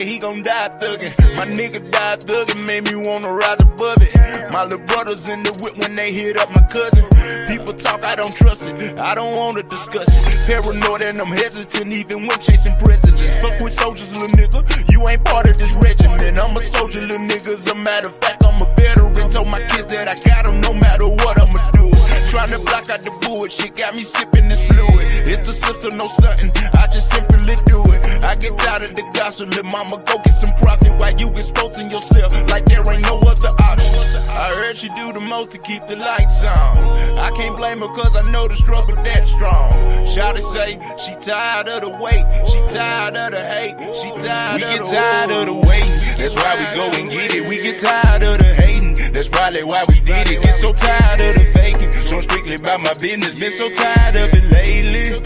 He gon' die thuggin'. My nigga died thuggin', made me wanna rise above it. My little brothers in the whip when they hit up my cousin. People talk, I don't trust it. I don't wanna discuss it. Paranoid and I'm hesitant even when chasing presidents. Fuck with soldiers, little nigga. You ain't part of this regiment. I'm a soldier, little nigga. As a matter of fact, I'm a veteran. Told my kids that I got them no matter what I'ma do. Tryna block out the bullshit, got me sipping this fluid. It's the system, no stunting. I just simply do it. I get tired of the gossip, little mama, go get some profit while you exposing yourself like there ain't no other option. I heard she do the most to keep the lights on. I can't blame her cause I know the struggle that strong. Shawty say she tired of the wait, she tired of the hate, she tired. We get tired of the waiting, that's why we go and get it. We get tired of the hating, that's probably why we did it. Get so tired of the faking, so I'm strictly about my business. Been so tired of it lately.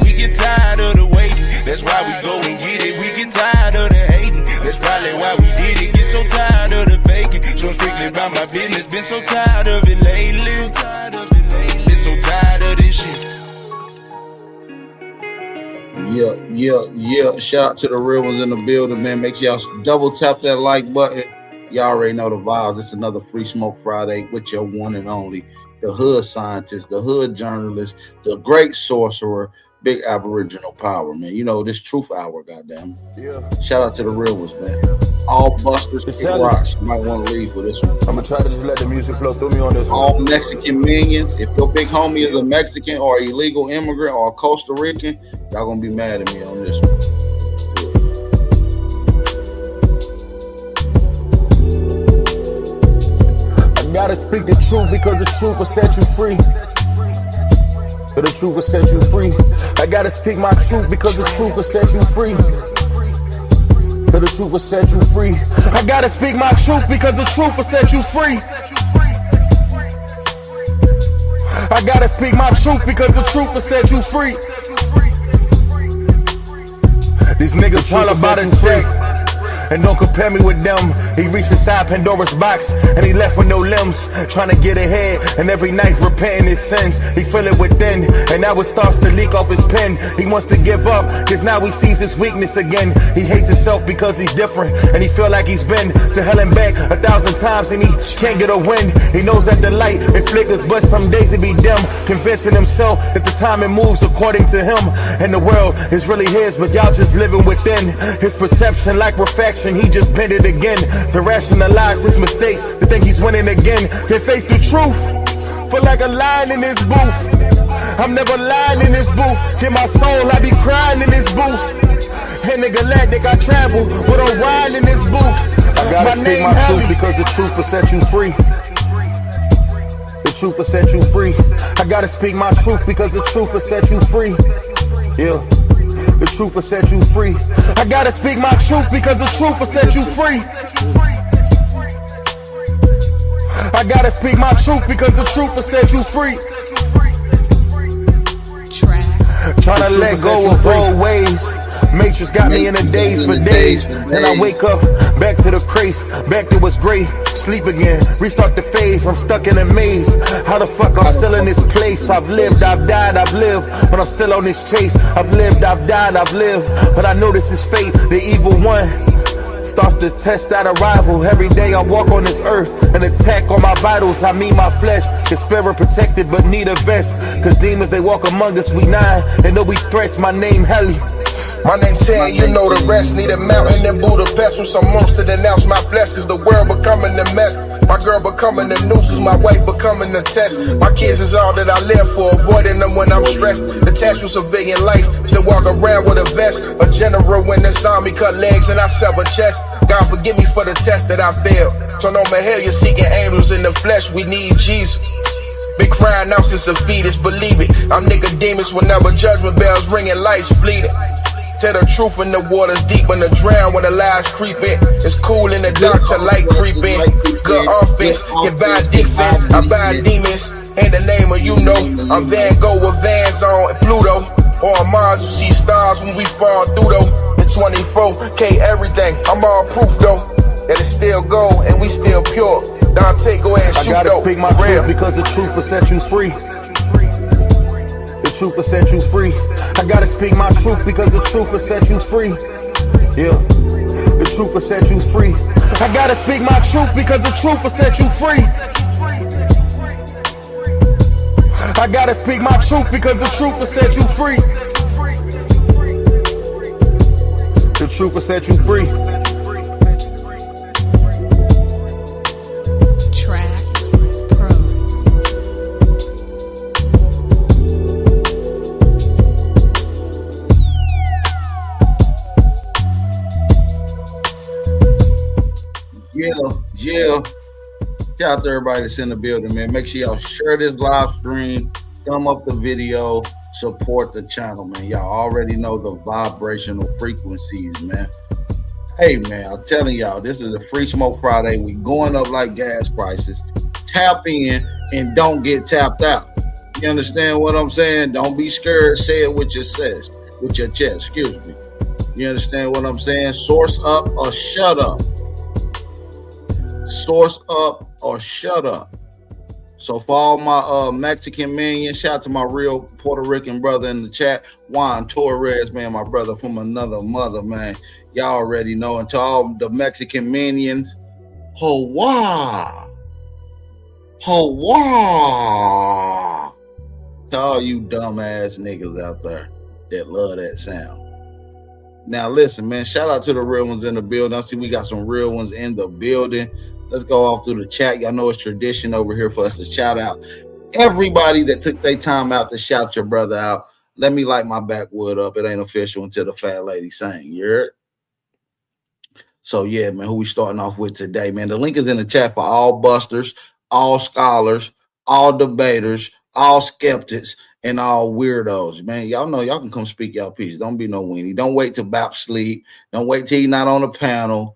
We get tired of the waiting, that's why we go and get it. We get tired of the hating, that's probably why we did it. Get so tired of the faking, so I'm strictly about my business. Been so tired of it lately. Been so tired of this shit. Yeah. Shout out to the real ones in the building, man. Make sure y'all double tap that like button. Y'all already know the vibes. It's another Free Smoke Friday with your one and only, the hood scientist, the hood journalist, the great sorcerer, Big Aboriginal Power, man. You know, this truth hour, goddamn. Yeah. Shout out to the real ones, man. All busters, kick rocks. You might want to leave with this one. I'm gonna try to just let the music flow through me on this one. All Mexican minions. If your big homie is a Mexican or illegal immigrant or a Costa Rican, y'all gonna be mad at me on this one. I gotta speak the truth because the truth will set you free. But the truth will set you free. I gotta speak my truth because the truth will set you free. But the truth will set you free. I gotta speak my truth because the truth will set you free. I gotta speak my truth because the truth will set you free. These niggas tryna buy the check, and don't compare me with them. He reached inside Pandora's box and he left with no limbs, trying to get ahead, and every night repenting his sins. He feel it within, and now it starts to leak off his pen. He wants to give up, cause now he sees his weakness again. He hates himself because he's different, and he feel like he's been to hell and back 1,000 times and he can't get a win. He knows that the light it flickers, but some days it be dim, convincing himself that the timing moves according to him, and the world is really his, but y'all just living within his perception like reflection. He just bent it again to rationalize his mistakes, to think he's winning again. Can face the truth, feel like a lion in this booth. I'm never lying in this booth. Get my soul, I be crying in this booth. In the galactic I travel with a ride in this booth. I gotta speak my truth because the truth will set you free. The truth will set you free. I gotta speak my truth because the truth will set you free. Yeah. The truth will set you free. I gotta speak my truth because the truth will set you free. I gotta speak my truth because the truth will set you free. Tryna let go of old ways. Matrix got me in the daze for days. Then I wake up, back to the craze, back to what's great. Sleep again, restart the phase. I'm stuck in a maze. How the fuck I'm still in this place? I've lived, I've died, I've lived, but I'm still on this chase. I've lived, I've died, I've lived, but I know this is fate. The evil one starts to test that arrival. Every day I walk on this earth, an attack on my vitals. I mean my flesh, the spirit protected but need a vest. Cause demons they walk among us, we nine, and know we threats. My name Heli. My name Ted, you know the rest. Need a mountain in Budapest with some monks to denounce my flesh. Cause the world becoming a mess. My girl becoming the nuisance, my wife becoming the test. My kids is all that I live for, avoiding them when I'm stressed. Attached with civilian life, still walk around with a vest. A general when the zombie cut legs and I sever chest. God forgive me for the test that I failed. So no more hell, you're seeking angels in the flesh, we need Jesus. Been crying out since a fetus, believe it. I'm Nicodemus whenever judgment bells ringing, lights fleeting. Tell the truth when the water's deep, when the drown, when the lies creep in. It's cool in the dark till light creep in. Good offense, can buy defense. I buy demons in the name of you know. I'm Van Gogh with Vans on Pluto. Or on Mars, you see stars when we fall through though. The 24K everything, I'm all proof though that it still go and we still pure. Dante, go ahead and shoot though. I gotta speak my truth because the truth will set you free. The truth will set you free. I gotta speak my truth because the truth will set you free. Yeah, the truth will set you free. I gotta speak my truth because the truth will set you free. I gotta speak my truth because the truth will set you free. The truth will set you free. Track Pros. Yeah. Shout out to everybody that's in the building, man. Make sure y'all share this live stream, thumb up the video, support the channel, man. Y'all already know the vibrational frequencies, man. Hey, man, I'm telling y'all, this is a Free Smoke Friday. We going up like gas prices. Tap in and don't get tapped out. You understand what I'm saying? Don't be scared. Say it with your chest. Excuse me. You understand what I'm saying? Source up or shut up. Source up or shut up. So for all my Mexican minions, shout out to my real Puerto Rican brother in the chat, Juan Torres, man, my brother from another mother, man. Y'all already know. And to all the Mexican minions, Hawa. To all you dumbass niggas out there that love that sound. Now listen, man, shout out to the real ones in the building. I see we got some real ones in the building. Let's go off through the chat. Y'all know it's tradition over here for us to shout out everybody that took their time out to shout your brother out. Let me light my backwood up. It ain't official until the fat lady sing. You heard? So yeah, man, who we starting off with today, man? The link is in the chat for all busters, all scholars, all debaters, all skeptics, and all weirdos, man. Y'all know y'all can come speak y'all piece. Don't be no weenie. Don't wait till Bap sleep. Don't wait till he not on the panel.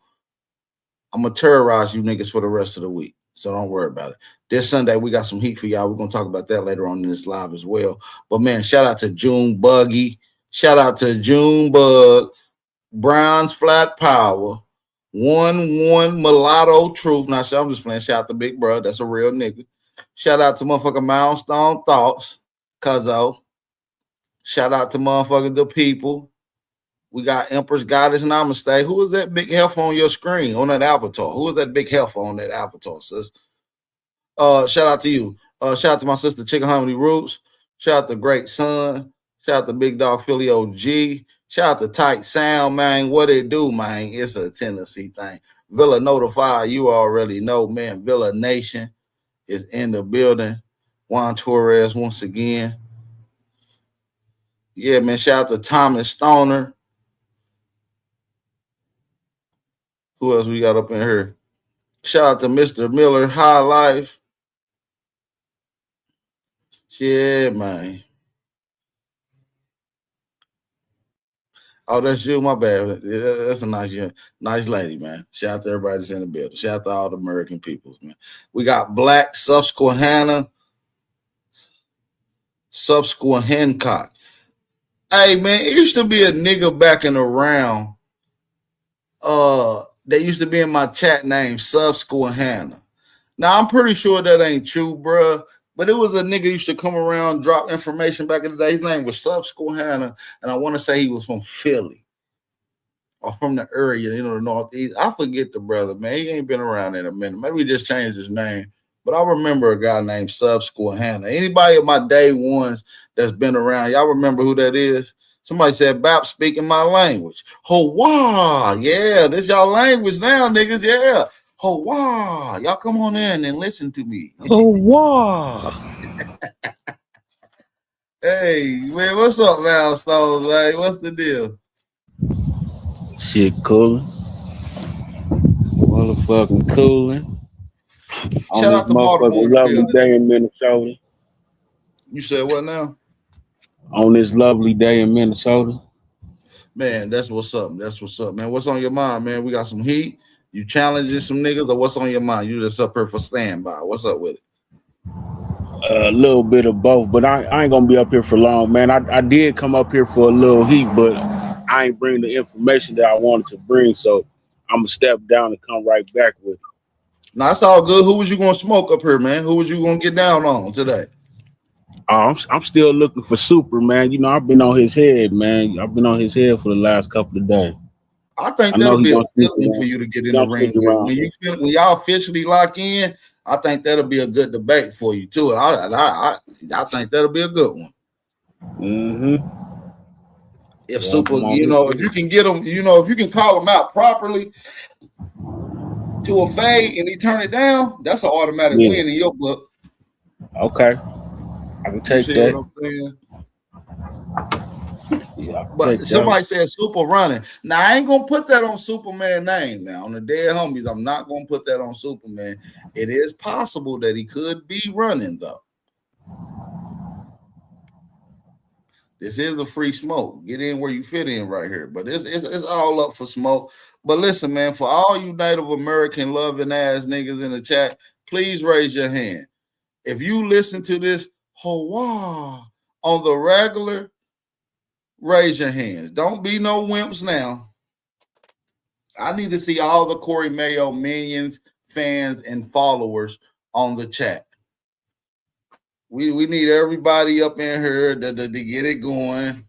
I'm going to terrorize you niggas for the rest of the week. So don't worry about it. This Sunday, we got some heat for y'all. We're going to talk about that later on in this live as well. But, man, shout out to June Buggy. Shout out to June Bug. Brown's Flat Power. 1-1 Mulatto Truth. Now, I'm just playing. Shout out to Big Bro. That's a real nigga. Shout out to motherfucking Milestone Thoughts. Cuzzo. Shout out to motherfucking The People. We got Empress Goddess Namaste. Who is that big health on your screen, on that avatar? Who is that big health on that avatar, sis? Shout out to you. Shout out to my sister, Chicken Harmony Roots. Shout out to Great Son. Shout out to Big Dog Philly OG. Shout out to Tight Sound, man. What it do, man? It's a Tennessee thing. Villa Notify, you already know, man. Villa Nation is in the building. Juan Torres once again. Yeah, man. Shout out to Thomas Stoner. Who else we got up in here? Shout out to Mr. Miller, High Life. Yeah, man. Oh, that's you, my bad. That's a nice lady, man. Shout out to everybody that's in the building. Shout out to all the American peoples, man. We got Black Susquehanna. Hancock. Hey, man, it used to be a nigga backing around. That used to be in my chat name, Susquehanna. Now, I'm pretty sure that ain't true, bruh. But it was a nigga used to come around, drop information back in the day. His name was Susquehanna, and I want to say he was from Philly or from the area, the Northeast. I forget the brother, man. He ain't been around in a minute. Maybe he just changed his name. But I remember a guy named Susquehanna. Anybody of my day ones that's been around, y'all remember who that is? Somebody said, Bap speaking my language. Hawa. Yeah, this y'all language now, niggas. Yeah. Hawa. Y'all come on in and listen to me. Hawa. Hey, man, what's up, Milestones? Like, what's the deal? Shit coolin'. Motherfucking coolin'. Shout out to Baltimore. Lovely day in Minnesota. You said what now? On this lovely day in Minnesota. Man, that's what's up. That's what's up, man. What's on your mind, man? We got some heat. You challenging some niggas, or what's on your mind? You just up here for standby. What's up with it? A little bit of both, but I ain't gonna be up here for long, man. I did come up here for a little heat, but I ain't bring the information that I wanted to bring, so I'm gonna step down and come right back with it. Now, that's all good. Who was you gonna smoke up here, man? Who was you gonna get down on today? I'm still looking for Super, man. I've been on his head, man. I've been on his head for the last couple of days. I think I know that'll he be a don't good sleep one for around. you to get He in the don't sleep ring with. around. When y'all officially lock in, I think that'll be a good debate for you too. I think that'll be a good one. Mm-hmm. If Yeah, Super, come on, if you can get him, if you can call him out properly to a fade and he turn it down, that's an automatic yeah. win in your book. Okay. I can You take see that. what I'm saying? Yeah, I can But take that. somebody said Super running. Now I ain't gonna put that on Superman name. Now on the dead homies, I'm not gonna put that on Superman. It is possible that he could be running though. This is a free smoke. Get in where you fit in right here. But it's all up for smoke. But listen, man, for all you Native American loving ass niggas in the chat, please raise your hand. If you listen to this Hawa on the regular, raise your hands. Don't be no wimps now. I need to see all the Corey Mayo minions, fans, and followers on the chat. We need everybody up in here to get it going.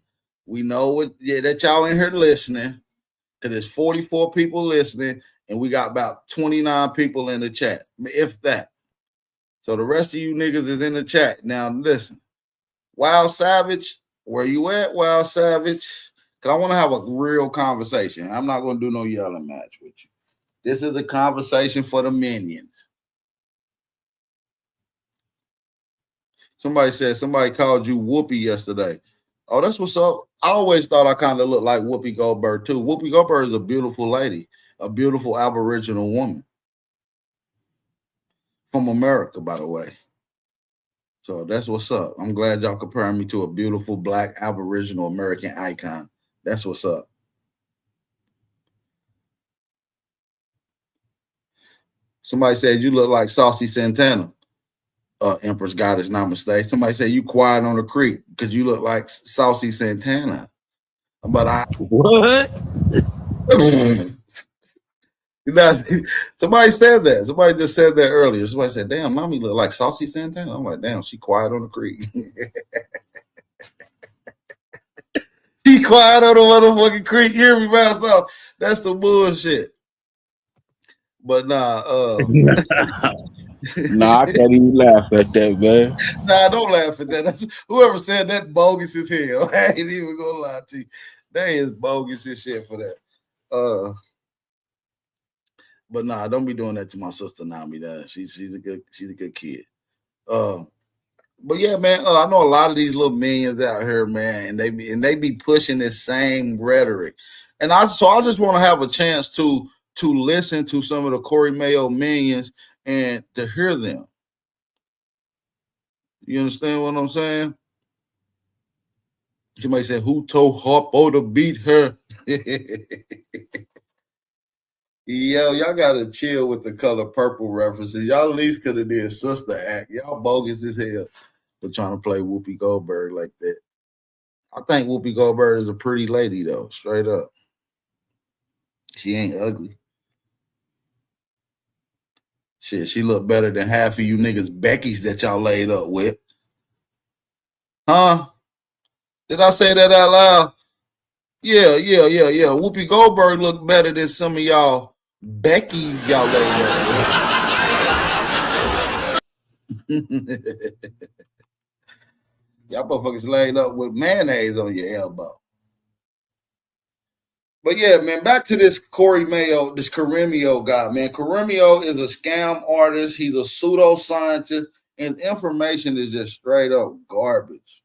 We know that y'all in here listening, because there's 44 people listening, and we got about 29 people in the chat, if that. So the rest of you niggas is in the chat. Now listen, Wild Savage, where you at, Wild Savage? Because I want to have a real conversation. I'm not going to do no yelling match with you. This is a conversation for the minions. Somebody said somebody called you Whoopi yesterday. Oh, that's what's up. I always thought I kind of looked like Whoopi Goldberg too. Whoopi Goldberg is a beautiful lady, a beautiful Aboriginal woman from America, by the way. So that's what's up. I'm glad y'all comparing me to a beautiful black Aboriginal American icon. That's what's up. Somebody said you look like Saucy Santana. Empress Goddess Namaste. Somebody said you quiet on the creek because you look like Saucy Santana. But what? Somebody said that. Somebody just said that earlier. Somebody said, damn, mommy look like Saucy Santana. I'm like, damn, she quiet on the creek. She quiet on the motherfucking creek. You hear me, Master? That's some bullshit. But nah, Nah, I can't even laugh at that, man. Nah, don't laugh at that. That's, whoever said that bogus as hell. I ain't even gonna lie to you. That is bogus as shit for that. But nah, don't be doing that to my sister Nami. That she's a good kid. But yeah, man, I know a lot of these little minions out here, man, and they be pushing this same rhetoric. And I just want to have a chance to listen to some of the Corey Mayo minions and to hear them. You understand what I'm saying? Somebody said, who told Harpo to beat her? Yo, y'all gotta chill with the color purple references. Y'all at least could have did Sister Act. Y'all bogus as hell for trying to play Whoopi Goldberg like that. I think Whoopi Goldberg is a pretty lady, though, straight up. She ain't ugly. Shit, she look better than half of you niggas Becky's that y'all laid up with. Huh? Did I say that out loud? Yeah. Whoopi Goldberg look better than some of y'all Becky's y'all laid up with. Y'all motherfuckers laid up with mayonnaise on your elbow. But yeah, man, back to this Corey Mayo, this Coremio guy, man. Coremio is a scam artist. He's a pseudoscientist, and information is just straight up garbage.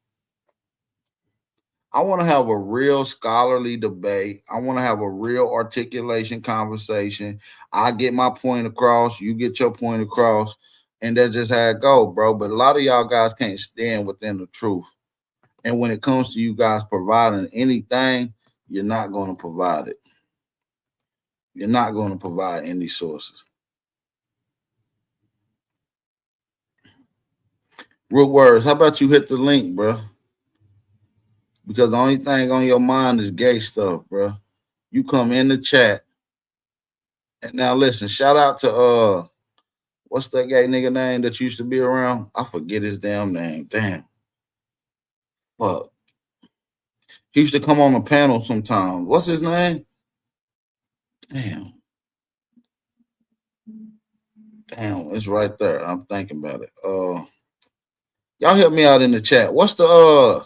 I want to have a real scholarly debate. I want to have a real articulation conversation. I get my point across, you get your point across, and that's just how it goes, bro. But a lot of y'all guys can't stand within the truth. And when it comes to you guys providing anything, you're not going to provide it. You're not going to provide any sources. Root words, how about you hit the link, bro? Because the only thing on your mind is gay stuff, bro. You come in the chat. And now listen, shout out to what's that gay nigga name that used to be around? I forget his damn name. Damn. Fuck. He used to come on the panel sometimes. What's his name? Damn, it's right there. I'm thinking about it. Y'all help me out in the chat. What's the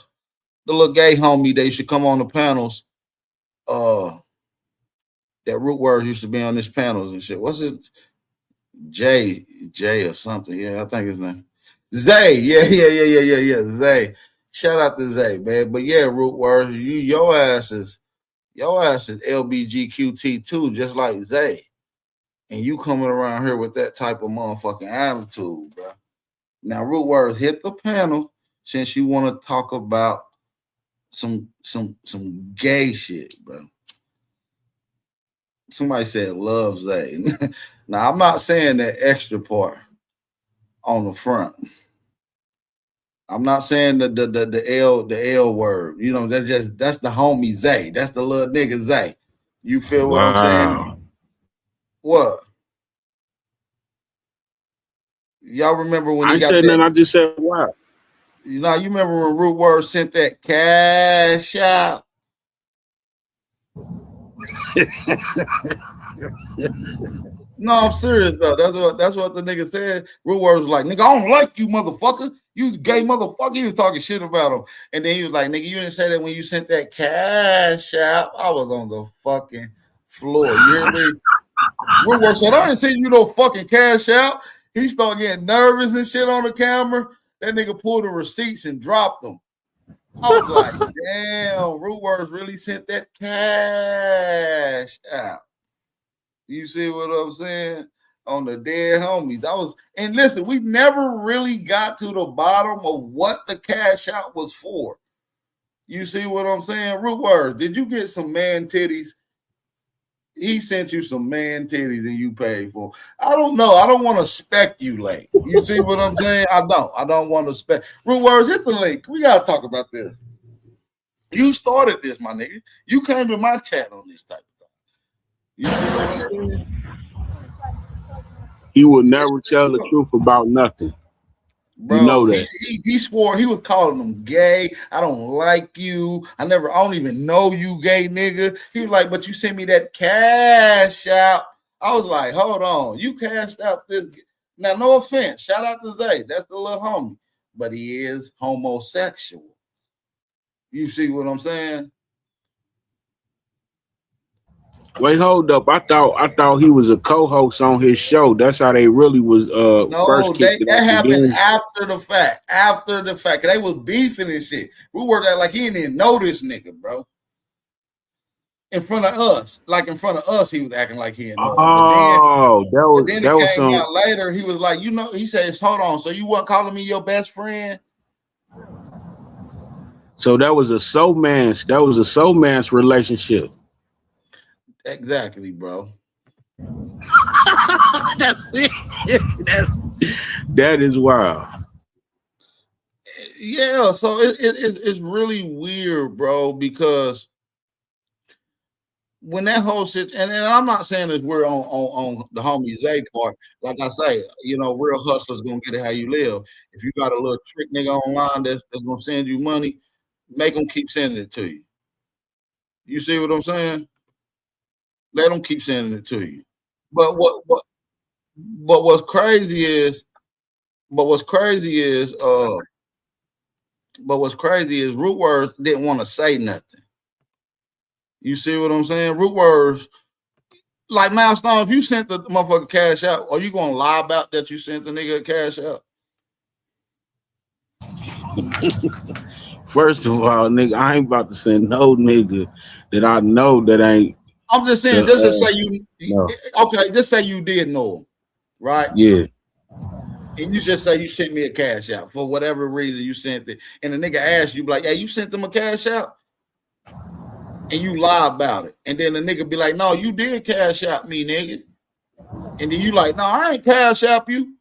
little gay homie that used to come on the panels? That Root Words used to be on these panels and shit. What's it? Jay or something. Yeah, I think his name. Zay. Yeah. Zay. Shout out to Zay, man. But yeah, Root Words, your ass is LBGQT too, just like Zay. And you coming around here with that type of motherfucking attitude, bro. Now, Root Words, hit the panel since you want to talk about some gay shit, bro. Somebody said love Zay. Now, I'm not saying that extra part on the front. I'm not saying the L word. You know, that's the homie Zay. That's the little nigga Zay. You feel what I'm saying? What? Y'all remember when I he got said that? nothing. I just said wow. You know, you remember when Root Word sent that cash out? No, I'm serious though. That's what the nigga said. Root Word was like, nigga, I don't like you, motherfucker. You gay motherfucker. He was talking shit about him. And then he was like, nigga, you didn't say that when you sent that cash out. I was on the fucking floor. You hear me? Root Word said, I didn't send you no fucking cash out. He started getting nervous and shit on the camera. That nigga pulled the receipts and dropped them. I was like, damn, Root Words really sent that cash out. You see what I'm saying? On the dead homies. And listen, we never really got to the bottom of what the cash out was for. You see what I'm saying? Root Words, did you get some man titties? He sent you some man titties and you paid for them. I don't know. I don't want to speculate. You see what I'm saying? I don't want to spec. Root Words, hit the link. We got to talk about this. You started this, my nigga. You came to my chat on this type of thing. You see what I'm saying? He would never tell the truth about nothing. Bro, you know that. He swore he was calling them gay. I don't like you. I don't even know you, gay nigga. He was like, but you sent me that cash out. I was like, hold on. You cashed out this. Now, no offense. Shout out to Zay. That's the little homie. But he is homosexual. You see what I'm saying? Wait, hold up. I thought he was a co-host on his show. That's how they really was first kicked it that off. happened after the fact. After the fact. They was beefing and shit. We worked out like he didn't even know this nigga, bro. In front of us. Like in front of us, he was acting like he didn't know. Oh, that was came out later. He was like, you know, he says, hold on. So you weren't calling me your best friend? So that was a soul man's relationship. Exactly, bro. That's it. That is wild. Yeah, so it's really weird, bro, because when that whole shit, and I'm not saying that we're on the homie Zay part. Like I say, you know, real hustlers gonna get it how you live. If you got a little trick nigga online that's gonna send you money, make them keep sending it to you. You see what I'm saying? Let them keep sending it to you. But what's crazy is Root Words didn't want to say nothing. You see what I'm saying? Root Words, like Milestone, if you sent the motherfucker cash out, are you gonna lie about that you sent the nigga a cash out? First of all, nigga, I ain't about to send no nigga that I know that ain't. I'm just saying, just to say okay, just say you did know him, right? Yeah. And you just say you sent me a cash out for whatever reason you sent it, and the nigga asked you, like, hey, you sent them a cash out? And you lie about it. And then the nigga be like, no, you did cash out me, nigga. And then you like, no, I ain't cash out you.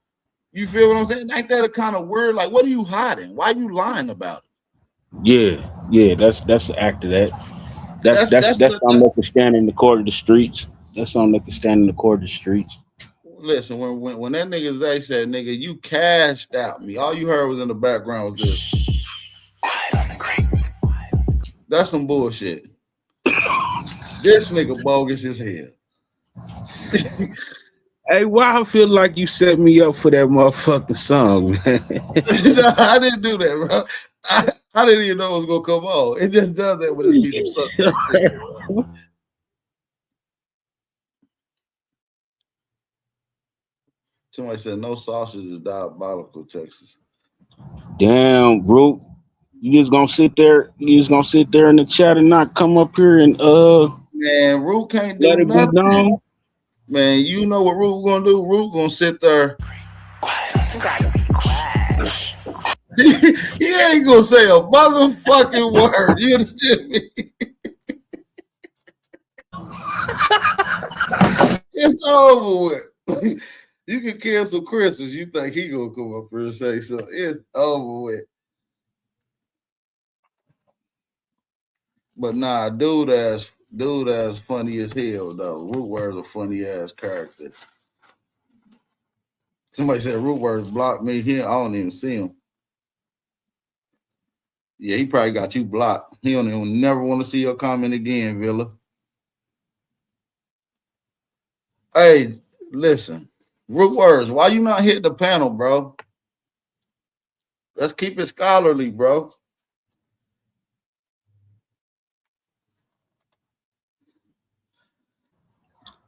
You feel what I'm saying? Ain't that a kind of weird? Like, what are you hiding? Why are you lying about it? Yeah, that's the act of that. That's something that can stand in the court of the streets. That's something that can stand in the court of the streets. Listen, when that nigga Zay said, nigga, you cashed out me, all you heard was in the background was this. That's some bullshit. This nigga bogus as hell. Hey, why I feel like you set me up for that motherfucking song, man? No, I didn't do that, bro. I didn't even know it was gonna come on. It just does that when it's be some suspect shit. Somebody said no sausage is diabolical, Texas. Damn, Root. You just gonna sit there in the chat and not come up here and Man, Root can't do let it be nothing. known? Man, you know what Root gonna do? Root gonna sit there. He ain't gonna say a motherfucking word. You understand me? It's over with. You can cancel Christmas. You think he gonna come up here and say so? It's over with. But nah, dude ass funny as hell though. Root Word's a funny ass character. Somebody said Root Word blocked me here. I don't even see him. Yeah, he probably got you blocked. He don't even never want to see your comment again, Villa. Hey, listen, Root Words, why you not hitting the panel, bro? Let's keep it scholarly, bro.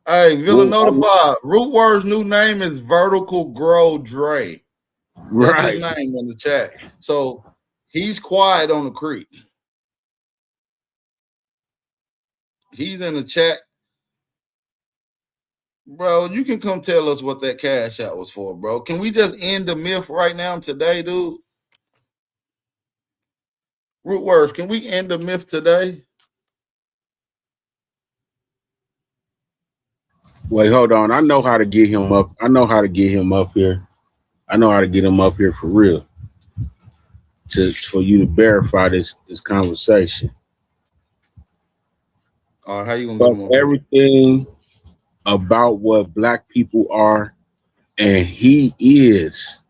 Hey, Villa notified. Root Word's new name is Vertical Grow Dre. That's his name in the chat. So he's quiet on the creek. He's in the chat. Bro, you can come tell us what that cash out was for, bro. Can we just end the myth right now today, dude? Root Words, can we end the myth today? Wait, hold on. I know how to get him up. I know how to get him up here. I know how to get him up here for real. For you to verify this conversation. All right, how you gonna get him up? Everything about what black people are, and he is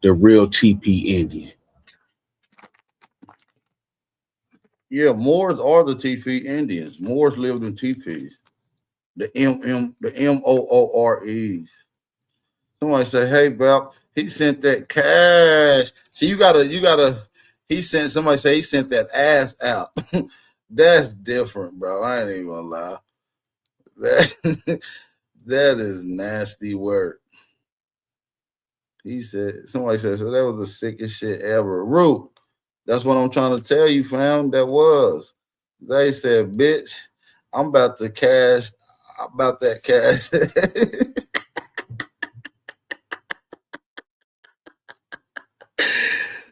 the real TP Indian. Yeah, Moors are the TP Indians. Moors lived in teepees. The Moores. Somebody say, hey, Bel, he sent that cash. See, you gotta, somebody say he sent that ass out. That's different, bro. I ain't even gonna lie. That is nasty work. He said, somebody said, so that was the sickest shit ever. Root, that's what I'm trying to tell you, fam. That was. They said, bitch, I'm about to cash. About that cash.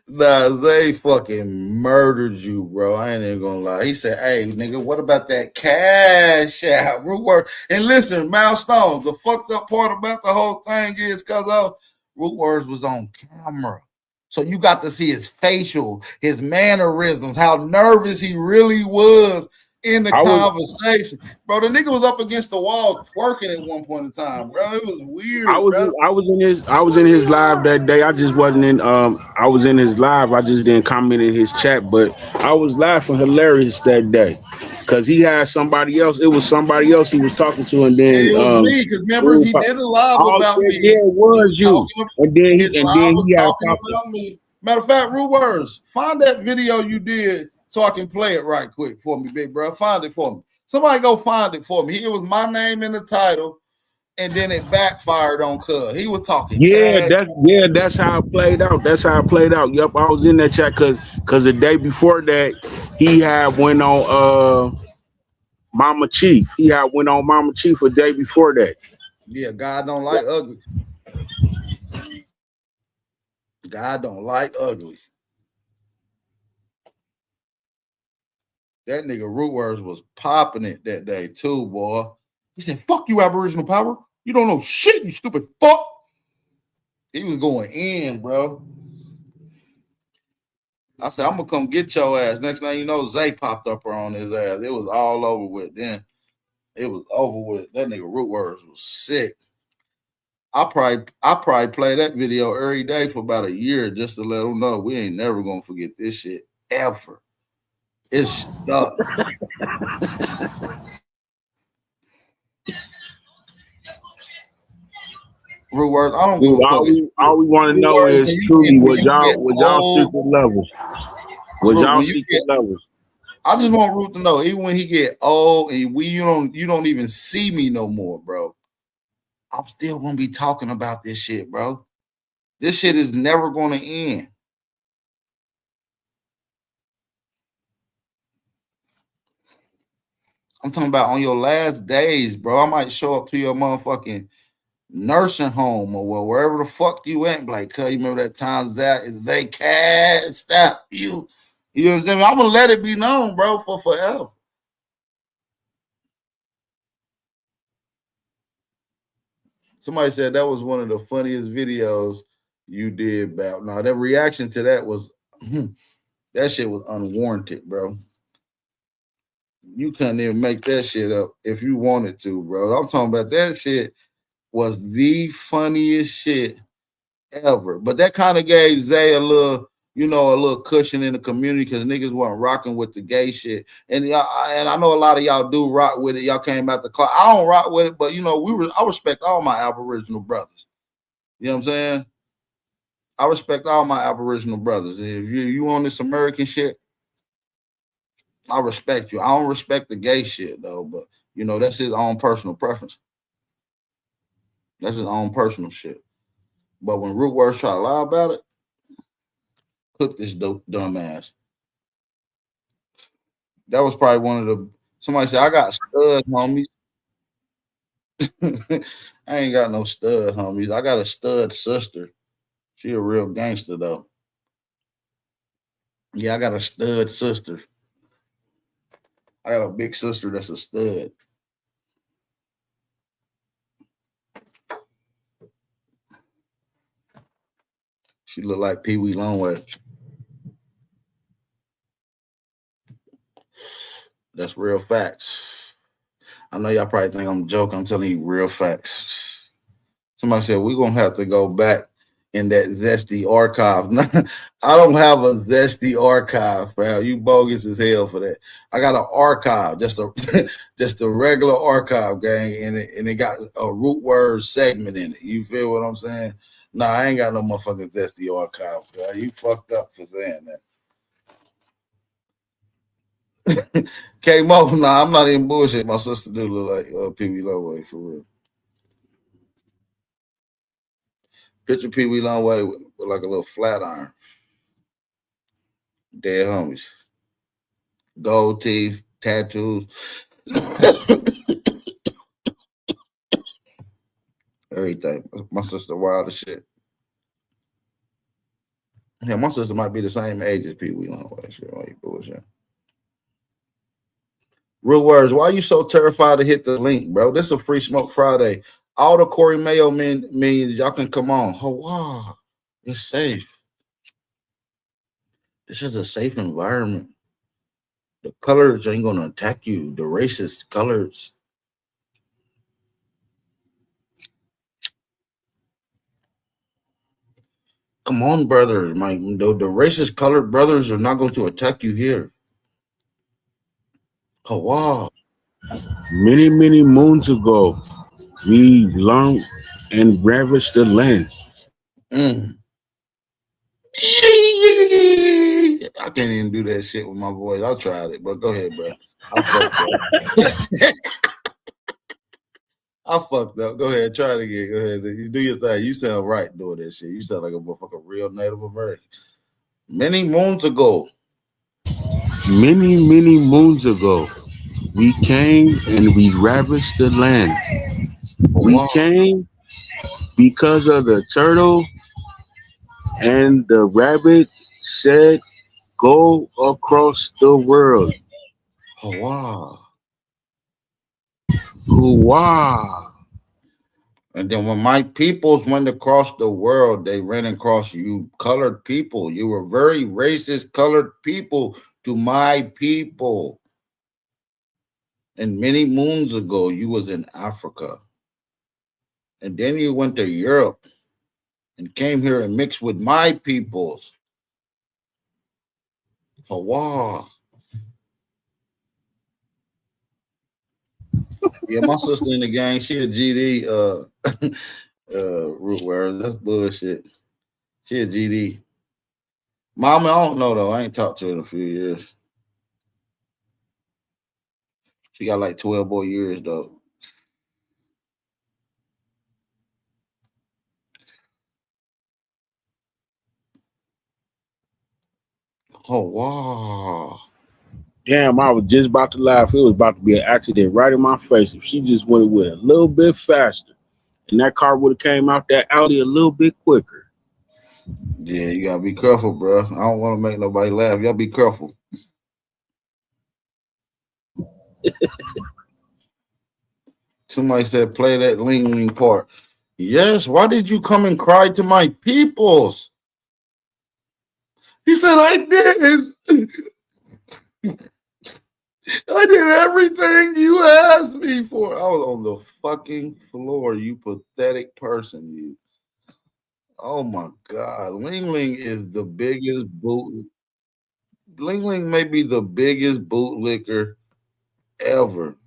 Nah, they fucking murdered you, bro. I ain't even gonna lie. He said, hey, nigga, what about that cash out? Root Word. And listen, Milestone, the fucked up part about the whole thing is because Root Words was on camera. So you got to see his facial, his mannerisms, how nervous he really was in the conversation. Bro, the nigga was up against the wall twerking at one point in time, bro. It was weird. I was in his live that day. I just wasn't in I was in his live. I just didn't comment in his chat, but I was laughing hilarious that day. Cause he had somebody else. It was somebody else he was talking to, and then it was me. Cause remember he did a live about me. Yeah, it was you. And then he had about me. Matter of fact, Root Words, find that video you did so I can play it right quick for me, big bro. Find it for me. Somebody go find it for me. It was my name in the title, and then it backfired on Cuz. He was talking. That's how it played out. Yep, I was in that chat because the day before that he had went on Mama Chief. He had went on Mama Chief a day before that. Yeah, God don't like ugly. God don't like ugly. That nigga Root Words was popping it that day too, boy. He said, fuck you, Aboriginal Power. You don't know shit, you stupid fuck. He was going in, bro. I said, I'm going to come get your ass. Next thing you know, Zay popped up on his ass. It was all over with. Then it was over with. That nigga Root Words was sick. I probably play that video every day for about a year just to let them know we ain't never going to forget this shit ever. It's stuck. Root words. I don't give Dude, a fuck. all we want to Root know words is truly was y'all old. secret levels. Was Root, y'all when you secret get, levels? I just want Root to know, even when he get old and you don't even see me no more, bro. I'm still gonna be talking about this shit, bro. This shit is never gonna end. I'm talking about on your last days, bro. I might show up to your motherfucking nursing home or wherever the fuck you went. Like, cuz you remember that time that they can't stop you. You understand me? I'm gonna let it be known, bro, for forever. Somebody said that was one of the funniest videos you did, Bap. Now that reaction to that was that shit was unwarranted, bro. You couldn't even make that shit up if you wanted to, bro. I'm talking about that shit was the funniest shit ever. But that kind of gave Zay a little cushion in the community because niggas weren't rocking with the gay shit. And I know a lot of y'all do rock with it. Y'all came out the car. I don't rock with it, but I respect all my Aboriginal brothers. You know what I'm saying? I respect all my Aboriginal brothers. If you on this American shit, I respect you. I don't respect the gay shit though, but that's his own personal preference. That's his own personal shit. But when Root Words try to lie about it, cook this dumb ass. That was probably one of the. Somebody said I got stud homies. I ain't got no stud homies. I got a stud sister. She a real gangster though. Yeah, I got a stud sister. I got a big sister that's a stud. She look like Pee Wee Longway. That's real facts. I know y'all probably think I'm joking. I'm telling you real facts. Somebody said we're gonna have to go back in that Zesty archive. I don't have a Zesty archive, pal. You bogus as hell for that. I got an archive, just a regular archive, gang, and it got a Root Word segment in it. You feel what I'm saying? Nah, I ain't got no motherfucking Zesty archive, pal. You fucked up for saying that. K-Mo, nah, I'm not even bullshit. My sister do look like Pee Wee Longway for real. Picture Pee Wee Longway with like a little flat iron. Dead homies. Gold teeth, tattoos. Everything. My sister wild as shit. Yeah, my sister might be the same age as Pee Wee Longway. Shit, why you bullshit? Real words. Why are you so terrified to hit the link, bro? This is a Free Smoke Friday. All the Corey Mayo means y'all can come on. Oh wow, it's safe. This is a safe environment. The colors ain't gonna attack you. The racist colors. Come on, brother. The racist colored brothers are not going to attack you here. Oh wow. Many, many moons ago, we learned and ravaged the land. I can't even do that shit with my voice. I tried it, but go ahead, bro. I fucked up. I fucked up. Go ahead, try it again. Go ahead. You do your thing. You sound right doing that shit. You sound like a motherfucking real Native American. Many moons ago. Many, many moons ago, we came and we ravaged the land. We came because of the turtle and the rabbit said, go across the world. Oh, wow. Wow. And then when my peoples went across the world, they ran across you colored people. You were very racist colored people to my people. And many moons ago, you was in Africa. And then you went to Europe and came here and mixed with my peoples. Oh, wow. Yeah, my sister in the gang, she a GD. Root wearer. That's bullshit. She a GD. Mama, I don't know though. I ain't talked to her in a few years. She got like 12 more years though. Oh wow. Damn, I was just about to laugh. It was about to be an accident right in my face. If she just went with it a little bit faster, and that car would have came out that Audi a little bit quicker. Yeah, you gotta be careful, bro. I don't want to make nobody laugh. Y'all be careful. Somebody said play that Ling Ling part. Yes, why did you come and cry to my peoples? He said, I did. I did everything you asked me for. I was on the fucking floor, you pathetic person, you. Oh my God. Ling Ling is the biggest boot. Ling Ling may be the biggest bootlicker ever.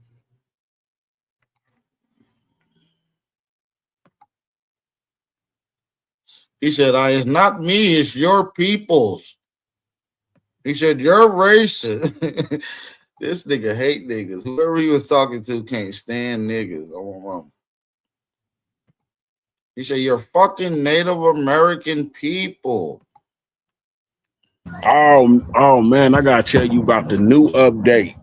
He said, it's not me, it's your peoples. He said, you're racist. This nigga hate niggas. Whoever he was talking to can't stand niggas. Oh, he said, you're fucking Native American people. Oh man, I gotta tell you about the new update.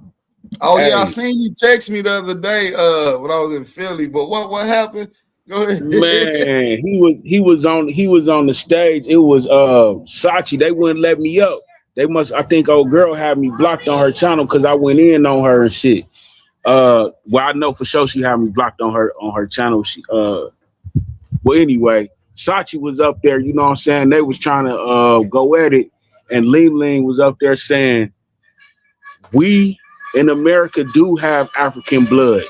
Oh yeah, I seen you text me the other day when I was in Philly, but what happened? Go ahead. Man, he was on the stage. It was Sachi. They wouldn't let me up. They must, I think old girl had me blocked on her channel because I went in on her and shit. Well, I know for sure she had me blocked on her channel. Well, anyway, Sachi was up there, you know what I'm saying? They was trying to go at it, and Ling Ling was up there saying, we in America do have African blood,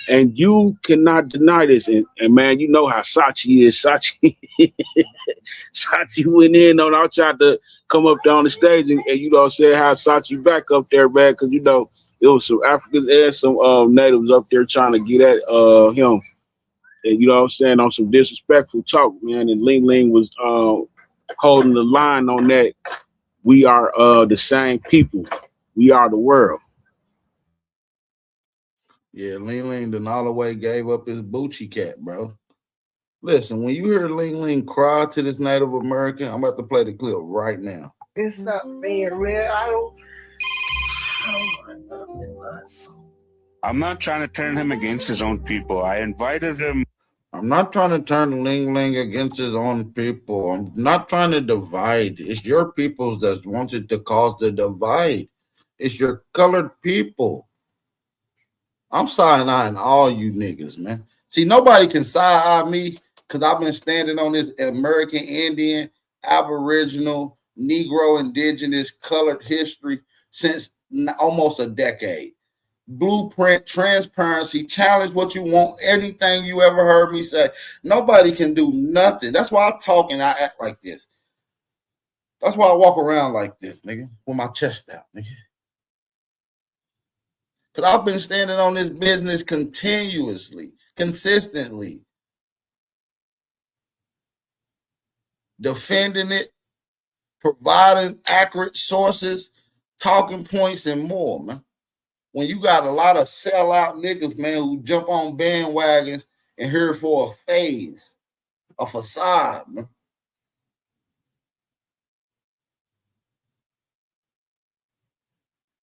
and you cannot deny this. And man, you know how Sachi is. Sachi went in on, I tried to come up there on the stage and you know say how Sachi back up there, man, because you know it was some Africans and some natives up there trying to get at him, and you know what I'm saying, on some disrespectful talk, man. And Ling Ling was holding the line on that. We are the same people. We are the world. Yeah, Ling Ling done all the way gave up his Bucci cat, bro. Listen, when you hear Ling Ling cry to this Native American, I'm about to play the clip right now. It's not being real. I'm not trying to turn him against his own people. I invited him. I'm not trying to turn Ling Ling against his own people. I'm not trying to divide. It's your people that wanted to cause the divide. It's your colored people. I'm side-eyeing all you niggas, man. See, nobody can side-eye me because I've been standing on this American Indian, Aboriginal, Negro, Indigenous, colored history since almost a decade. Blueprint, transparency, challenge what you want, anything you ever heard me say. Nobody can do nothing. That's why I talk and I act like this. That's why I walk around like this, nigga, with my chest out, nigga. Because I've been standing on this business continuously, consistently, defending it, providing accurate sources, talking points, and more, man. When you got a lot of sellout niggas, man, who jump on bandwagons and here for a phase, a facade, man.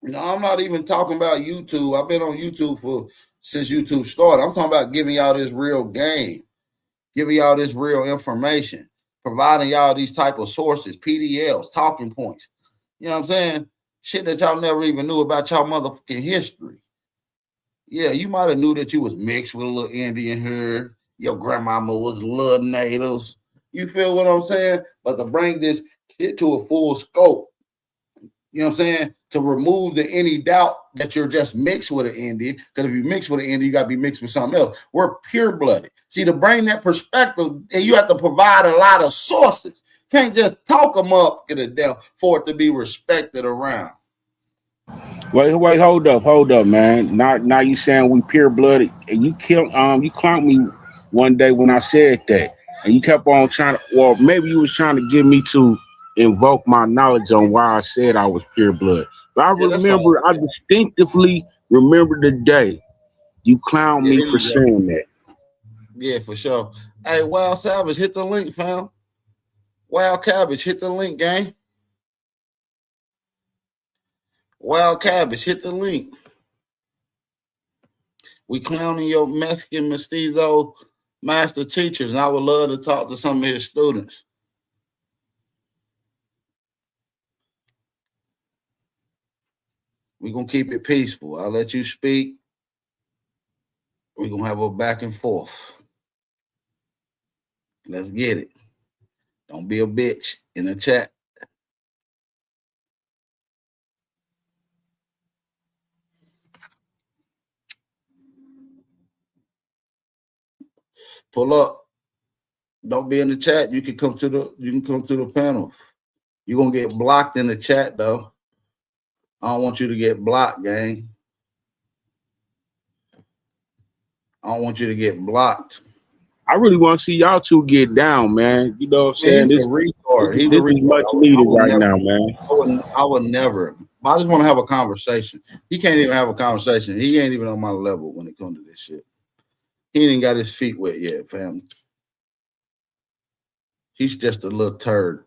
You know, I'm not even talking about YouTube. I've been on YouTube since YouTube started. I'm talking about giving y'all this real game, giving y'all this real information, providing y'all these type of sources, PDLs, talking points. You know what I'm saying? Shit that y'all never even knew about y'all motherfucking history. Yeah, you might have knew that you was mixed with a little Indian here. Your grandmama was a little natives. You feel what I'm saying? But to bring this shit to a full scope, you know what I'm saying? To remove any doubt that you're just mixed with an Indian, because if you mix with an Indian, you got to be mixed with something else. We're pure-blooded. See, to bring that perspective, you have to provide a lot of sources. Can't just talk them up to the devil for it to be respected around. Wait, hold up, man. Now you saying we pure-blooded, and you clowned me one day when I said that. And you kept on trying to, well, maybe you was trying to get me to invoke my knowledge on why I said I was pure blood. But I Yeah, that's all. remember, I distinctively remember the day you clowned Yeah, me there for you go. saying that. Yeah, for sure. Hey, Wild Savage, hit the link, fam. Wild Cabbage, hit the link, gang. Wild Cabbage, hit the link. We clowning your Mexican mestizo master teachers, and I would love to talk to some of his students. We're going to keep it peaceful. I'll let you speak. We're going to have a back and forth. Let's get it. Don't be a bitch in the chat. Pull up. Don't be in the chat. You can come to the panel. You're gonna get blocked in the chat though. I don't want you to get blocked, gang. I don't want you to get blocked. I really want to see y'all two get down, man. You know what I'm saying? He's a retard. He's a This is retard. much needed right now, man. I would never. I just want to have a conversation. He can't even have a conversation. He ain't even on my level when it comes to this shit. He ain't got his feet wet yet, fam. He's just a little turd.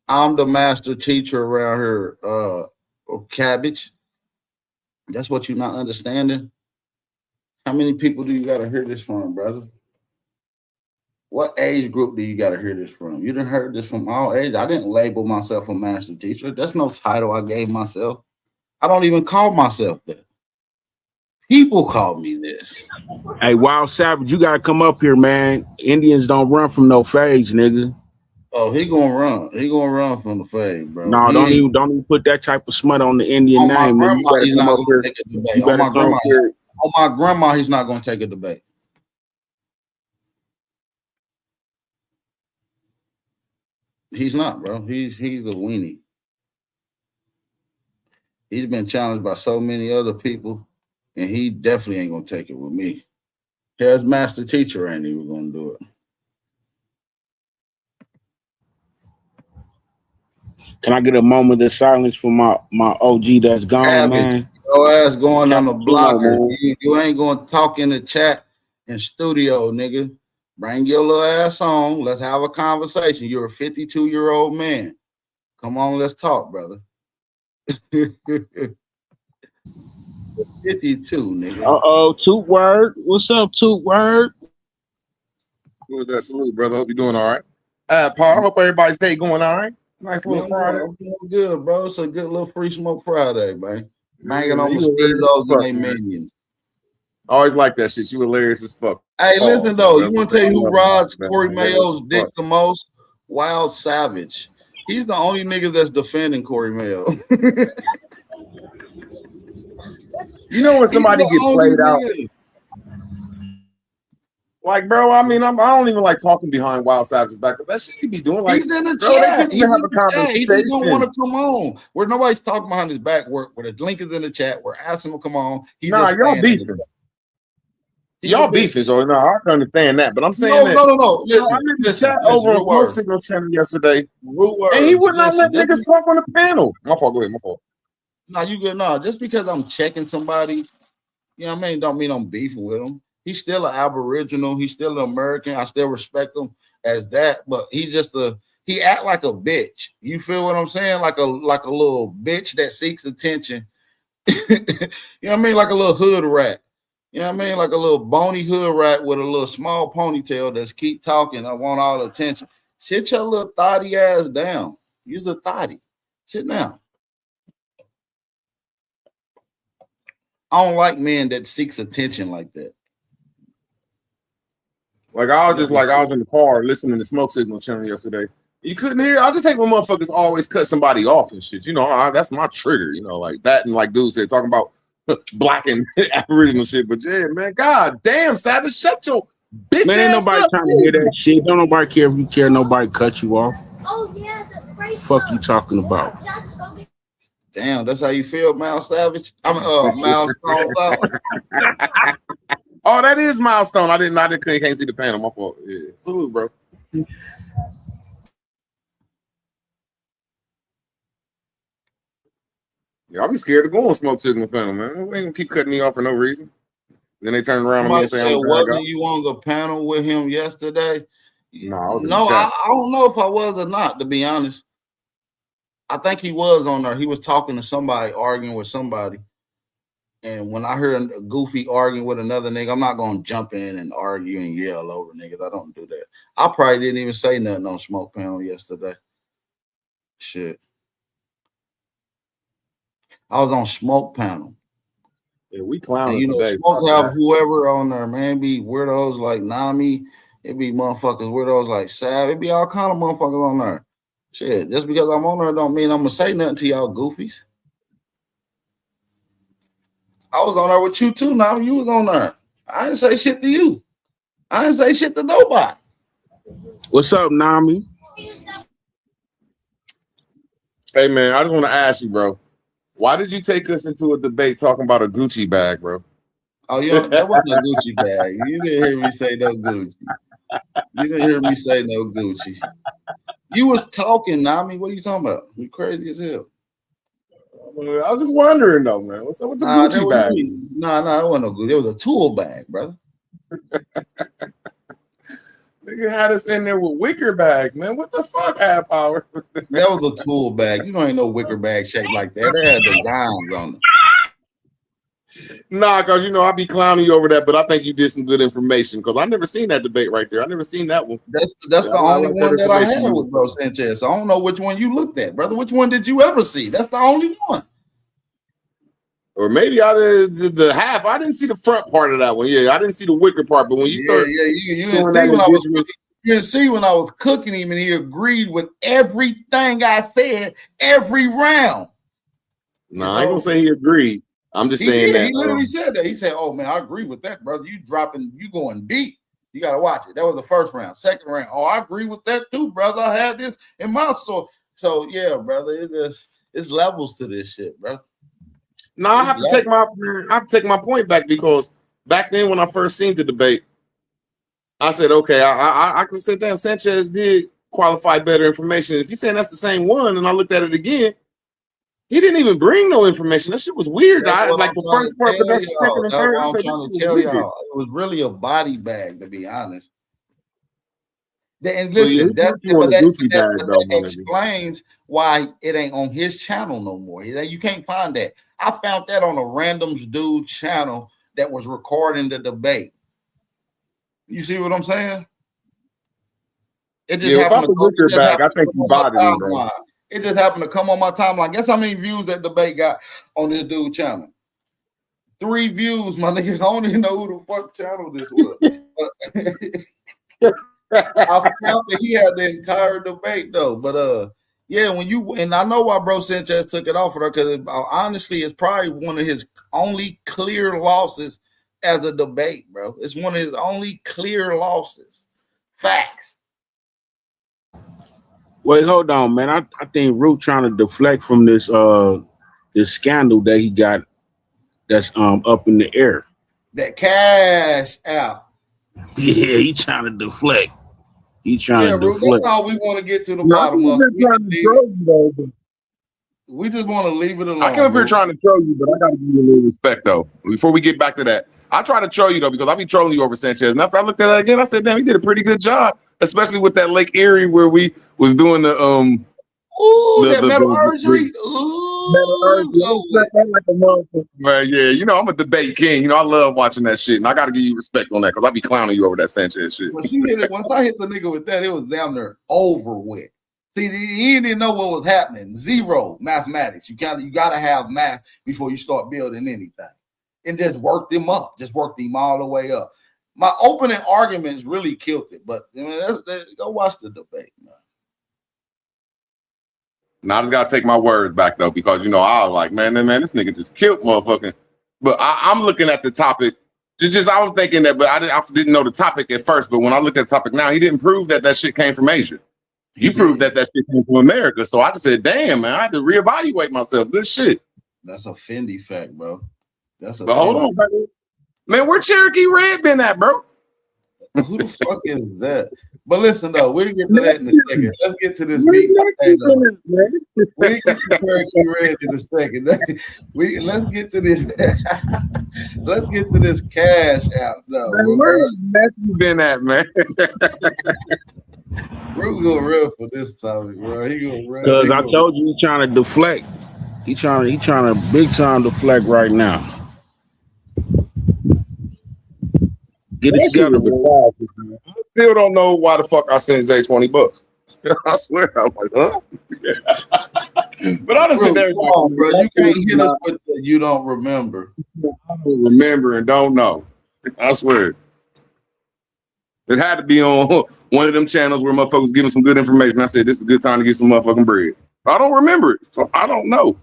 I'm the master teacher around here, Cabbage. That's what you're not understanding. How many people do you got to hear this from, brother? What age group do you got to hear this from? You done heard this from all ages. I didn't label myself a master teacher. That's no title I gave myself. I don't even call myself that. People call me this. Hey, Wild Savage, you got to come up here, man. Indians don't run from no fades, nigga. Oh, he gonna run. He gonna run from the fade, bro. No, don't even put that type of smut on the Indian name. My grandma, he's not up here. Take a debate. On my grandma, he's not gonna take a debate. He's not, bro. He's a weenie. He's been challenged by so many other people, and he definitely ain't gonna take it with me. His master teacher ain't even gonna do it. Can I get a moment of silence for my OG that's gone, man? Your ass going on the blocker. You ain't gonna talk in the chat in studio, nigga. Bring your little ass on. Let's have a conversation. You're a 52-year-old man. Come on, let's talk, brother. 52, nigga. Uh-oh, Toot Word. What's up, Toot Word? Who was that? Salute, brother. Hope you're doing all right. Paul, I hope everybody's day going all right. Nice little Friday. I'm doing good, bro. It's a good little free smoke Friday, man. Banging on mosquitoes and they minions. Always like that shit. You hilarious as fuck. Hey, listen though, you want to tell you who rides Corey Mayo's dick the most? Wild Savage. He's the only nigga that's defending Corey Mayo. You know when somebody gets played out. Like, bro, I mean, I don't even like talking behind Wild Savage's back, but that shit he be doing. Like, he's in the bro, chat. He's in the chat. He just don't want to come on. Where nobody's talking behind his back. Where the link is in the chat. We're asking him to come on. Nah, y'all beefing. Y'all beefing, so no, I can understand that. But I'm saying no. Listen, I'm in the chat over on Smoke Signal channel yesterday, and he would not let niggas talk on the panel. My fault. Go ahead. My fault. No, you good. No, just because I'm checking somebody, you know what I mean, don't mean I'm beefing with him. He's still an Aboriginal. He's still an American. I still respect him as that, but he's just he act like a bitch. You feel what I'm saying? Like a little bitch that seeks attention. You know what I mean? Like a little hood rat. You know what I mean? Like a little bony hood rat with a little small ponytail that's keep talking. I want all the attention. Sit your little thotty ass down. Use a thotty. Sit down. I don't like men that seeks attention like that. Like I was in the car listening to Smoke Signal channel yesterday. You couldn't hear. I just hate when motherfuckers always cut somebody off and shit. You know, that's my trigger. You know, like that and like dudes said talking about black and Aboriginal shit. But yeah, man, god damn, Savage, shut your bitch man, ain't ass nobody up, trying to hear that shit. Don't nobody care if you care. Nobody cut you off. Oh yeah, fuck you talking about? Damn, that's how you feel, Miles Savage? Milestone. Oh, that is Milestone. I can't see the panel. My fault. Yeah, salute, bro. Yeah, I'll be scared to go on Smoke Signal panel, man. We ain't gonna keep cutting me off for no reason. Then they turn around on me and say, "Wasn't you on the panel with him yesterday?" No, I don't know if I was or not. To be honest, I think he was on there. He was talking to somebody, arguing with somebody. And when I heard a Goofy arguing with another nigga, I'm not gonna jump in and argue and yell over niggas. I don't do that. I probably didn't even say nothing on Smoke panel yesterday. Shit. I was on Smoke panel. Yeah, we clowning today. Smoke have whoever on there, man. Be weirdos like Nami. It be motherfuckers weirdos like Sav. It be all kind of motherfuckers on there. Shit, just because I'm on there don't mean I'm gonna say nothing to y'all goofies. I was on there with you too. Now you was on there. I didn't say shit to you. I didn't say shit to nobody. What's up, Nami? Hey man, I just want to ask you, bro. Why did you take us into a debate talking about a Gucci bag, bro? Oh, yeah, that wasn't a Gucci bag. You didn't hear me say no Gucci. You didn't hear me say no Gucci. You was talking, Nami. What are you talking about? You crazy as hell. I was just wondering, though, man. What's up with the Gucci bag? Nah, it wasn't no Gucci. It was a tool bag, brother. Nigga had us in there with wicker bags, man. What the fuck, High Power? That was a tool bag. You know, ain't no wicker bag shaped like that. They had designs on it. Nah, cause you know I be clowning you over that, but I think you did some good information because I never seen that debate right there. I never seen that one. That's the only one that I had with Bro Sanchez. So I don't know which one you looked at, brother. Which one did you ever see? That's the only one. Or maybe I did the half. I didn't see the front part of that one. Yeah, I didn't see the wicker part. But when you started, you didn't see when I was cooking him, and he agreed with everything I said every round. Nah, I ain't gonna say he agreed. I'm just saying that he literally said that. He said, "Oh man, I agree with that, brother. You going deep. You gotta watch it." That was the first round. Second round, oh, I agree with that too, brother. I had this in my soul. So yeah, brother, it's levels to this shit, bro. No, I have to take my point back because back then when I first seen the debate, I said, okay, I could say, damn, Sanchez did qualify better information. If you're saying that's the same one, and I looked at it again, he didn't even bring no information. That shit was weird. Like the first part, but that's the second and third. I'm trying to tell y'all, it was really a body bag, to be honest. And listen, that explains why it ain't on his channel no more. You can't find that. I found that on a randoms dude channel that was recording the debate. You see what I'm saying? It just happened to go back. I think you bothered him, bro. It just happened to come on my timeline. Guess how many views that debate got on this dude channel? 3 views, my niggas. I don't even know who the fuck channel this was. I found that he had the entire debate though, but yeah, and I know why Bro Sanchez took it off of her because honestly, it's probably one of his only clear losses as a debate, bro. It's one of his only clear losses. Facts. Wait, hold on, man. I think Root trying to deflect from this this scandal that he got that's up in the air. That cash out. Yeah, he trying to deflect. He trying to deflect. That's all we want to get to the bottom of. We just want to leave it alone. I came up here trying to troll you, but I got to give you a little respect though. Before we get back to that, I try to troll you though because I be trolling you over Sanchez. And after I looked at that again, I said, "Damn, he did a pretty good job." Especially with that Lake Erie where we was doing the metallurgy. Man, yeah, you know I'm a debate king. You know I love watching that shit, and I got to give you respect on that because I be clowning you over that Sanchez shit. Once I hit the nigga with that, it was down there over with. See, he didn't know what was happening. Zero mathematics. You gotta have math before you start building anything, and just work them up. Just work them all the way up. My opening arguments really killed it, but go watch the debate, man. Now I just gotta take my words back though, because you know I was like, man, this nigga just killed motherfucking. But I'm looking at the topic. I was thinking that, but I didn't know the topic at first. But when I looked at the topic now, he didn't prove that shit came from Asia. You proved that shit came from America. So I just said, damn, man, I had to reevaluate myself. Good shit. That's a Fendi fact, bro. That's a But hold on, man, where Cherokee Red been at, bro? Who the fuck is that? But listen, though, we'll get to that in a second. Let's get to this meat. We'll get to Cherokee Red in a second. Let's get to this. Let's get to this cash out, though. Man, where's Matthew been at, man? We're going real for this topic, bro. He going real. Because I told you he's trying to deflect. He trying to big time deflect right now. Get it together, bro. I still don't know why the fuck I sent Zay $20. I swear, I'm like, huh? But honestly, come on, bro. You can't hit us with the you don't remember. I don't remember and don't know. I swear. It had to be on one of them channels where motherfuckers giving some good information. I said, this is a good time to get some motherfucking bread. I don't remember it, so I don't know.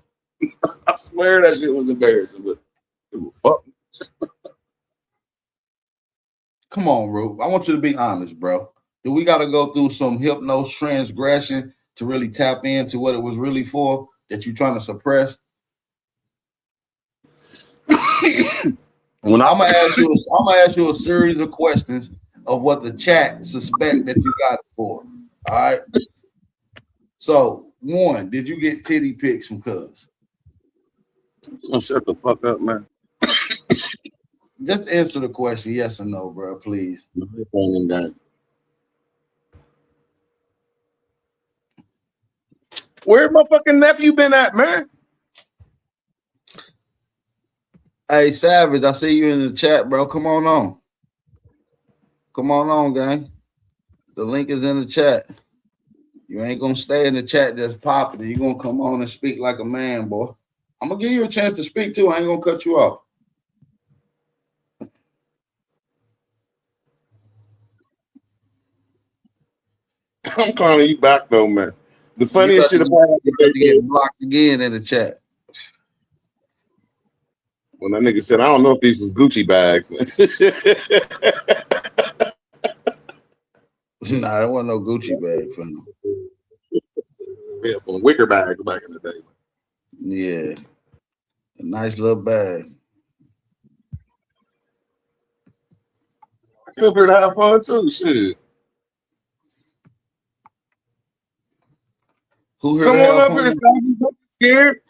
I swear that shit was embarrassing, but it was fuck. Come on, bro. I want you to be honest, bro. Do we got to go through some hypnosis transgression to really tap into what it was really for that you're trying to suppress? I'm gonna ask you a series of questions of what the chat suspect that you got it for. All right. So, one, did you get titty pics from Cuz? Oh, shut the fuck up, man. Just answer the question, yes or no, bro, please. Where my fucking nephew been at, man? Hey, Savage, I see you in the chat, bro. Come on. Come on, gang. The link is in the chat. You ain't gonna stay in the chat that's popular. You're gonna come on and speak like a man, boy. I'm gonna give you a chance to speak too. I ain't gonna cut you off. I'm calling you back though, man. The funniest shit about it, you get blocked again in the chat. When that nigga said, I don't know if these was Gucci bags, man. Nah, there wasn't no Gucci bag for him. We had some wicker bags back in the day. Yeah. A nice little bag. I feel pretty to have fun too, shit. Who Come on up here, don't be scared.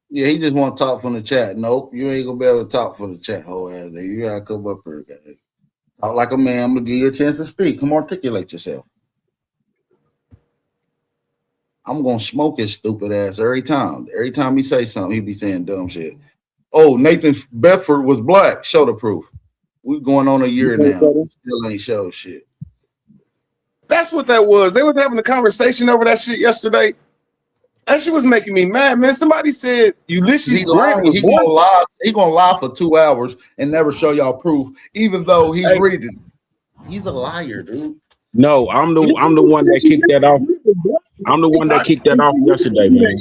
Yeah, he just want to talk from the chat. Nope, you ain't gonna be able to talk from the chat, whole ass. You gotta come up here, guys. Talk like a man. I'm gonna give you a chance to speak. Come articulate yourself. I'm gonna smoke his stupid ass every time. Every time he say something, he be saying dumb shit. Oh, Nathan Bedford was black. Show the proof. We going on a year now. Still ain't show shit. That's what that was. They was having a conversation over that shit yesterday. That shit was making me mad, man. Somebody said Ulysses Grant was black. He gonna lie for 2 hours and never show y'all proof, even though he's reading. He's a liar, dude. No, I'm the one that kicked that off. I'm the one that kicked that off yesterday, man.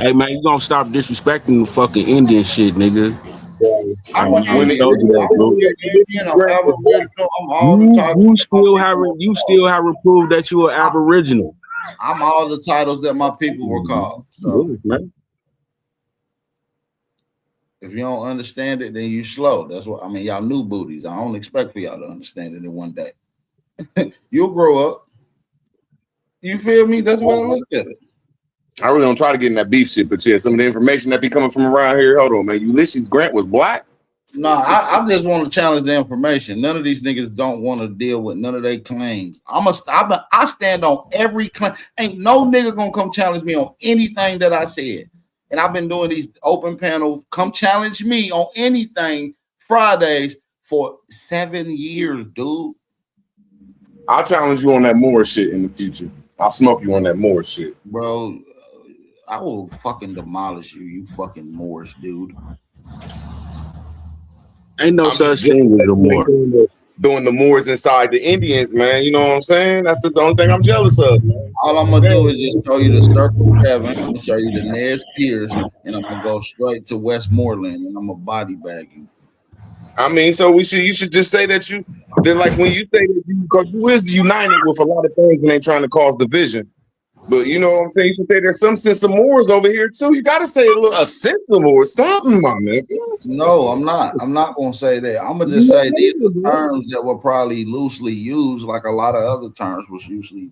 Hey, man, you gonna stop disrespecting the fucking Indian shit, nigga. You still haven't proved that you are Aboriginal. I'm all the titles that my people were called. So if you don't understand it, then you slow. That's what I mean. Y'all new booties. I don't expect for y'all to understand it in one day. You'll grow up. You feel me? That's why I look at it. I really don't try to get in that beef shit, but yeah, some of the information that be coming from around here. Hold on, man. Ulysses Grant was black? No, I just want to challenge the information. None of these niggas don't want to deal with none of their claims. I stand on every claim. Ain't no nigga gonna come challenge me on anything that I said. And I've been doing these open panels. Come challenge me on anything Fridays for 7 years, dude. I'll challenge you on that Moore shit in the future. I'll smoke you on that Moore shit, bro. I will fucking demolish you, you fucking Moors, dude. Ain't no such thing as a Moor. Doing the Moors inside the Indians, man. You know what I'm saying? That's the only thing I'm jealous of, man. All I'm gonna do is just show you the Circle 7. I'm gonna show you the Nez Pierce, and I'm gonna go straight to Westmoreland, and I'm gonna body bag you. I mean, so you should just say that like when you say that because you is united with a lot of things and ain't trying to cause division. But you know what I'm saying? You should say there's some sense of Moors over here too. You gotta say a sense of Moors, something, my man. No, I'm not. I'm not gonna say that. I'm gonna just say these are terms that were probably loosely used, like a lot of other terms was usually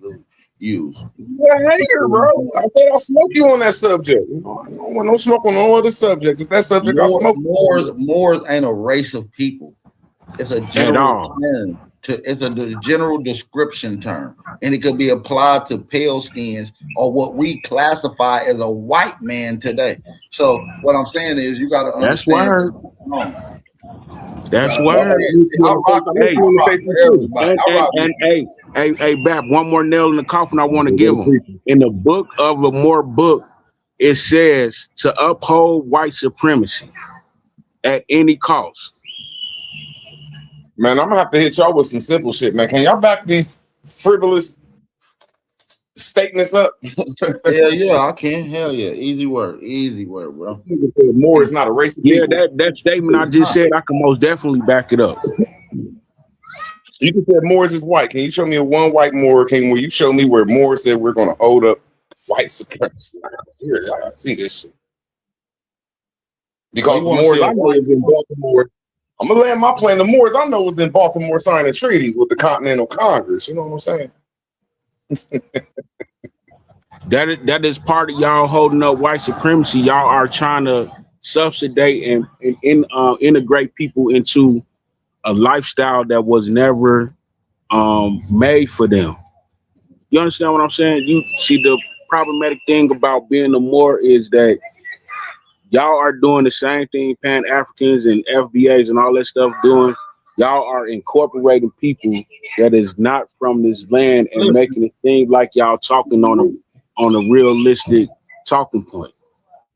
used. You're a hater, bro. I said I'll smoke you on that subject. You know, I don't want no smoke on no other subject. It's that subject I'll smoke. Moors ain't a race of people. It's a general term. It's a general description term, and it could be applied to pale skins or what we classify as a white man today. So what I'm saying is, you got to understand. That's word. Hey, Bap, one more nail in the coffin I want to give him. In the book of a Moor book, it says to uphold white supremacy at any cost. Man, I'm gonna have to hit y'all with some simple shit, man. Can y'all back these frivolous statements up? Yeah, I can. Hell yeah, easy word, bro. Moor is not a race. Yeah, that statement I just said, I can most definitely back it up. You can say Moors is white. Can you show me one white Moor? Will you show me where Moor said we're gonna hold up white supremacy? Here, I gotta see this shit. Because Moors I know is in Baltimore. I'm gonna land my plane. The Moors I know was in Baltimore signing treaties with the Continental Congress. You know what I'm saying? That is part of y'all holding up white supremacy. Y'all are trying to subsidize and integrate people into a lifestyle that was never made for them. You understand what I'm saying? You see, the problematic thing about being a Moor is that y'all are doing the same thing Pan-Africans and FBAs and all that stuff doing. Y'all are incorporating people that is not from this land and making it seem like y'all talking on a realistic talking point.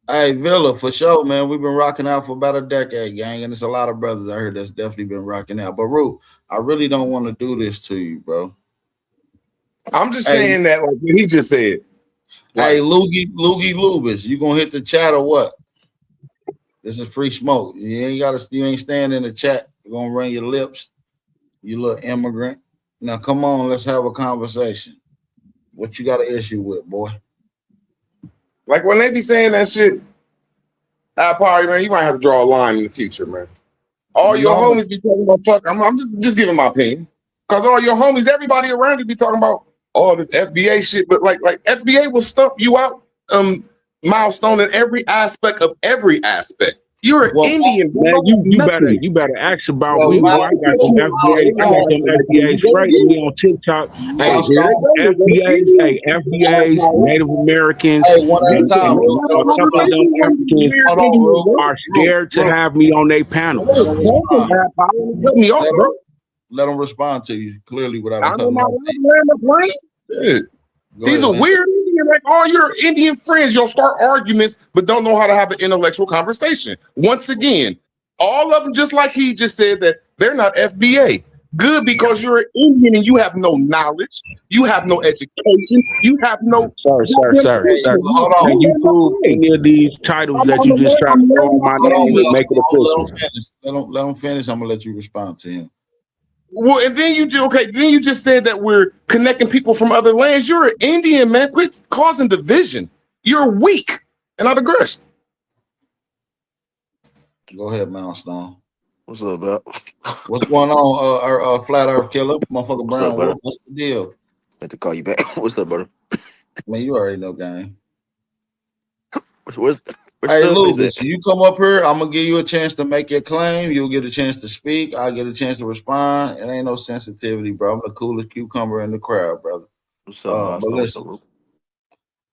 Hey, Villa, for sure, man. We've been rocking out for about a decade, gang, and there's a lot of brothers out here that's definitely been rocking out. But Root, I really don't want to do this to you, bro. I'm just saying that, like he just said. Hey, Loogie Lubis, you gonna hit the chat or what? This is free smoke. You ain't staying in the chat. You're gonna run your lips, you little immigrant. Now come on, let's have a conversation. What you got an issue with, boy? Like when they be saying that shit, Party, man, you might have to draw a line in the future, man. All your homies be talking about fuck. I'm just giving my opinion. Because all your homies, everybody around you be talking about all this FBA shit, but like FBA will stump you out milestone in every aspect of every aspect. You're an Indian, man. You better ask about me. Boy, I got some FBA straight me on TikTok. Hey, FBAs, Native Americans, a couple of them Africans are scared to have me on their panels. Let them respond to you clearly without He's a weird Indian. Like all your Indian friends, you'll start arguments, but don't know how to have an intellectual conversation. Once again, all of them, just like he just said, that they're not FBA. Good, because you're an Indian and you have no knowledge, you have no education, you have no. Sorry. Hold on. Can you prove any of these titles that you just tried to throw on my name and make it official? Let him finish. I'm gonna let you respond to him. Well, and then you just said that we're connecting people from other lands. You're an Indian, man. Quit causing division. You're weak and not aggressive. Go ahead, Milestone. What's up, Bob? What's going on, Flat Earth Killer? Motherfucker Brown. What's the deal? I had to call you back. What's up, brother? Man, you already know, gang. Where's hey, Lucas, you come up here, I'm gonna give you a chance to make your claim. You'll get a chance to speak. I'll get a chance to respond. It ain't no sensitivity, bro. I'm the coolest cucumber in the crowd, brother. What's up,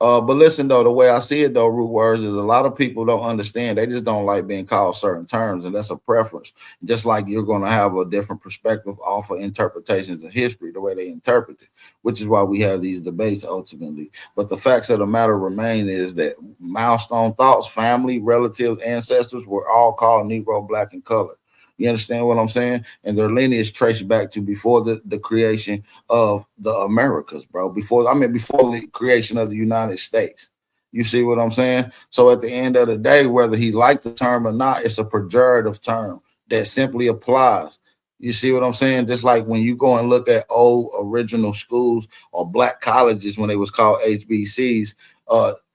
but listen, though, the way I see it, though, Root Words, is a lot of people don't understand. They just don't like being called certain terms, and that's a preference. Just like you're going to have a different perspective off of interpretations of history, the way they interpret it, which is why we have these debates ultimately. But the facts of the matter remain is that milestone thoughts, family, relatives, ancestors were all called Negro, Black, and Colored. You understand what I'm saying? And their lineage traced back to before the creation of the Americas, bro. Before the creation of the United States. You see what I'm saying? So at the end of the day, whether he liked the term or not, it's a pejorative term. that simply applies. You see what I'm saying? Just like when you go and look at old original schools or black colleges when they was called HBCs,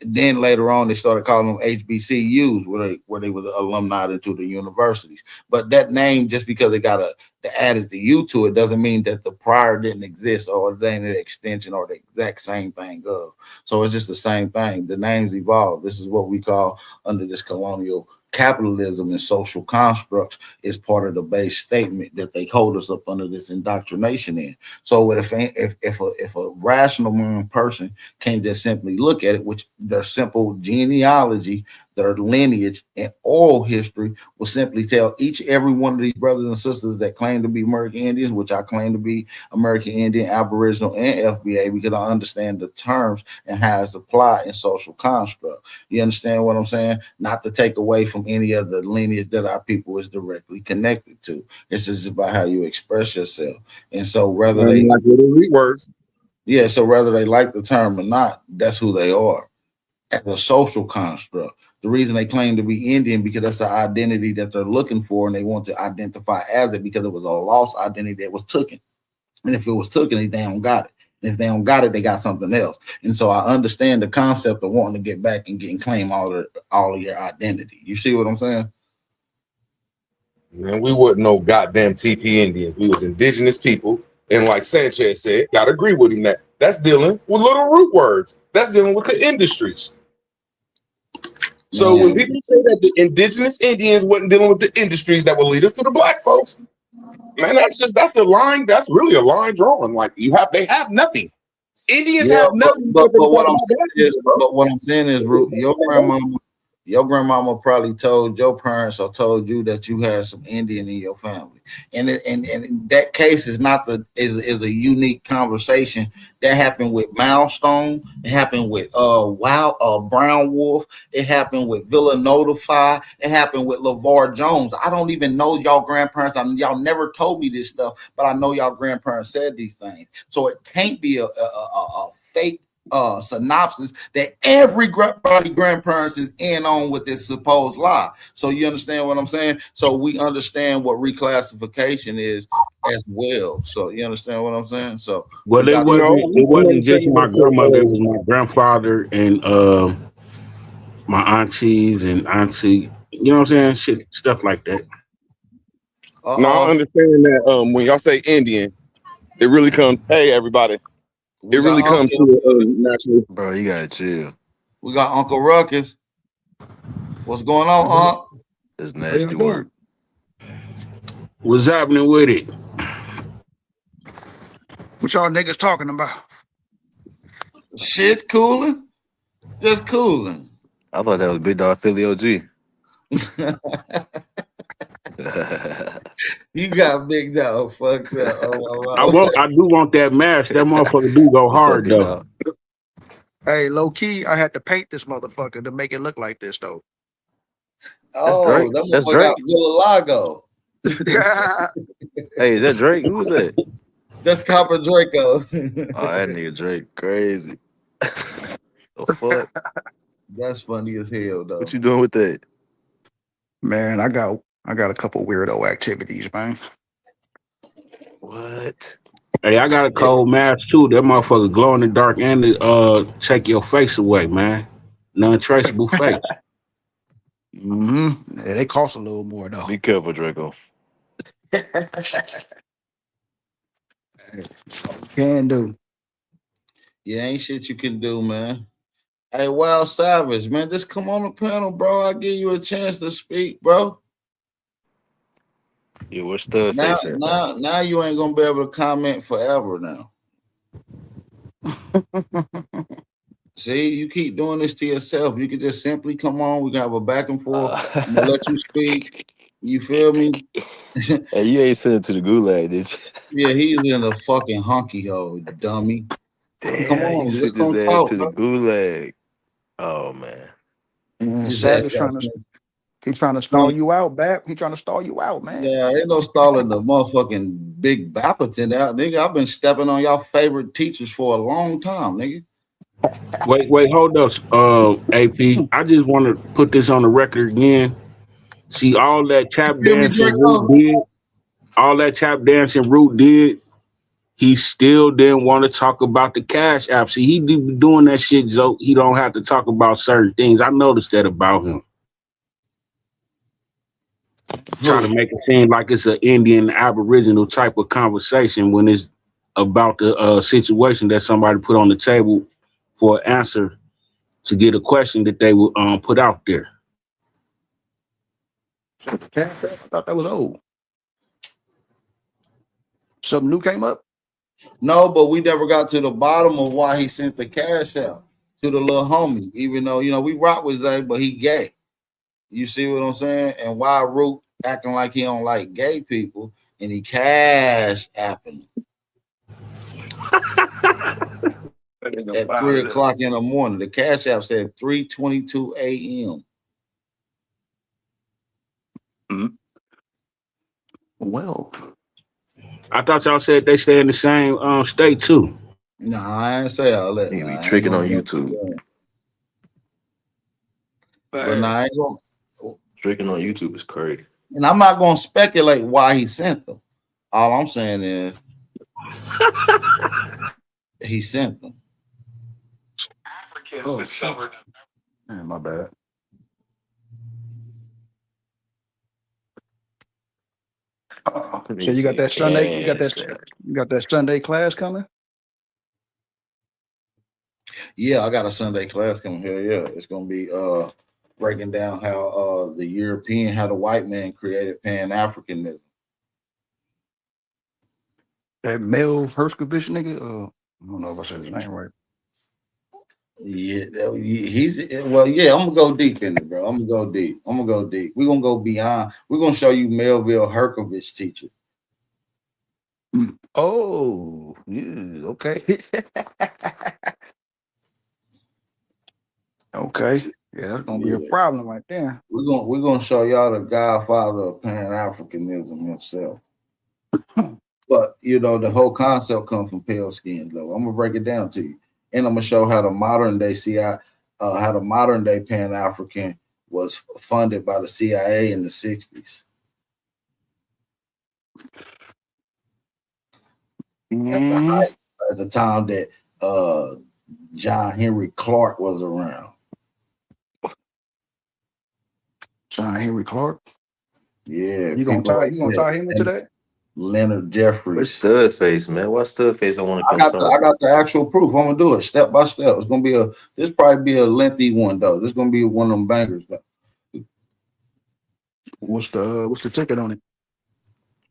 then later on they started calling them HBCUs, where they were alumni into the universities. But that name, just because they got they added the U to it, doesn't mean that the prior didn't exist or they ain't an extension or the exact same thing of. So it's just the same thing. The names evolve. This is what we call under this colonial capitalism and social constructs is part of the base statement that they hold us up under this indoctrination in. So if a rational person can't just simply look at it, which their simple genealogy, their lineage, and oral history will simply tell every one of these brothers and sisters that claim to be American Indians, which I claim to be American Indian, Aboriginal, and FBA, because I understand the terms and how it's applied in social construct. You understand what I'm saying? Not to take away from any of the lineage that our people is directly connected to. It's just about how you express yourself. And so whether they like little words, yeah, so whether they like the term or not, that's who they are as a social construct. The reason they claim to be Indian because that's the identity that they're looking for, and they want to identify as it because it was a lost identity that was taken. And if it was taken, they don't got it. And if they don't got it, they got something else. And so I understand the concept of wanting to get back and claim all of your identity. You see what I'm saying? Man, we wasn't no goddamn TP Indians. We was indigenous people. And like Sanchez said, gotta agree with him that's dealing with little root words. That's dealing with the industries. So when people say that the indigenous Indians wasn't dealing with the industries that will lead us to the black folks, man, that's a line. That's really a line drawing. Like they have nothing. Indians have nothing. But what I'm saying is, your grandmama probably told your parents or told you that you had some Indian in your family, and in that case is not is a unique conversation that happened with Milestone. It happened with Brown Wolf. It happened with Villa Notify. It happened with LeVar Jones. I don't even know y'all grandparents. Y'all never told me this stuff, but I know y'all grandparents said these things. So it can't be a fake synopsis that everybody grandparents is in on with this supposed lie. So you understand what I'm saying? So we understand what reclassification is as well. So you understand what I'm saying? So well, it wasn't just my grandmother, it was my grandfather and my aunties and auntie, you know what I'm saying? Stuff like that. Now I understand that when y'all say Indian, it really comes, hey everybody. It really comes to natural. Bro, you gotta chill. We got Uncle Ruckus. What's going on, Unc? It's nasty work. What's happening with it? What y'all niggas talking about? Shit cooling. Just cooling. I thought that was Big Dog Philly OG. You got Big Dog fucked up. I do want that mask. That motherfucker do go hard though. Hey, low key, I had to paint this motherfucker to make it look like this though. Oh, that's Drake. Lago. Hey, is that Drake? Who was that? That's Copper Draco. Oh, that nigga Drake, crazy. The fuck? That's funny as hell, though. What you doing with that? Man, I got a couple weirdo activities, man. What? Hey, I got a cold mask too. That motherfucker glow in the dark and take your face away, man. Non-traceable face. Yeah, they cost a little more though. Be careful, Draco. Can do. Yeah, ain't shit you can do, man. Hey, Wild Savage, man, just come on the panel, bro. I'll give you a chance to speak, bro. Yeah, what's the now you ain't gonna be able to comment forever now. See, you keep doing this to yourself. You can just simply come on. We can have a back and forth. I'm gonna let you speak. You feel me? Hey, you ain't sent it to the gulag, did you? Yeah, he's in a fucking honky hole, dummy. Damn, come on, you let's sent his go ass talk, to bro. the gulag. Oh man. Savage trying to stall you out, Bap. He trying to stall you out, man. Yeah, ain't no stalling the motherfucking big Bapperton out, nigga. I've been stepping on y'all favorite teachers for a long time, nigga. Wait, hold up, AP. I just want to put this on the record again. See, all that tap Feel me, dancing Draco? Root did, he still didn't want to talk about the Cash App. See, he be doing that shit so he don't have to talk about certain things. I noticed that about him. Try to make it seem like it's an Indian Aboriginal type of conversation when it's about the situation that somebody put on the table for an answer to get a question that they would put out there. I thought that was old. Something new came up? No, but we never got to the bottom of why he sent the cash out to the little homie. Even though, we rock with Zay, but he gay. You see what I'm saying? And why Root acting like he don't like gay people and he cash apping at 3 o'clock in the morning. The cash app said 3:22 a.m. Well, I thought y'all said they stay in the same state too. Nah, I ain't say all that. He be tricking on YouTube. But nah, I ain't gonna. Tricking on YouTube is crazy. And I'm not gonna speculate why he sent them. All I'm saying is he sent them. Oh, man, my bad. So you got that Sunday? You got that Sunday class coming? Yeah, I got a Sunday class coming here. Yeah, it's gonna be breaking down how how the white man created Pan-Africanism. That Mel Herskovich nigga? I don't know if I said his name right. Yeah, I'm gonna go deep in it, bro. I'm gonna go deep. We're gonna go beyond. We're gonna show you Melville Herkovich teacher. Oh, yeah, okay. Okay. Yeah, that's gonna be a problem right there. We're gonna show y'all the godfather of Pan-Africanism himself. But the whole concept comes from pale skin, though. I'm gonna break it down to you. And I'm gonna show how the modern day Pan-African was funded by the CIA in the 60s. At the time that John Henry Clark was around. John Henry Clark? Yeah. You gonna tie him into that? Leonard Jeffries. Where's Studface, man? What's Studface? I want to come I got the actual proof. I'm gonna do it step by step. It's gonna be this probably be a lengthy one though. This is gonna be one of them bangers though. What's the ticket on it?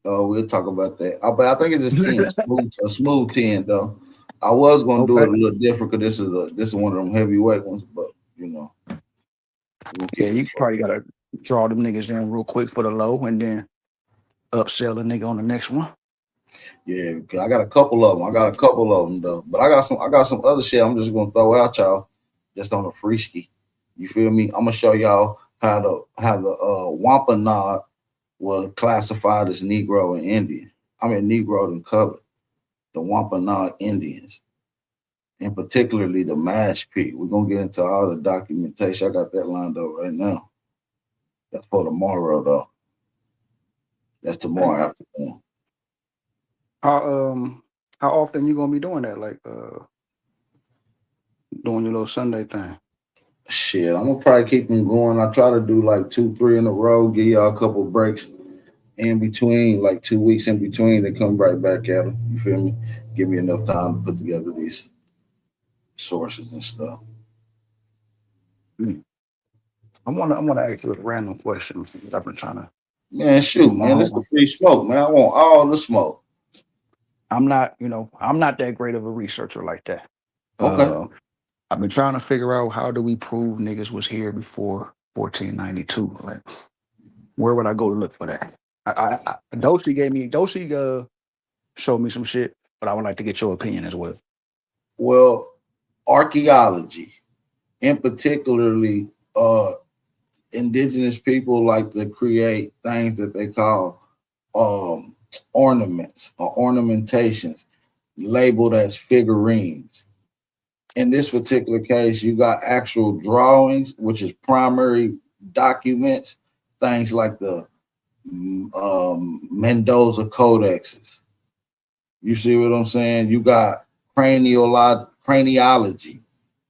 Oh, we'll talk about that. But I think it's just 10, a smooth 10 though. I was gonna do it a little different because this is one of them heavyweight ones, but yeah, you probably gotta draw them niggas in real quick for the low and then upsell a nigga on the next one. Yeah, because I got a couple of them though. But I got some other shit I'm just gonna throw out y'all just on the free ski. You feel me? I'm gonna show y'all how the Wampanoag was classified as Negro and Indian. I mean Negro and colored. The Wampanoag Indians. And particularly the Mashpee. We're gonna get into all the documentation. I got that lined up right now. That's for tomorrow though. That's tomorrow afternoon. How often you gonna be doing that? Like doing your little Sunday thing? Shit, I'm gonna probably keep them going. I try to do like 2-3 in a row, give y'all a couple breaks in between, like 2 weeks in between, then come right back at them. You feel me? Give me enough time to put together these sources and stuff. I wanna ask you a random question. I've been trying to. Man, shoot, man, it's the free smoke, man. I want all the smoke. I'm not that great of a researcher like that. Okay. I've been trying to figure out how do we prove niggas was here before 1492. Like, where would I go to look for that? Dosi showed me some shit, but I would like to get your opinion as well. Well, archaeology, and particularly indigenous people like to create things that they call ornaments or ornamentations labeled as figurines. In this particular case, you got actual drawings, which is primary documents things like the Mendoza codexes. You see what I'm saying? You got craniology,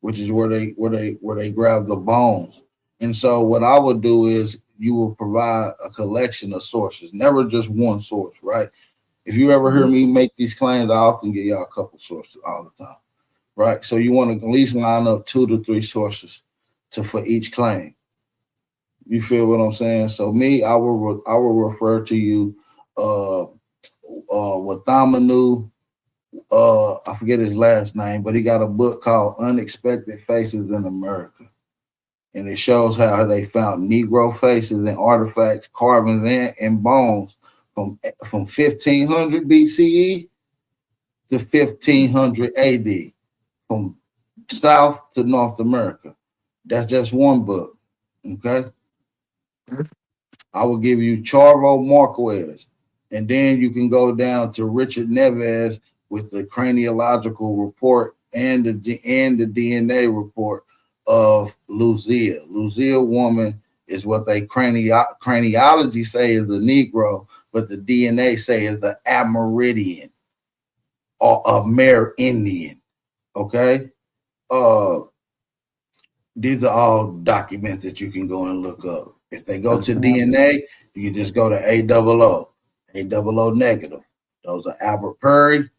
which is where they grab the bones. And so what I would do is you will provide a collection of sources, never just one source, right? If you ever hear me make these claims, I often give y'all a couple sources all the time, right? So you want to at least line up 2 to 3 sources for each claim. You feel what I'm saying? So me, I will refer to you Wathamanu, I forget his last name, but he got a book called Unexpected Faces in America. And it shows how they found Negro faces and artifacts, carvings, and bones from 1500 BCE to 1500 AD, from South to North America. That's just one book, okay? I will give you Charvo Marquez, and then you can go down to Richard Neves with the craniological report and the DNA report of Lucia. Lucia woman is what they craniology say is a Negro, but the DNA say is an Amerindian or a Amerindian. Okay, these are all documents that you can go and look up. If they go to DNA, you can just go to AOO negative. Those are Albert Perry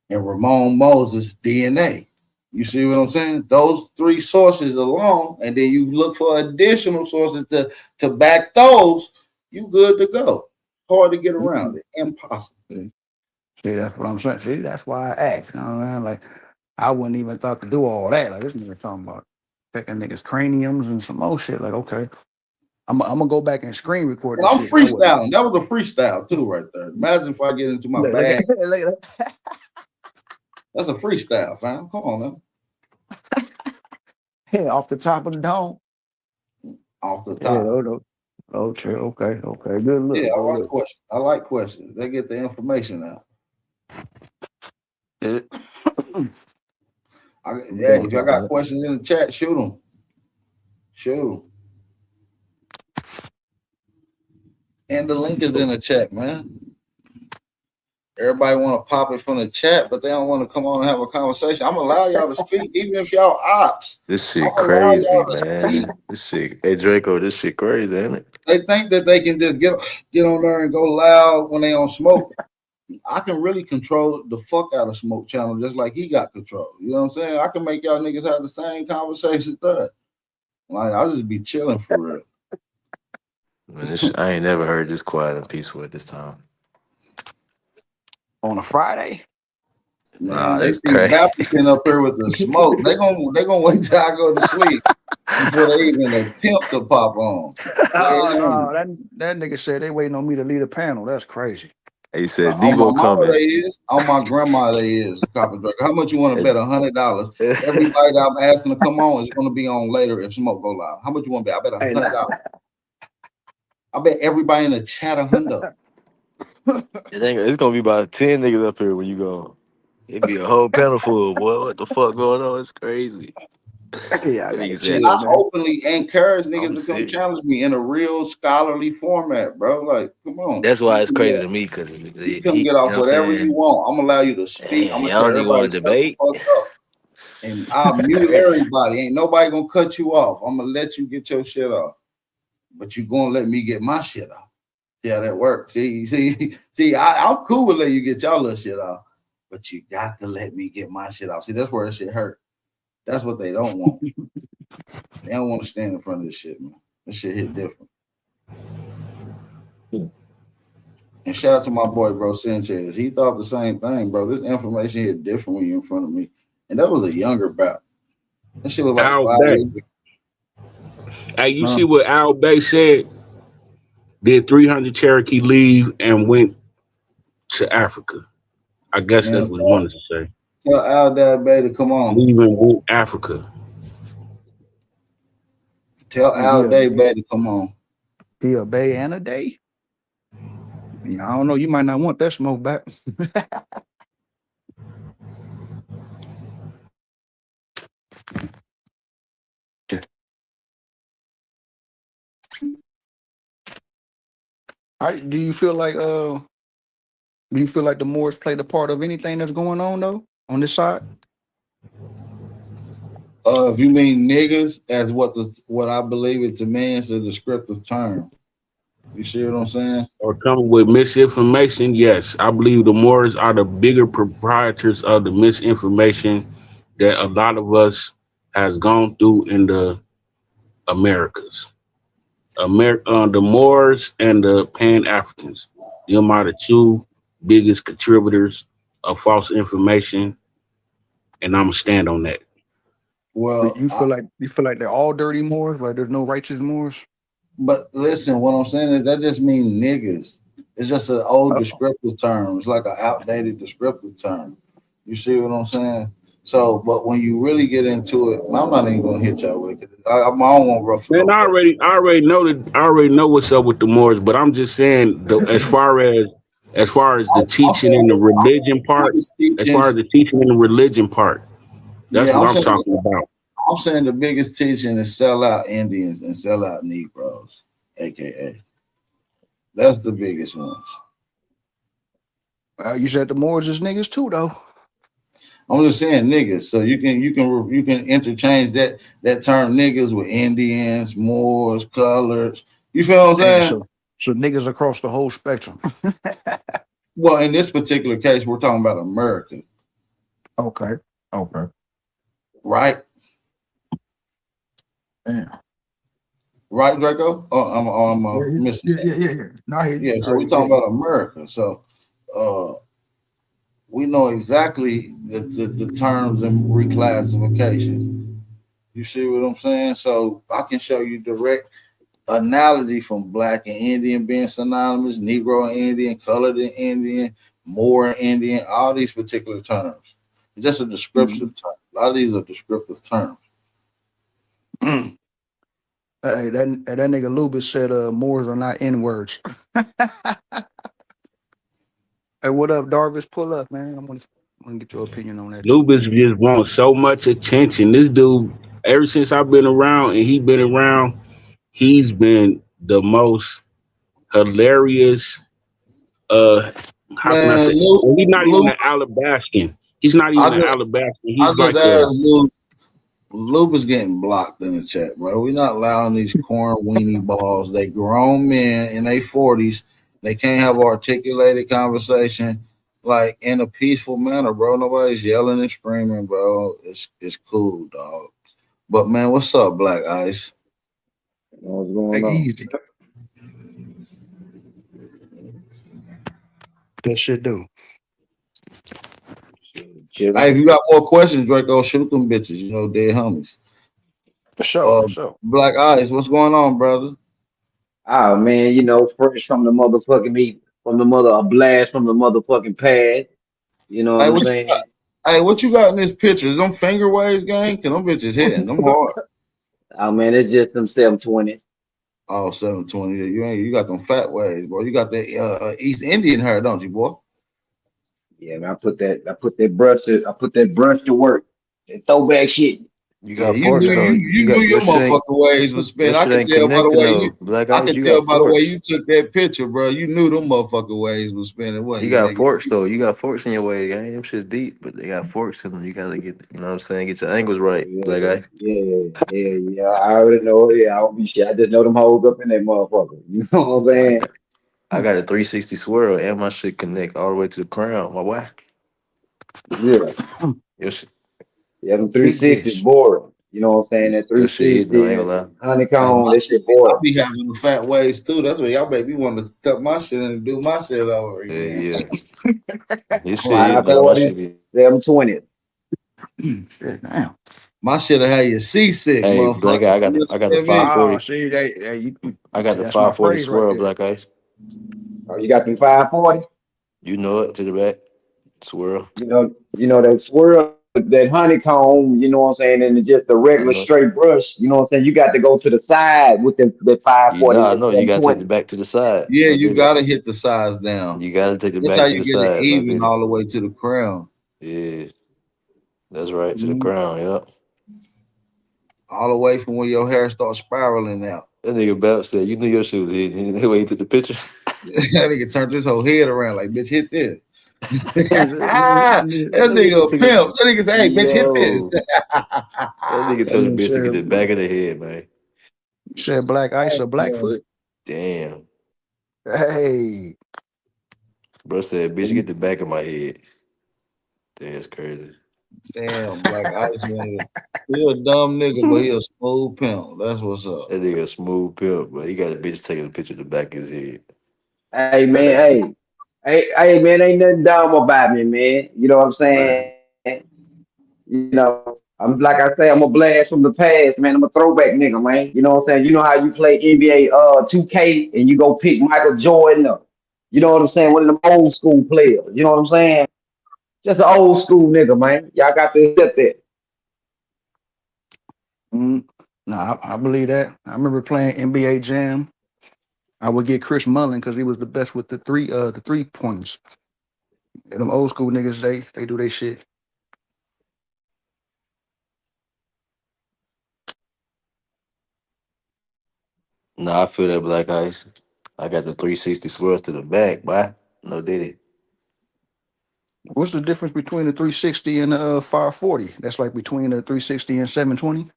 and Ramon Moses DNA. You see what I'm saying? Those 3 sources alone, and then you look for additional sources to back those, you good to go. Hard to get around it. Impossible. See, that's what I'm saying. See, that's why I asked. You know what I mean? Like, I wouldn't even thought to do all that. Like, this nigga talking about picking niggas' craniums and some more shit. Like, okay, I'm gonna go back and screen record this I'm shit. freestyling. That was a freestyle too, right there. Imagine if I get into my bag. Look at that. That's a freestyle, fam. Come on now. Yeah, off the top of the dome. Off the top. Yeah, oh, true. Okay. Good look. Yeah, I like questions. They get the information out. Yeah. If y'all got questions in the chat, shoot them. And the link is in the chat, man. Everybody want to pop it from the chat, but they don't want to come on and have a conversation. I'm gonna allow y'all to speak, even if y'all ops. This shit crazy, man. This shit, hey Draco, this shit crazy, ain't it? They think that they can just get on there and go loud when they on smoke. I can really control the fuck out of Smoke Channel just like he got control. You know what I'm saying? I can make y'all niggas have the same conversation there. Like, I'll just be chilling for real. Man, I ain't never heard this quiet and peaceful at this time. On a Friday? Man, they see Baptist up here with the smoke. They gonna wait till I go to sleep before they even attempt to pop on. No, that nigga said they waiting on me to lead a panel. That's crazy. He said Devo coming. On my grandma they is Copper Draco. How much you want to bet? $100. Everybody that I'm asking to come on is going to be on later if Smoke go live. How much you want to bet? I bet $100. I bet everybody in the chat $100. It's gonna be about 10 niggas up here when you go. It'd be a whole panel full, boy. What the fuck going on? It's crazy. Yeah, I openly encourage niggas to come challenge me in a real scholarly format, bro. Like, come on. That's why it's crazy to me because you can get off whatever you want. I'm gonna allow you to speak. I'm gonna tell everybody to debate. And I'll mute everybody. Ain't nobody gonna cut you off. I'm gonna let you get your shit off, but you gonna let me get my shit off. Yeah, that works. See, I'm cool with letting you get y'all little shit off, but you got to let me get my shit off. See, that's where that shit hurt. That's what they don't want. They don't want to stand in front of this shit, man. This shit hit different. And shout out to my boy, bro, Sanchez. He thought the same thing, bro. This information hit different when you're in front of me. And that was a younger bout. That shit was like Al 5 years ago. Hey, you see what Al Bay said? Did 300 Cherokee leave and went to Africa? I guess that's what he wanted to say. Tell Al Dad Bay to come on. Leaving Africa. Tell Al Day Bay to come on. Be a Bay and a Day? Yeah, I don't know. You might not want that smoke back. Do you feel like the Moors played a part of anything that's going on though on this side? If you mean niggas as what I believe it to mean, it's a descriptive term. You see what I'm saying? Or coming with misinformation, yes. I believe the Moors are the bigger proprietors of the misinformation that a lot of us has gone through in the Americas. The Moors and the Pan-Africans. Them are the two biggest contributors of false information, and I'm going to stand on that. Well, You feel like they're all dirty Moors, like there's no righteous Moors? but listen, what I'm saying is that just means niggas. It's just an old descriptive term. It's like an outdated descriptive term. You see what I'm saying? So, but when you really get into it, I'm not even gonna hit y'all with it. I don't want to ruffle. Man, I already know what's up with the Moors, but I'm just saying as far as the teaching and the religion part, that's what I'm talking about. I'm saying the biggest teaching is sell out Indians and sell out Negroes, aka. That's the biggest ones. You said the Moors is niggas too, though. I'm just saying niggas. So you can interchange that term niggas with Indians, Moors, colors. You feel what I'm saying? So niggas across the whole spectrum. Well, in this particular case, we're talking about America. Okay. Right? Yeah. Right, Draco? Oh, I'm missing. Yeah. No, So we're talking about America. So we know exactly the terms and reclassifications. You see what I'm saying? So I can show you direct analogy from Black and Indian being synonymous, Negro and Indian, colored and Indian, Moor and Indian, all these particular terms. It's just a descriptive term. A lot of these are descriptive terms. Hey, that nigga Lubis said Moors are not N-words. Hey, what up, Darvis? Pull up, man. I want to get your opinion on that. Lubis just wants so much attention. This dude, ever since I've been around and he's been around, he's been the most hilarious. How can I say? He's not even an Alabaskan. He's not even an Alabaskan. He's like Lubis getting blocked in the chat, bro. We're not allowing these corn weenie balls. They grown men in their 40s. They can't have articulated conversation like in a peaceful manner, bro. Nobody's yelling and screaming, bro. It's cool, dog. But man, what's up, Black Ice? What's going on? Easy. That shit do. Hey, if you got more questions, Draco, shoot them bitches. You know, dead homies. For sure. Black Eyes, what's going on, brother? Oh man, you know, fresh from the motherfucking meat, a blast from the motherfucking past. You know what I'm saying? Hey, what you got in this picture? Is them finger waves, gang? Cause them bitches hitting them hard. Oh man, it's just them 720s. Oh, 720. You got them fat waves, boy. You got that East Indian hair, don't you, boy? Yeah, man, I put that brush to work. That throwback shit. You got you knew your motherfucking waves was spin. I can tell by the way you took that picture, bro. You knew them motherfucking waves was spinning. What you got forks though? You got forks in your way, gang. Them shit's deep, but they got forks in them. You gotta get, you know what I'm saying? Get your angles right, Black Eye. Yeah. I already know. Yeah, I don't be shit. I just know them hoes up in that motherfucker. You know what I'm saying? I got a 360 swirl and my shit connect all the way to the crown. My boy. Yeah. Your shit. Yeah, them 360 boring. You know what I'm saying? That 360 honeycomb, that shit boring. I be having the fat waves too. That's why y'all make me want to cut my shit and do my shit over again. Yeah. This shit, 720. Shit, damn. My shit'll have you seasick, hey, motherfucker. Black Eye, I got the 540. I got the 540 swirl, Black Ice. Oh, you got them 540? You know it to the back. Swirl. You know that swirl, that honeycomb, you know what I'm saying, and it's just the regular straight brush, you know what I'm saying? You got to go to the side with the 540. I know you gotta take it back to the side. Yeah, you gotta hit the sides down. You gotta take it That's back how to you the get side. it even all the way to the crown. Yeah. That's right, to the crown, yep. All the way from when your hair starts spiraling out. That nigga Bap said, you knew your shit was hidden. The way he took the picture. That nigga turned his whole head around like, bitch, hit this. That That nigga a took pimp. That nigga say, hey, bitch, hit this. Yo, that nigga told the bitch to get the back of the head, man. Said Black Ice or Blackfoot. Damn. Hey, Bro said, bitch, get the back of my head. Damn, that's crazy. Damn, Black Ice, man. He a dumb nigga, but he a smooth pimp. That's what's up. That nigga a smooth pimp, but he got a bitch taking a picture of the back of his head. Hey man, hey man, ain't nothing dumb about me, man. You know what I'm saying? You know, I'm like I say, I'm a blast from the past, man. I'm a throwback nigga, man. You know what I'm saying? You know how you play NBA 2K and you go pick Michael Jordan up. You know what I'm saying? One of them old school players. You know what I'm saying? Just an old school nigga, man. Y'all got to accept that. Nah, I believe that. I remember playing NBA Jam. I would get Chris Mullin because he was the best with the 3 points. And them old school niggas, they do their shit. Nah, I feel that Black Ice. I got the 360 swirls to the back, boy. No diddy. What's the difference between the 360 and the 540? That's like between the 360 and 720.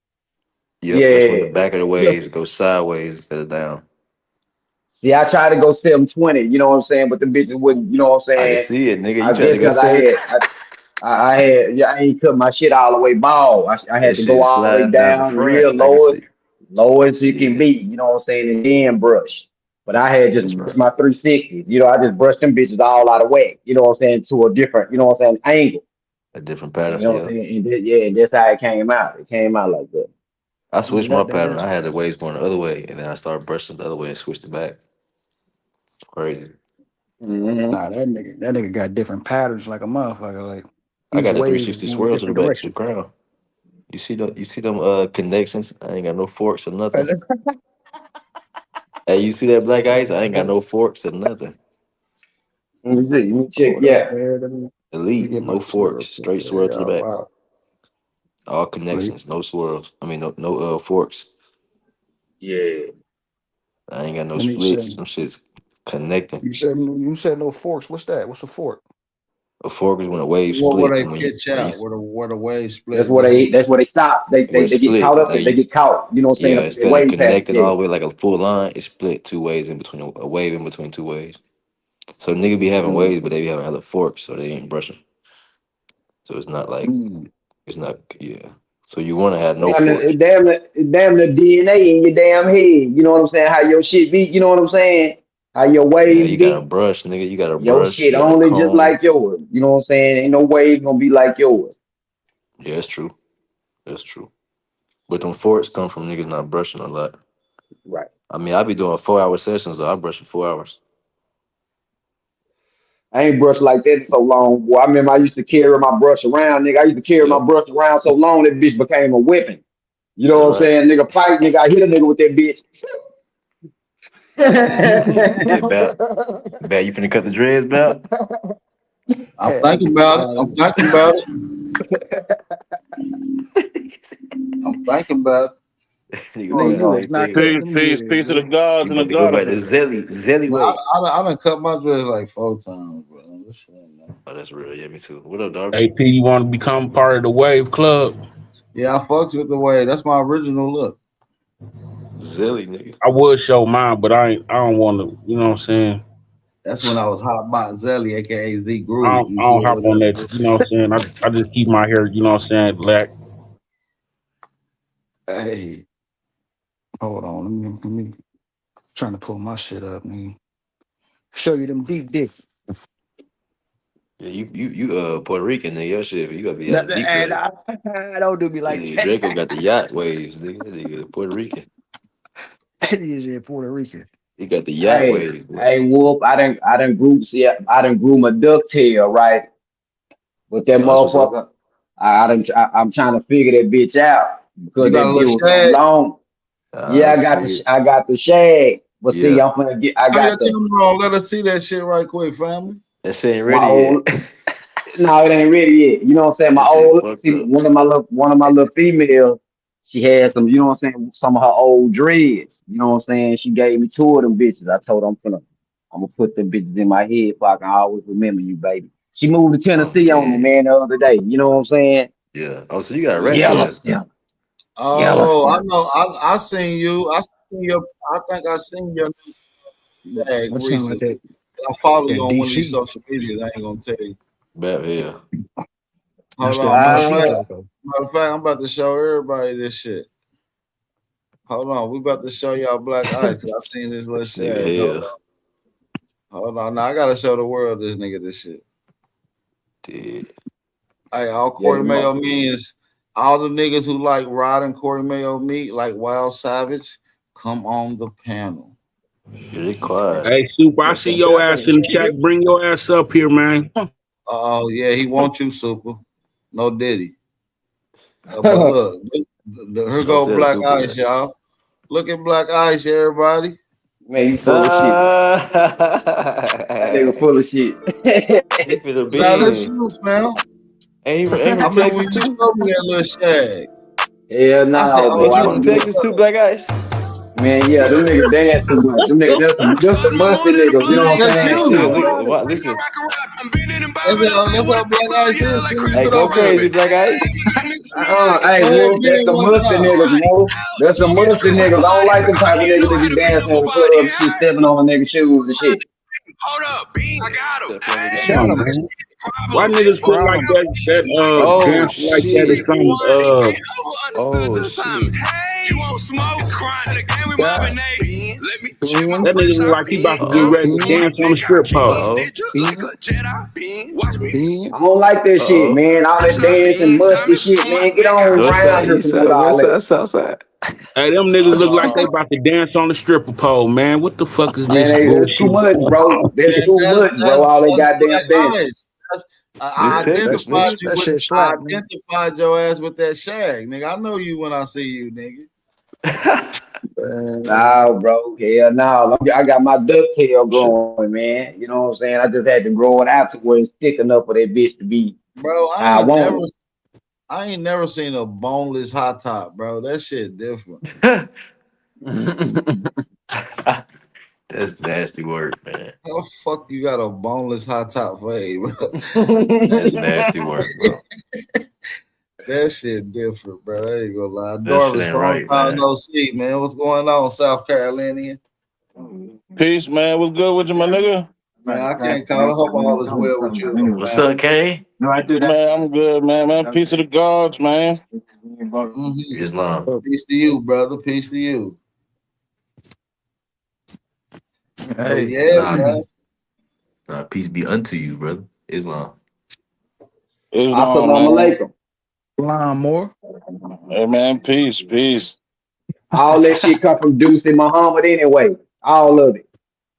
Yep, that's when the Yeah. back of the waves go sideways instead of down. See, I tried to go 720, you know what I'm saying? But the bitches wouldn't, you know what I'm I can saying? see it, nigga. I You tried guess to go because I 7. had, I ain't cut my shit all the way bald. I That had to shit go is all the way sliding down the down, real front. I can see. low as it can Yeah, be, you know what I'm saying? And then brush. But I had just that's brushed right. my 360s, you know, I just brushed them bitches all out of whack, you know what I'm saying, to a different, you know what I'm saying, angle. A different You pattern. know what I'm Yeah. saying? And that's how it came out. It came out like that. I Yeah, switched my that pattern. is. I had the waves going the other way, and then I started brushing the other way and switched it back. Crazy. Mm-hmm. Nah, that nigga got different patterns like a motherfucker. Like I each got the wave is 360 going a swirl to the different back to the direction. crown. You see them connections? I ain't got no forks or nothing. Hey, you see that Black Ice? I ain't got no forks or nothing. Let me see. Let me check. Hold up, Yeah. man. Let me Elite, get my no forks, swirl. straight swirl to Yeah, the back. wow. All connections, no swirls. I mean, no forks. Yeah. I ain't got no Let me splits. see. Some shit's connecting. You said no forks. What's that? What's a fork? A fork is when a wave Where splits, they and pitch when you out, where the waves That's split. where they stop. where They it get split, caught up. like They get caught. You know what I'm saying? yeah, The instead of wave pattern. connecting Yeah. all the way like a full line, it split 2 waves in between a wave in between 2 waves. So nigga be having Mm. waves, but they be having hella forks, so they ain't brushing. So it's not like it's not yeah. So you want to have no forks. Damn the DNA in your damn head. You know what I'm saying? How your shit be. You know what I'm saying? How your Yeah, waves you got a be. brush, nigga. You got a Your brush. shit You got a only just comb. like yours. You know what I'm saying? Ain't no wave gonna be like yours. Yeah, that's true. That's true. But them forks come from niggas not brushing a lot. Right. I mean, I be doing 4-hour sessions though. I brush for 4 hours. I ain't brushed like that in so long. Boy, I remember I used to carry my brush around, nigga. I used to carry my Yep, brush around so long that bitch became a weapon. You know that's what I'm right. saying? Nigga fight, nigga. I hit a nigga with that bitch. Yeah, Bat, you finna cut the dreads, Bat? I'm thinking about it. I'm thinking about it. I'm thinking about it. Nigga, You I was ain't not thinking. cutting Peace, them peace, dreads, peace to the boy. gods You and the about to go back to goddesses. Zelly Man, way. I done cut my dress like 4 times, bro. This shit, man. Oh, that's real. Yeah, me too. What up, dog? AP, you want to become part of the Wave Club? Yeah, I fucks with the way. That's my original look. Zelly, nigga. I would show mine, but I don't want to. You know what I'm saying? That's when I was hot by Zelly, aka Z I Groove. don't, You I feel don't hop what on I'm that. You know what I'm saying? I just keep my hair. You know what I'm saying? Black. Hey, hold on. Let me trying to pull my shit up, man. Show you them deep dick. Yeah, you Puerto Rican, nigga. Your shit, you gotta be out of deep And way. I don't do me like Nigga, that. Draco got the yacht waves, nigga. That nigga Puerto Rican. That is in Puerto Rican. He got the yacht Hey, waves, boy. hey, Wolf. I done grew my ducktail, right? But that Oh, that's what's up. motherfucker, I'm trying to figure that bitch out You because got a it little was so shag. long. Yeah, I see it. I got the shag. But see, Yeah, I'm gonna get I Turn your got the camera on. Let us see that shit right quick, family. that shit ain't my ready old yet. no, it ain't ready yet. You know what I'm saying? My That shit old fucked see up. one of my little females, she had some, you know what I'm saying, some of her old dreads. You know what I'm saying? She gave me 2 of them bitches. I told her I'm finna I'm gonna put them bitches in my head so I can always remember you, baby. She moved to Oh Tennessee on me, yeah, man, the other day. You know what I'm saying? yeah. Oh, so you got a rat tail? Yellowstone. Oh, I Yellowstone. know. I seen you. I seen your. I think I seen your tag That sound like recently. that I follow you that on one of these DC. social medias. I ain't gonna tell you. Bad hell. Hold That's on. that Matter of DC fact, logo. I'm about to show everybody this shit. Hold on. We about to show y'all Black Ice. 'Cause I seen this little This nigga shag. Hold hell. on. Hold on. Now I gotta show the world this nigga this shit. Dude. Hey, all Yeah, Corey them Mayo motherfuckers. means all the niggas who like riding Corey Mayo meat like Wild Savage, come on the panel. Yeah, they quiet. Hey, Super, I see your ass in the chat. Bring your ass up here, man. Oh yeah, he wants you, Super. No Diddy. But look, here Don't go tell Black Super Ice, that. y'all. Look at Black Ice, everybody. Man, you full of shit. That nigga full of shit. He finna Now that's bean. you, fam. Ain't he I from remember when Texas you too? showed me that little shag. Hell I said, no, oh, Ain't boy. you I this from don't is give a Texas what's too, up. Black Ice? man. Yeah, them niggas dance too much. Them niggas, there's some musty niggas. You know what I'm That's saying? you. Shit, look, listen. That's how Black Ice is. See, Hey, put go on there. crazy, Black Ice. Hey, Go ahead, Wolf, get there's it some one musty time. niggas, Wolf. There's some musty niggas. I don't like them type of niggas that be dancing in the club and shit, stepping on a nigga's shoes and shit. Step on nigga Come on, shoes. man. Why niggas feel like Problem. that Oh dance like that is shit. some Oh shit. Yeah. Bean. that nigga look like he about to get Uh-oh. ready to Bean. dance on the strip pole. Uh-oh. Bean. Bean. I don't like that shit, Uh-oh. man. All that dancing, musty shit, man. Get on North around side, here east from with side, all west that. side, south side. Hey, them niggas look like they about to dance on the stripper pole, man. What the fuck is Man, this that's too bullshit? much, bro. That's And too much, bro. All that that's goddamn Black dancing. Ice. This I Texas, identified nigga. you That with. shit I slack, man. identified your ass with that shag, nigga. I know you when I see you, nigga. Nah, bro. Hell no. I got my ducktail Shit. going, man. You know what I'm saying? I just had to grow it out to where it's thick enough for that bitch to be Bro, how I want I ain't never seen a boneless hot top, bro. That shit different. it. That's nasty work, man. How the fuck you got a boneless hot top for, bro? That's nasty work, bro. That shit different, bro. I ain't gonna lie. That shit Darvis, ain't long right, time man. no see, man. What's going on, South Carolinian? Peace, man. What's good with you, my nigga? Man, I can't call. I hope all is well with you and the What's family. up, Kane? Man, I'm good, man. Peace to the gods, man. Mhm. Islam. Peace to you, brother. Peace to you. But Hey. yeah, man. Nah, peace be unto you, brother. Islam. Islam, Assalamu man. alaikum. Blind more. Hey, man. Peace. All that shit come from Deuce and Muhammad anyway. All of it.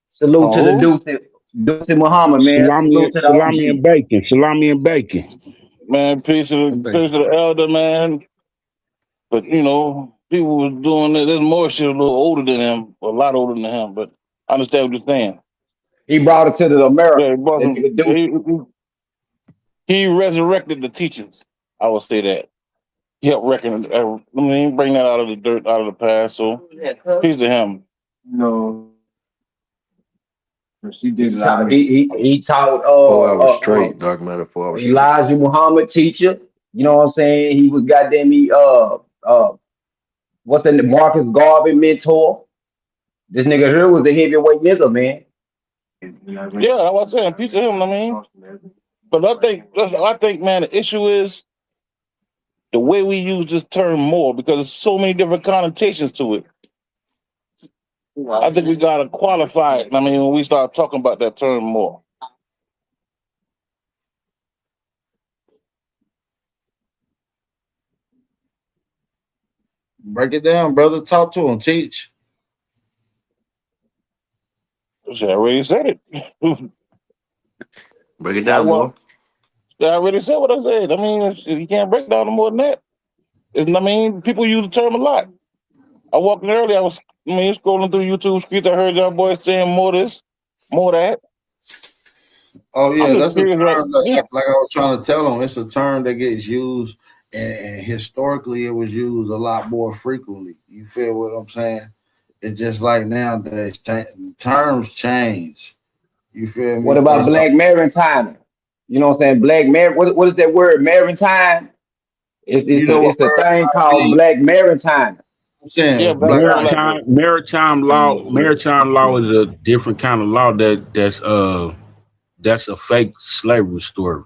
Salute to the Who? Deuce and Muhammad, man. Salute to the Salami and OG. bacon. Salami and bacon. Man, peace to the elder, man. But, you know, people was doing it. There's more shit a little older than him, a lot older than him. But I understand what you're saying. He brought it to the America. Yeah, he brought That some, nigga Deuce. he resurrected the teachings. I would say that. He helped reckon. Bring that out of the dirt, out of the past. So, peace to him. No. He taught 4 hours straight, dark matter, 4 hours straight. Elijah Muhammad teacher. You know what I'm saying? He was goddamn me what's the Marcus Garvey mentor. This nigga here was a heavyweight nigga, man. Yeah, I was saying peace to him. I mean, but I think, man, the issue is the way we use this term more because there's so many different connotations to it. I think we gotta qualify it. I mean, when we start talking about that term more. Break it down, brother. Talk to him. Teach. I already said it. Break it down more. I already said what I said. I mean, you can't break down no more than that. I mean, people use the term a lot. I walked in earlier. I was scrolling through YouTube streets. I heard y'all boys saying more this, more that. Oh yeah, that's a term. Yeah. Like I was trying to tell him, it's a term that gets used, and historically it was used a lot more frequently. You feel what I'm saying? It's just like nowadays, terms change. You feel me? What about Black Maritime? You know what I'm saying? Black Mar. What is that word? Maritime. You know what It's a thing maritime called means? Black Maritime. I'm saying Yeah, black. Maritime law is a different kind of law that's a fake slavery story.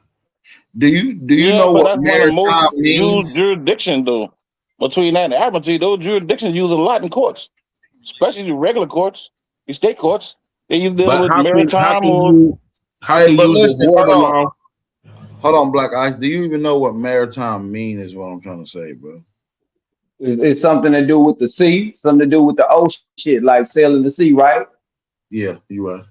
Do you Yeah, know but what that's one of the most maritime used means? jurisdictions, though. Between that and Admiralty, those jurisdictions use a lot in courts, especially the regular courts, the state courts. They use dealing But with how maritime can or you Hey, but use the listen, water law? hold on, Black Ice. Do you even know what maritime mean? Is what I'm trying to say, bro. It's something to do with the sea, something to do with the ocean shit, like sailing the sea, right? Yeah, you right.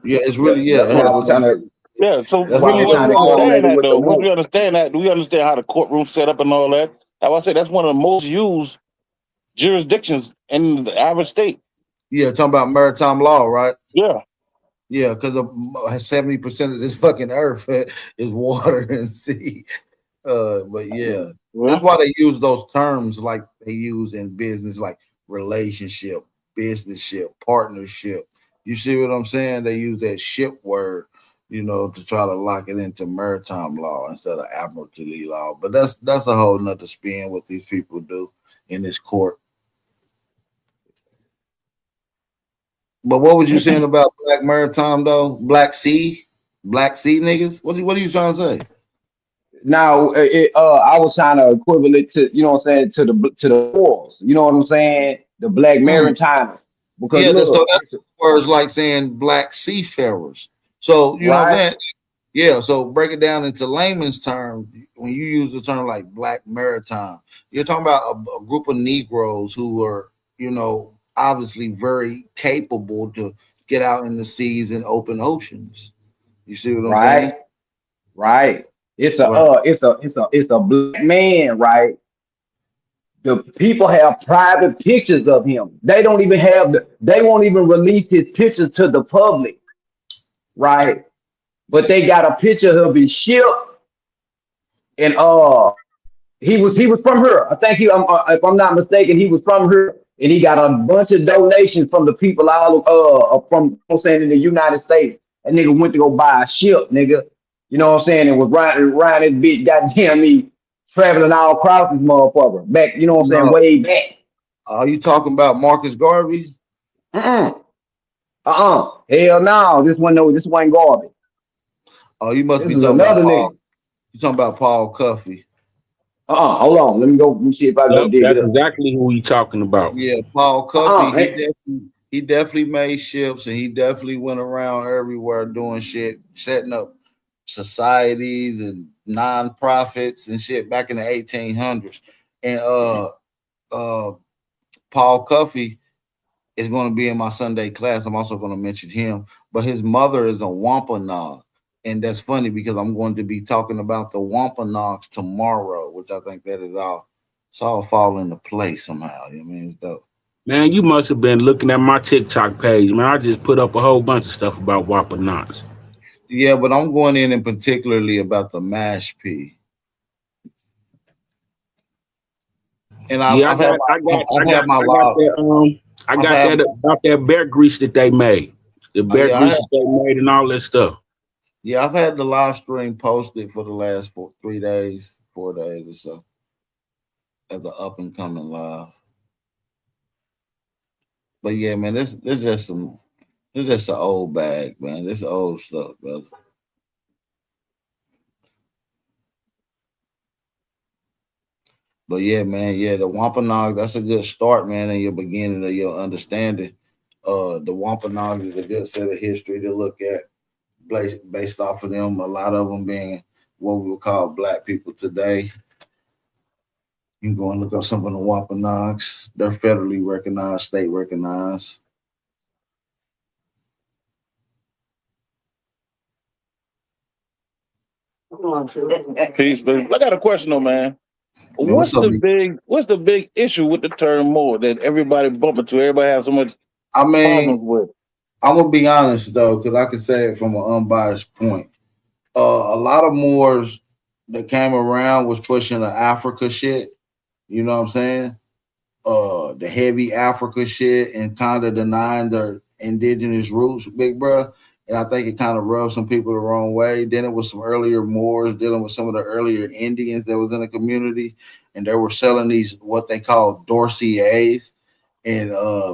Yeah, it's Yeah, really that's why I was trying to. yeah. So That's why I really, was once trying we to understand correlate it that, with the though, once we water. understand that, do we understand how the courtroom set up and all that? I would say that's one of the most used jurisdictions in the average state. Yeah, talking about maritime law, right? Yeah. Yeah, because 70% of this fucking earth is water and sea. But yeah, that's why they use those terms like they use in business, like relationship, businessship, partnership. You see what I'm saying? They use that ship word, to try to lock it into maritime law instead of admiralty law. But that's a whole nother spin what these people do in this court. But what was you saying about Black Maritime though? Black Sea niggas? What are you trying to say? Now, I was trying to equivalent to, you know what I'm saying, to the wars. You know what I'm saying? The Black Maritime. Because Yeah, so look, that's words like saying black seafarers. So you know what I'm right? saying? Yeah, so break it down into layman's terms. When you use the term like black maritime, you're talking about a group of Negroes who are, obviously very capable to get out in the seas and open oceans. You see what I'm saying? Right, right. It's Right. it's a black man, right? The people have private pictures of him. They don't even they won't even release his pictures to the public, right? But they got a picture of his ship, and he was from her. I think if I'm not mistaken, he was from her, and he got a bunch of donations from the people all from, you know what I'm saying, in the United States. That nigga went to go buy a ship, nigga. You know what I'm saying? And was riding this bitch, goddamn me, traveling all across this motherfucker back. You know what I'm saying? No. Way back. Are you talking about Marcus Garvey? Hell no. This one Garvey. Oh, you must This be is talking about another Paul. nigga. You talking about Paul Cuffey? Hold on. Let me go. Let me see if I can dig That's it up. exactly who we talking about. Yeah, Paul Cuffey. Hey, He definitely made ships, and he definitely went around everywhere doing shit, setting up societies and non-profits and shit back in the 1800s. And Paul Cuffey is going to be in my Sunday class. I'm also going to mention him, but his mother is a Wampanoag. And that's funny because I'm going to be talking about the Wampanoags tomorrow, which I think that is it's all fall into place somehow. You know what I mean? It's dope. Man, you must have been looking at my TikTok page. Man, I just put up a whole bunch of stuff about Wampanoags. Yeah, but I'm going in and particularly about the mash P. And I got that about that bear grease that they made. The bear grease that they made and all that stuff. Yeah, I've had the live stream posted for the last 4 days or so. As an up and coming live. But yeah, man, this just an old bag, man. This is old stuff, brother. But yeah, man, the Wampanoag, that's a good start, man, in your beginning of your understanding. The Wampanoag is a good set of history to look at based off of them, a lot of them being what we would call black people today. You can go and look up some of the Wampanoags. They're federally recognized, state recognized. Peace, baby. I got a question though, man. What's the big issue with the term more that everybody bump into? Everybody has so much problems with. I'm gonna be honest though, because I can say it from an unbiased point. A lot of Moors that came around was pushing the Africa shit. You know what I'm saying? the heavy Africa shit and kind of denying their indigenous roots, big bro. And I think it kind of rubbed some people the wrong way. Then it was some earlier Moors dealing with some of the earlier Indians that was in the community, and they were selling these what they call dossiers, and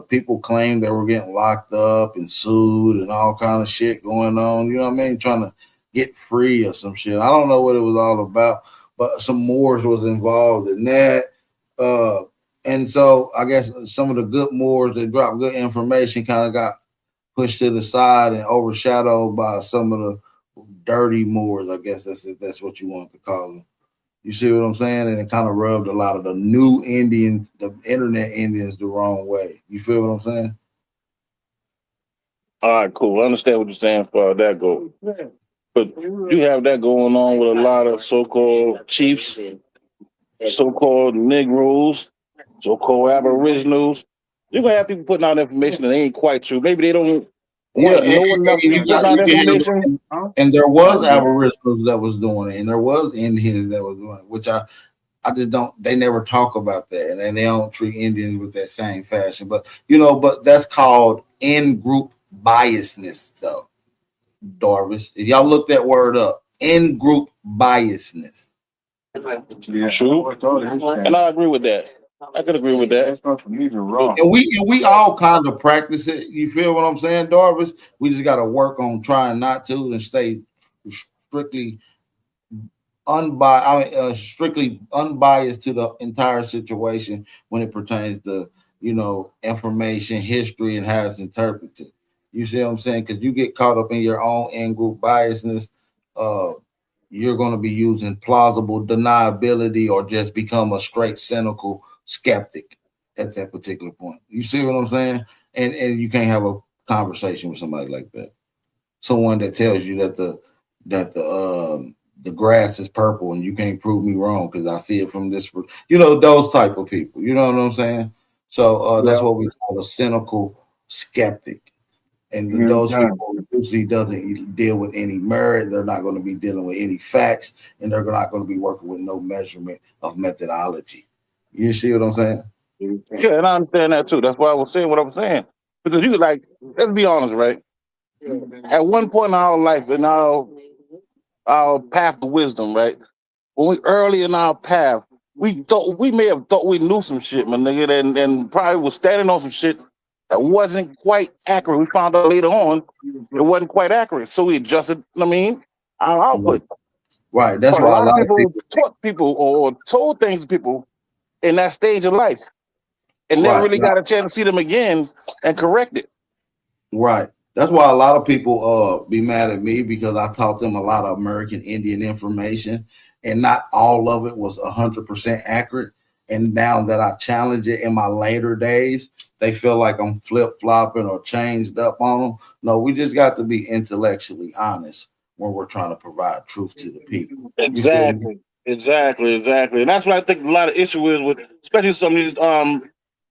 people claimed they were getting locked up and sued and all kind of shit going on. You know what I mean? Trying to get free or some shit. I don't know what it was all about, but some Moors was involved in that. And so I guess some of the good Moors that dropped good information kind of got pushed to the side and overshadowed by some of the dirty Moors. I guess that's what you want to call them. You see what I'm saying? And it kind of rubbed a lot of the new Indians, the internet Indians, the wrong way. You feel what I'm saying? All right, cool. I understand what you're saying as far as that goes. But you have that going on with a lot of so-called chiefs, so-called Negroes, so-called Aboriginals. You're going to have people putting out information that ain't quite true. Maybe they don't know enough to put out information. And there was Aboriginals that was doing it, and there was Indians that was doing it, which I just don't, they never talk about that, and they don't treat Indians with that same fashion. But, but that's called in-group biasness, though, Darvis. If y'all look that word up, in-group biasness. True. And I agree with that. I could agree with that. And we all kind of practice it. You feel what I'm saying, Darvis? We just got to work on trying not to and stay strictly unbiased to the entire situation when it pertains to information, history, and how it's interpreted. You see what I'm saying? Because you get caught up in your own in-group biasness, you're going to be using plausible deniability or just become a straight cynical skeptic at that particular point. You see what I'm saying? And you can't have a conversation with somebody like that. Someone that tells you that the grass is purple and you can't prove me wrong because I see it from this, those type of people. You know what I'm saying? So that's what we call a cynical skeptic. And those people usually doesn't deal with any merit. They're not going to be dealing with any facts, and they're not going to be working with no measurement of methodology. You see what I'm saying? Yeah, and I understand that too. That's why I was saying what I was saying. Because you let's be honest, right? At one point in our life, in our path to wisdom, right? When we early in our path, we may have thought we knew some shit, my nigga, and probably was standing on some shit that wasn't quite accurate. We found out later on it wasn't quite accurate. So we adjusted, our output. Right. That's why a lot of people taught people or told things to people in that stage of life and never really got a chance to see them again and correct it. Right. That's why a lot of people be mad at me because I taught them a lot of American Indian information and not all of it was 100% accurate. And now that I challenge it in my later days, they feel like I'm flip-flopping or changed up on them. No, we just got to be intellectually honest when we're trying to provide truth to the people. Exactly. And that's what I think a lot of issue is with, especially some of these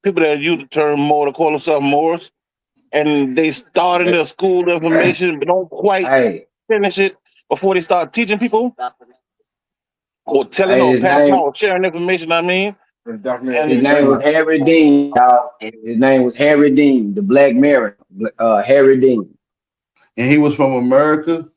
people that use the term Moor to call themselves Moors, and they start in their school information but don't quite finish it before they start teaching people or telling or passing out or sharing information. His name was Harry Dean, y'all. His name was Harry Dean, the Black Mirror, Harry Dean. And he was from America?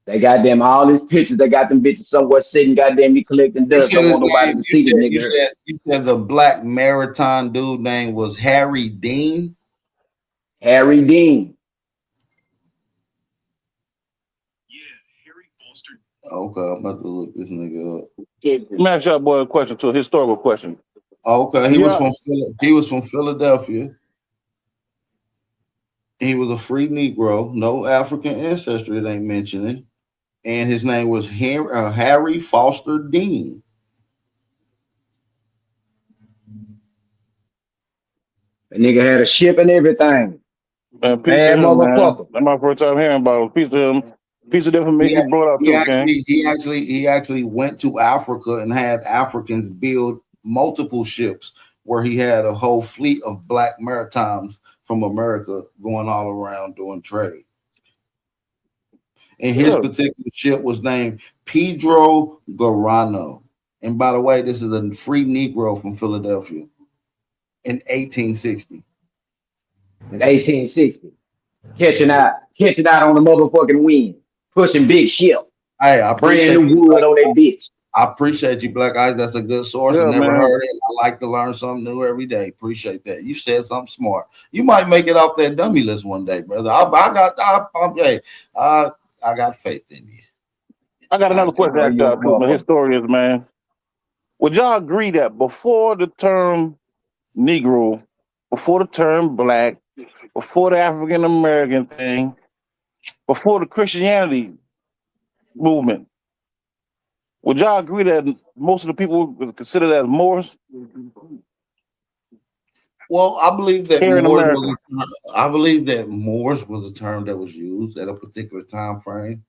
They got them all his pictures. They got them bitches somewhere sitting, goddamn me collecting dust. Don't want nobody to see the nigga. You said the Black Maritime dude name was Harry Dean? Harry Dean. Okay, I'm about to look this nigga up. Let me ask y'all boy a question, a historical question. Okay, he was from Philadelphia. He was a free Negro, no African ancestry, it ain't mentioning. And his name was Harry Foster Dean. The nigga had a ship and everything. Man, motherfucker. That's my first time hearing about a piece of information brought up. He actually went to Africa and had Africans build multiple ships where he had a whole fleet of Black Maritimes from America going all around doing trade. And his Yeah. particular ship was named Pedro Garano. And by the way, this is a free Negro from Philadelphia in 1860. In 1860. Catching out on the motherfucking wind. Pushing big ship. Hey, I Bringing appreciate the you. wood on that bitch. I appreciate you, Black Ice. That's a good source. I Yeah, never man. heard it. I like to learn something new every day. Appreciate that. You said something smart. You might make it off that dummy list one day, brother. I got faith in you. I got another question to ask y'all, too, the historians, man. Would y'all agree that before the term Negro, before the term Black, before the African American thing, before the Christianity movement, would y'all agree that most of the people would consider that Moors? Well, I believe that Here in Moors was a term that was used at a particular time frame.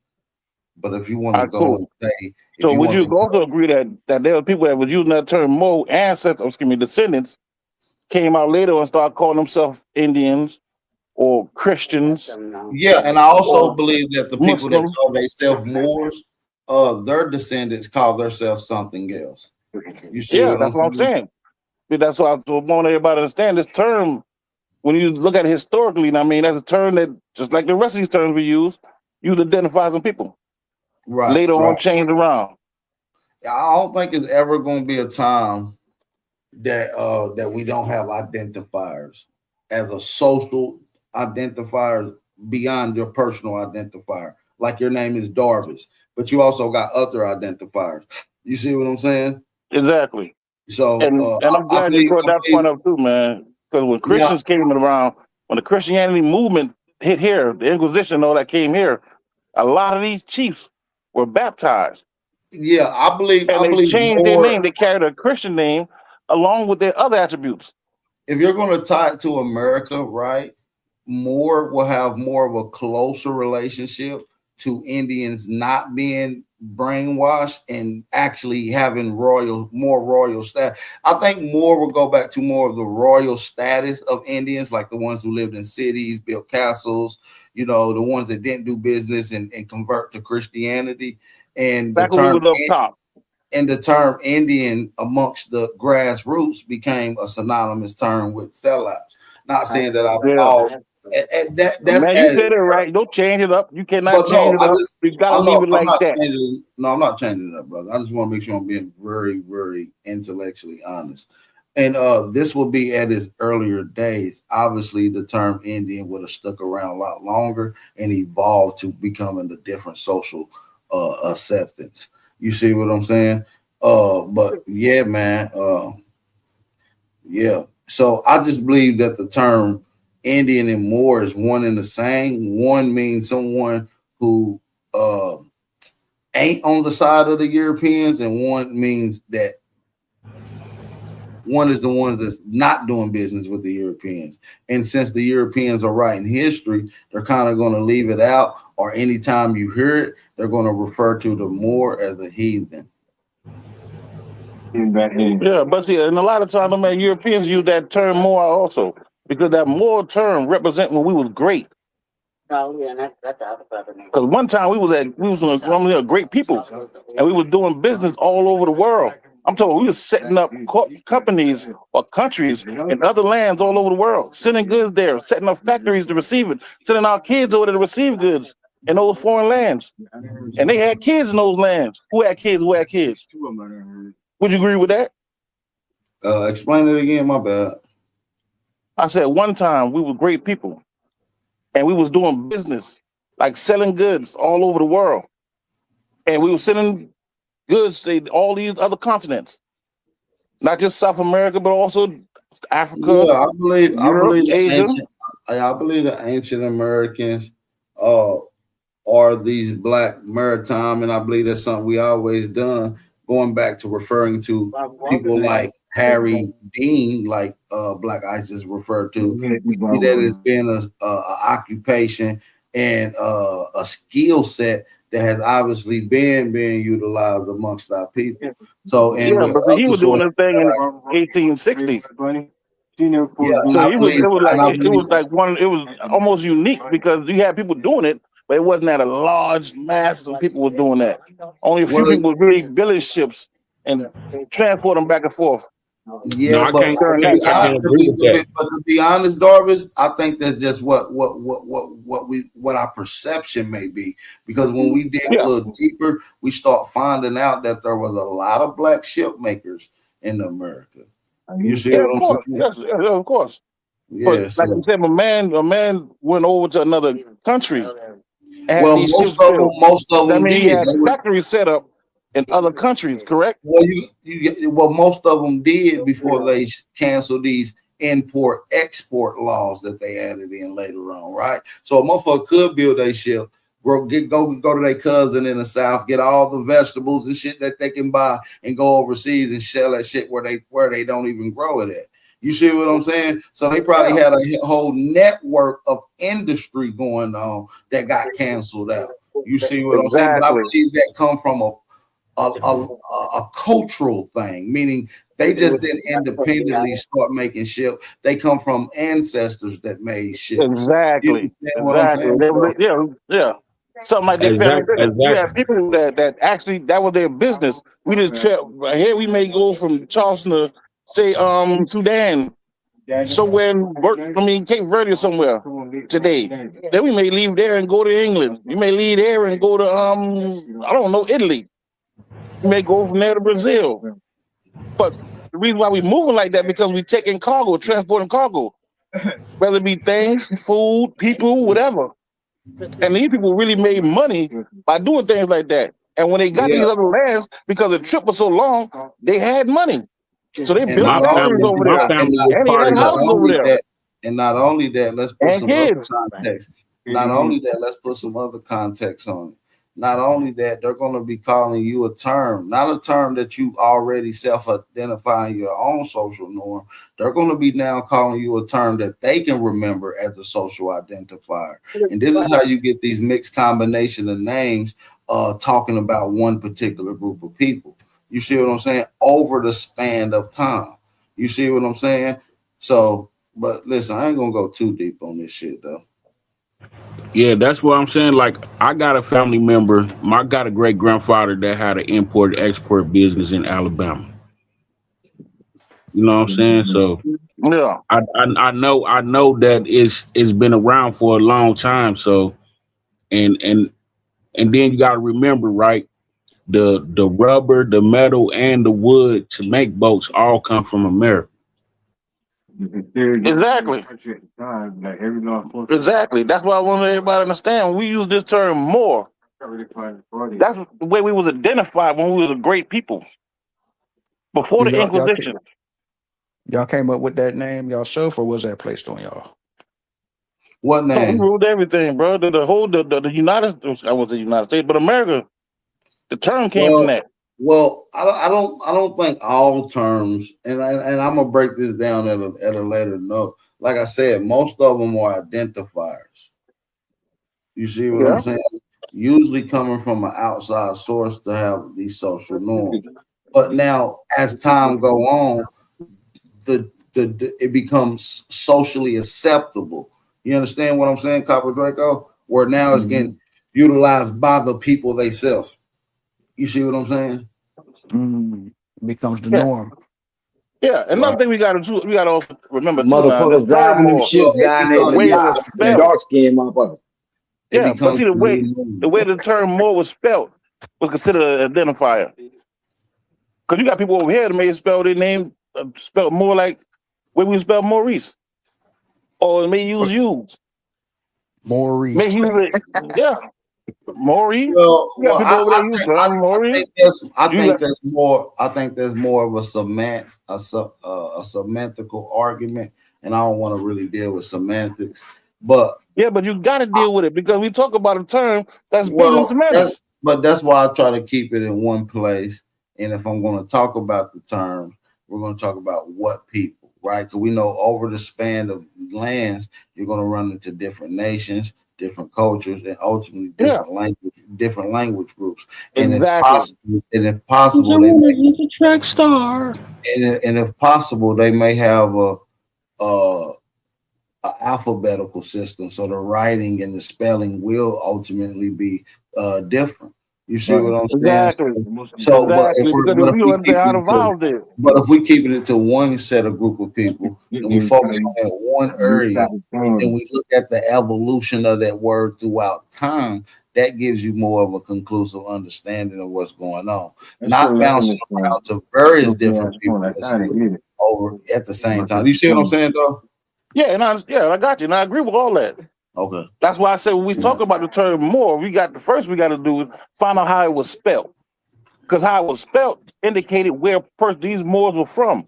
But if you want to go and say, so would you also agree that there were people that was using that term Mo descendants came out later and started calling themselves Indians or Christians? Yeah, and I also believe that the people Muslim. that call themselves Moors, their descendants call themselves something else. You see Yeah, that's what I'm saying. That's why I want everybody to understand this term. When you look at it historically, I mean, that's a term that, just like the rest of these terms we use to identify some people. Right. Later on, changed around. I don't think it's ever going to be a time that that we don't have identifiers as a social identifier beyond your personal identifier. Like your name is Darvis, but you also got other identifiers. You see what I'm saying? Exactly. So, and I'm glad you brought that point up too, man. Because when Christians came around, when the Christianity movement hit here, the Inquisition and all that came here, a lot of these chiefs were baptized. Yeah, I believe. And I they believe changed more, their name. They carried a Christian name along with their other attributes. If you're going to tie it to America, right, Moore will have more of a closer relationship to Indians not being brainwashed and actually having more royal status. I think Moore will go back to more of the royal status of Indians, like the ones who lived in cities, built castles, you know, the ones that didn't do business and convert to Christianity. And Back when we were up top. And the term Indian amongst the grassroots became a synonymous term with sellouts. Not saying that that's man, you said it right. Don't change it up. You cannot change it up. You gotta leave it like that. I'm not changing it up, brother. I just want to make sure I'm being very, very intellectually honest. And this will be at its earlier days. Obviously, the term Indian would have stuck around a lot longer and evolved to becoming a different social acceptance. You see what I'm saying? But yeah, man. Yeah. So I just believe that the term Indian and Moor is one and the same. One means someone who ain't on the side of the Europeans, and one means that one is the one that's not doing business with the Europeans. And since the Europeans are writing history, they're kind of going to leave it out, or anytime you hear it, they're going to refer to the Moor as a heathen. Yeah, but see, and a lot of times, man, Europeans use that term more also, because that Moor term represent when we was great. Oh yeah, that's the other brother name. Because one time we was great people, and we was doing business all over the world. I'm talking, we was setting up companies or countries in other lands all over the world, sending goods there, setting up factories to receive it, sending our kids over there to receive goods in those foreign lands. And they had kids in those lands. Who had kids? Who had kids? Would you agree with that? Explain it again, my bad. I said one time we were great people, and we was doing business, like selling goods all over the world. And we were sending goods to all these other continents, not just South America, but also Africa. Yeah, I believe the ancient Americans are these black maritime, and I believe that's something we always done, going back to referring to people like Harry Dean, like Black Ice just referred to. We see that it's been a occupation and a skill set that has obviously been being utilized amongst our people. So, and but he was doing this thing in the 1860s. So it was almost unique because you had people doing it, but it wasn't at a large mass of people were doing that. Only a few Well, people were really building ships and transport them back and forth. Yeah, I but can't during that time. agree with that. to be honest, Darvis, I think that's just what our perception may be. Because when we dig a little deeper, we start finding out that there was a lot of black ship makers in America. You see Yeah, what of I'm course. saying? Yes, of course. Yeah. But like So, you said, a man went over to another country and had well, these most ships of built. them That means he did. had They were, factories set up in other countries, correct? well, most of them did before they canceled these import-export laws that they added in later on, right? So a motherfucker could build a ship, go to their cousin in the South, get all the vegetables and shit that they can buy, and go overseas and sell that shit where they don't even grow it at. You see what I'm saying? So they probably had a whole network of industry going on that got canceled out. You see what I'm saying? But I believe that come from a cultural thing, meaning they just didn't independently start making ships. They come from ancestors that made ships. Exactly. You understand what I'm saying? So, Yeah. Something like that. Family business. You Exactly. have people that actually that was their business. We just here we may go from Charleston to say Sudan, somewhere in Cape Verde or somewhere today. Then we may leave there and go to England. You may leave there and go to I don't know, Italy. You may go from there to Brazil. But the reason why we moving like that because we taking cargo, transporting cargo, whether it be things, food, people, whatever. And these people really made money by doing things like that. And when they got these other lands, because the trip was so long, they had money. So they built factories over there. And they had houses over there. And not only that, let's put And some kids. other context. Not only that, let's put some other context on it. Not only that, they're going to be calling you a term, not a term that you already self-identify in your own social norm. They're going to be now calling you a term that they can remember as a social identifier. And this is how you get these mixed combination of names talking about one particular group of people. You see what I'm saying? Over the span of time. You see what I'm saying? So, but listen, I ain't going to go too deep on this shit, though. Yeah, that's what I'm saying. Like, I got a family member. I got a great grandfather that had an import-export business in Alabama. You know what I'm saying? So yeah, I know that it's been around for a long time. So and then you got to remember, right? The rubber, the metal, and the wood to make boats all come from America. Exactly. Exactly. That's why I want everybody to understand. We use this term more. That's the way we was identified when we was a great people. Before the Inquisition. Y'all came up with that name yourself, or was that placed on y'all? What name? We ruled everything, bro. The United, I was the United States, but America. The term came from that. Well, I don't think all terms, and I'm gonna break this down at a later note. Like I said, most of them are identifiers. You see what I'm saying? Usually coming from an outside source to have these social norms. But now, as time go on, it becomes socially acceptable. You understand what I'm saying, Copper Draco? Where now it's getting utilized by the people themselves. You see what I'm saying? Becomes the norm. Yeah, another thing we got to also remember motherfuckers driving them ships down there, the dark skin motherfuckers. Yeah, but see the way the term "more" was spelled was considered an identifier. Because you got people over here that may spell their name spelled more like way we spell Maurice, or may use you. Maurice. May use it, yeah. Maurice. I think that's more of a semantical argument, and I don't want to really deal with semantics. But but you got to deal with it because we talk about a term that's big in semantics. But that's why I try to keep it in one place. And if I'm going to talk about the terms, we're going to talk about what people, right? Because we know over the span of lands, you're going to run into different nations, different cultures, and ultimately different language groups. And if possible, they may use a track star. And if possible, they may have an alphabetical system, so the writing and the spelling will ultimately be different. You see what I'm saying? Exactly. So, but if Exactly. we're, Because but if we don't we understand keep how it the to, vowels did. but if we keep it to one set of group of people and we focus on that one area, and we look at the evolution of that word throughout time, that gives you more of a conclusive understanding of what's going on. Not bouncing around to various different people over at the same time. You see what I'm saying, though? Yeah, and I got you, and I agree with all that. Okay. That's why I said when we talk about the term Moor, we got to do is find out how it was spelled, because how it was spelled indicated where these Moors were from.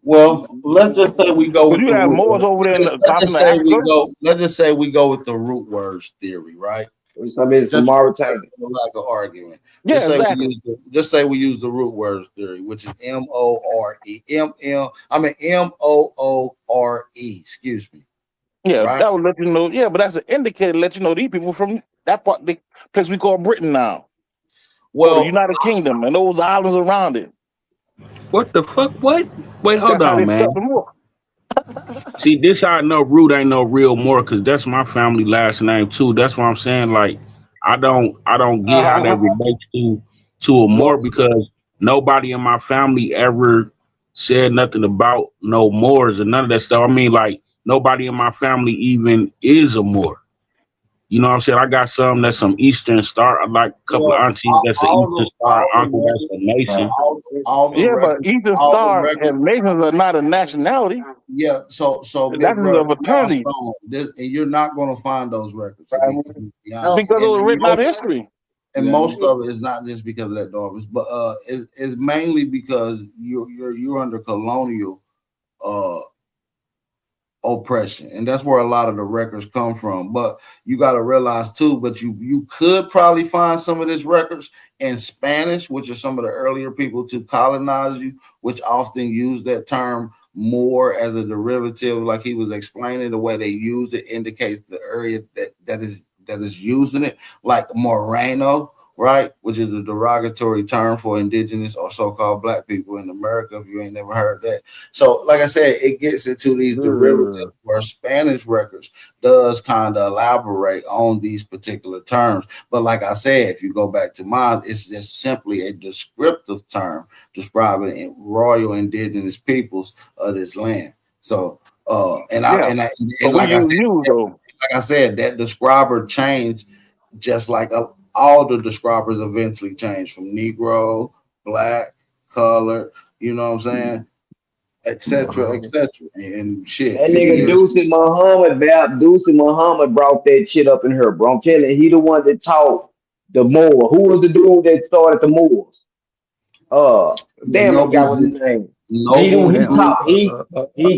Well, let's just say we go But with you the have root. Moors over there in the Let's just continent of say we Africa. go. Let's just say we go with the root words theory, right? Somebody from Just Mauritania. for lack of argument. Yeah, Just say we exactly. use just say we use the root words theory, which is MORE. MOORE. Excuse me. Yeah, Right? that would let you know. Yeah, but that's an indicator to let you know these people from that part, the place we call Britain now, or the Well, United Kingdom, and those islands around it. What the fuck? What? Wait, hold That's how they on, man. spelled the Moor. See, this how I know Root ain't no real more, because that's my family last name too. That's what I'm saying. Like, I don't get how that relates to a more, because nobody in my family ever said nothing about no Moors or none of that stuff. I mean, like, nobody in my family even is a Moor. You know what I'm saying? I got some that's some Eastern Star, like a couple of well, aunties that's an Eastern Star, uncle that's a Mason. all the Yeah, but records, Eastern all the Star records. and Masons are not a nationality. Yeah, so That's big a brother, fraternity and you're not going to find those records. To be completely honest. because it was And written out of history. and most of it is not just because of that, Darvis, but it's mainly because you're under colonial uh oppression, and that's where a lot of the records come from. But you got to realize too, but you could probably find some of these records in Spanish, which are some of the earlier people to colonize you, which often use that term more as a derivative, like he was explaining. The way they use it indicates the area that is using it, like Moreno, right, which is a derogatory term for indigenous or so-called black people in America, if you ain't never heard that. So like I said, it gets into these derivatives where Spanish records does kind of elaborate on these particular terms. But like I said, if you go back to mine, it's just simply a descriptive term describing royal indigenous peoples of this land. So and like I said, that describer changed, just like all the describers eventually changed from Negro, black, color, you know what I'm saying, etc., and shit. That 50 nigga years. Deucey Muhammad brought that shit up in here, bro. I'm telling you, he the one that taught the Moor. Who was the dude that started the Moors? Damn, I forgot what his name. He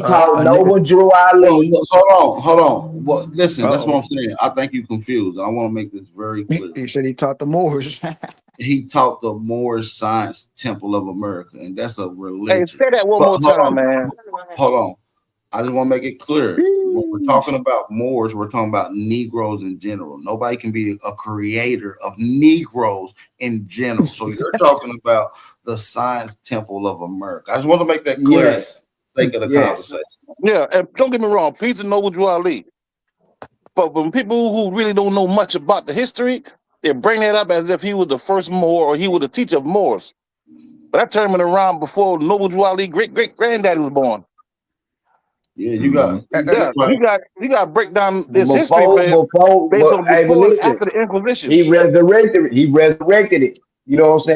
taught Noble Drew Ali. Hold on. Well, listen, that's what I'm saying. I think you confused. I want to make this very clear. He said he taught the Moors. He taught the Moorish Science Temple of America, and that's a religion. Hey, say that one more time, man. Hold on. I just want to make it clear. When we're talking about Moors, we're talking about Negroes in general. Nobody can be a creator of Negroes in general. So you're talking about the Science Temple of America. I just want to make that clear. Yes. For the sake of the conversation. Yeah, and don't get me wrong, peace and Noble Drew Ali. But when people who really don't know much about the history, they bring that up as if he was the first Moor or he was the teacher of Moors. But that term been around before Noble Drew Ali great granddaddy was born. Yeah, you got you got to break down this history based on before and after the Inquisition. He resurrected it. You know what I'm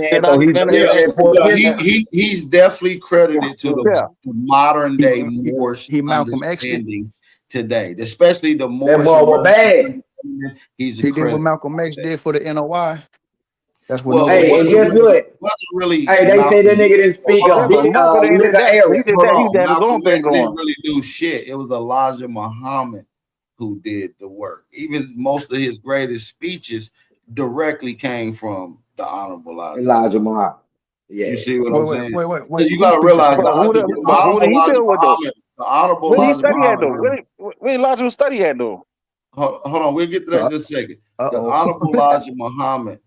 saying? He's definitely credited to the modern day Moorish understanding today, especially the Moorish. He did what Malcolm X did for the NOI. That's what. Well, hey, and guess what? Really, hey, they say that nigga didn't speak up. He didn't really do shit. It was Elijah Muhammad who did the work. Even most of his greatest speeches directly came from the Honorable Elijah Muhammad. Yeah. You see what I'm saying? Wait. You got to realize the Honorable Where did he Elijah study at though? Muhammad. Where Elijah study at though? Hold on, we'll get to that in just a second. The Honorable Elijah Muhammad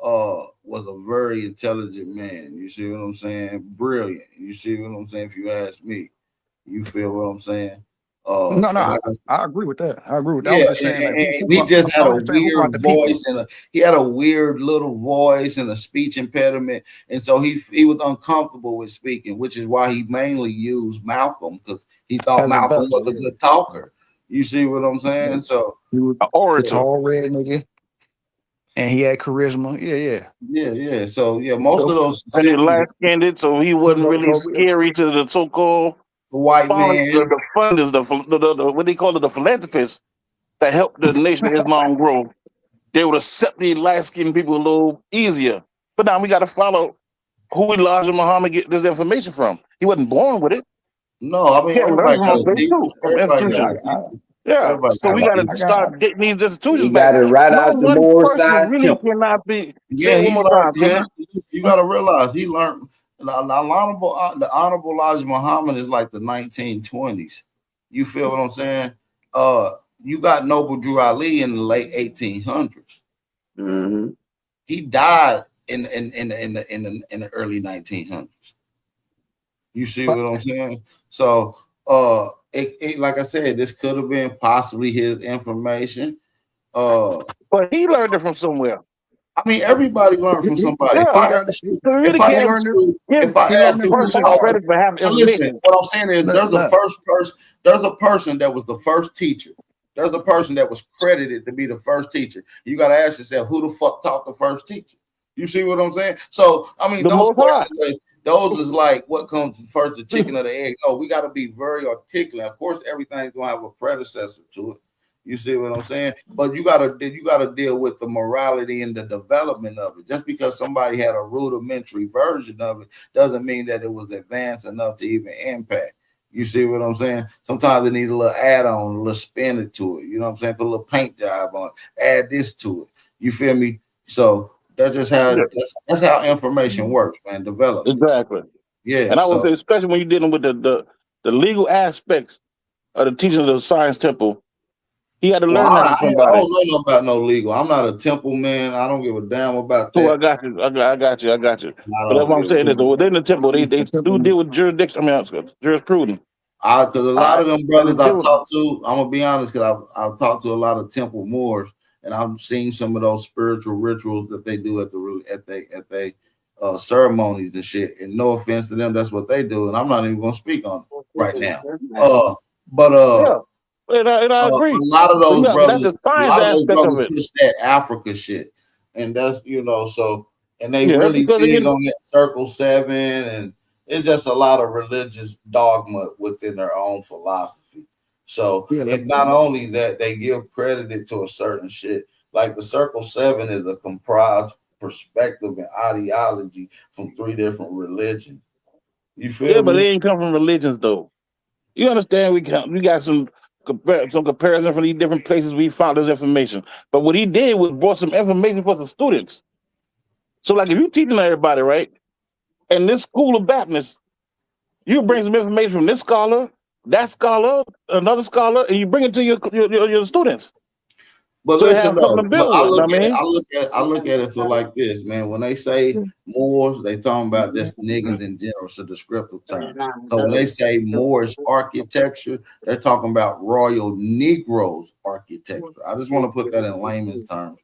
was a very intelligent man. You see what I'm saying? Brilliant. You see what I'm saying? If you ask me, you feel what I'm saying? No, And like I agree with that. I agree with that. I yeah, was just saying, like, and he just had I'm a just saying, who brought weird the people? voice he had a weird little voice and a speech impediment, and so he was uncomfortable with speaking, which is why he mainly used Malcolm because he thought As a Malcolm vessel, was a yeah. good talker. You see what I'm saying? So He was An a orator. tall red nigga, and he had charisma. Yeah. yeah. So yeah, most of those And he simply light skinned, so he wasn't really scary to the so-called the white the funders, the what they call it, the philanthropists that helped the Nation of Islam grow. They would accept these light-skinned people a little easier. But now we got to follow who Elijah Muhammad get this information from. He wasn't born with it. No, I mean He had to learn everybody from got a a place teacher. too, from Everybody got institution. a teacher. Yeah, Everybody so got we a got to teacher. start getting these institutions You back. got it right No out the one Moore person size really temple. cannot be. Yeah, Say it he one more learned. time, Ken. You got to realize he learned. The honorable Elijah Muhammad is like the 1920s. You feel what I'm saying? You got Noble Drew Ali in the late 1800s. Mm-hmm. He died in the early 1900s. You see what I'm saying? So it like I said, this could have been possibly his information. But he learned it from somewhere. I mean, everybody learned from somebody. Yeah, If I ask you, so really if I can't ask you, give if I ask the you, person credit for having now listen, information. what I'm saying is there's a person that was the first teacher. There's a person that was credited to be the first teacher. You got to ask yourself, who the fuck taught the first teacher? You see what I'm saying? So, I mean, those questions, those is like what comes first, the chicken or the egg? No, we got to be very articulate. Of course, everything's gonna have a predecessor to it. You see what I'm saying? But you gotta deal with the morality and the development of it. Just because somebody had a rudimentary version of it doesn't mean that it was advanced enough to even impact. You see what I'm saying? Sometimes they need a little add-on, a little spin to it. You know what I'm saying? Put a little paint job on it, add this to it. You feel me? So that's just how that's how information works, man. Development. Exactly. Yeah. And I would say, especially when you're dealing with the legal aspects of the teaching of the Science Temple, he had to learn that from somebody. I don't know about no legal. I'm not a temple man. I don't give a damn about that. So I got you. I got you. But that's what I'm saying. Is that within the temple, they do deal with jurisdiction. I mean, jurisprudence. Because a lot of them brothers I talked to, I'm gonna be honest, because I've talked to a lot of temple Moors, and I've seen some of those spiritual rituals that they do at they ceremonies and shit. And no offense to them, that's what they do, and I'm not even gonna speak on it right now. And I agree. A lot of those brothers, that's the science aspect of it. push that Africa shit, and that's so, and they Yeah, really because big on that Circle 7, and it's just a lot of religious dogma within their own philosophy. So it's not only that they give credit to a certain shit, like the Circle 7 is a comprised perspective and ideology from 3 different religions. You feel me? But they ain't come from religions though. You understand? We got some comparison from these different places we found this information. But what he did was brought some information for some students. So like if you're teaching everybody, right? And this school of Baptist, you bring some information from this scholar, that scholar, another scholar, and you bring it to your students. But so listen, though, I look at it for like this, man. When they say Moors, they talking about just niggas in general. It's a descriptive term. So when they say Moorish architecture, they're talking about Royal Negroes architecture. I just want to put that in layman's terms.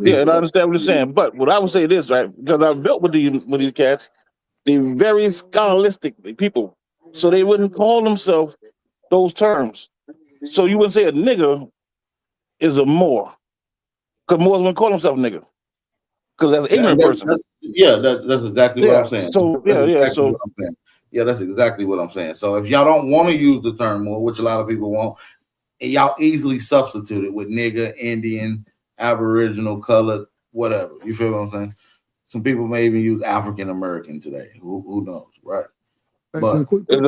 Yeah, and I understand what you're saying. But what I would say this, right? Because I've built with these cats, they're very scholastic people. So they wouldn't call themselves those terms. So you wouldn't say a nigger is a Moor. Because Moors wouldn't call themselves niggas. Because that's an ignorant person. That's exactly what I'm saying. So that's exactly what I'm saying. So if y'all don't want to use the term Moor, which a lot of people won't, y'all easily substitute it with nigger, Indian, Aboriginal, colored, whatever. You feel what I'm saying? Some people may even use African American today. Who knows, right? But quick question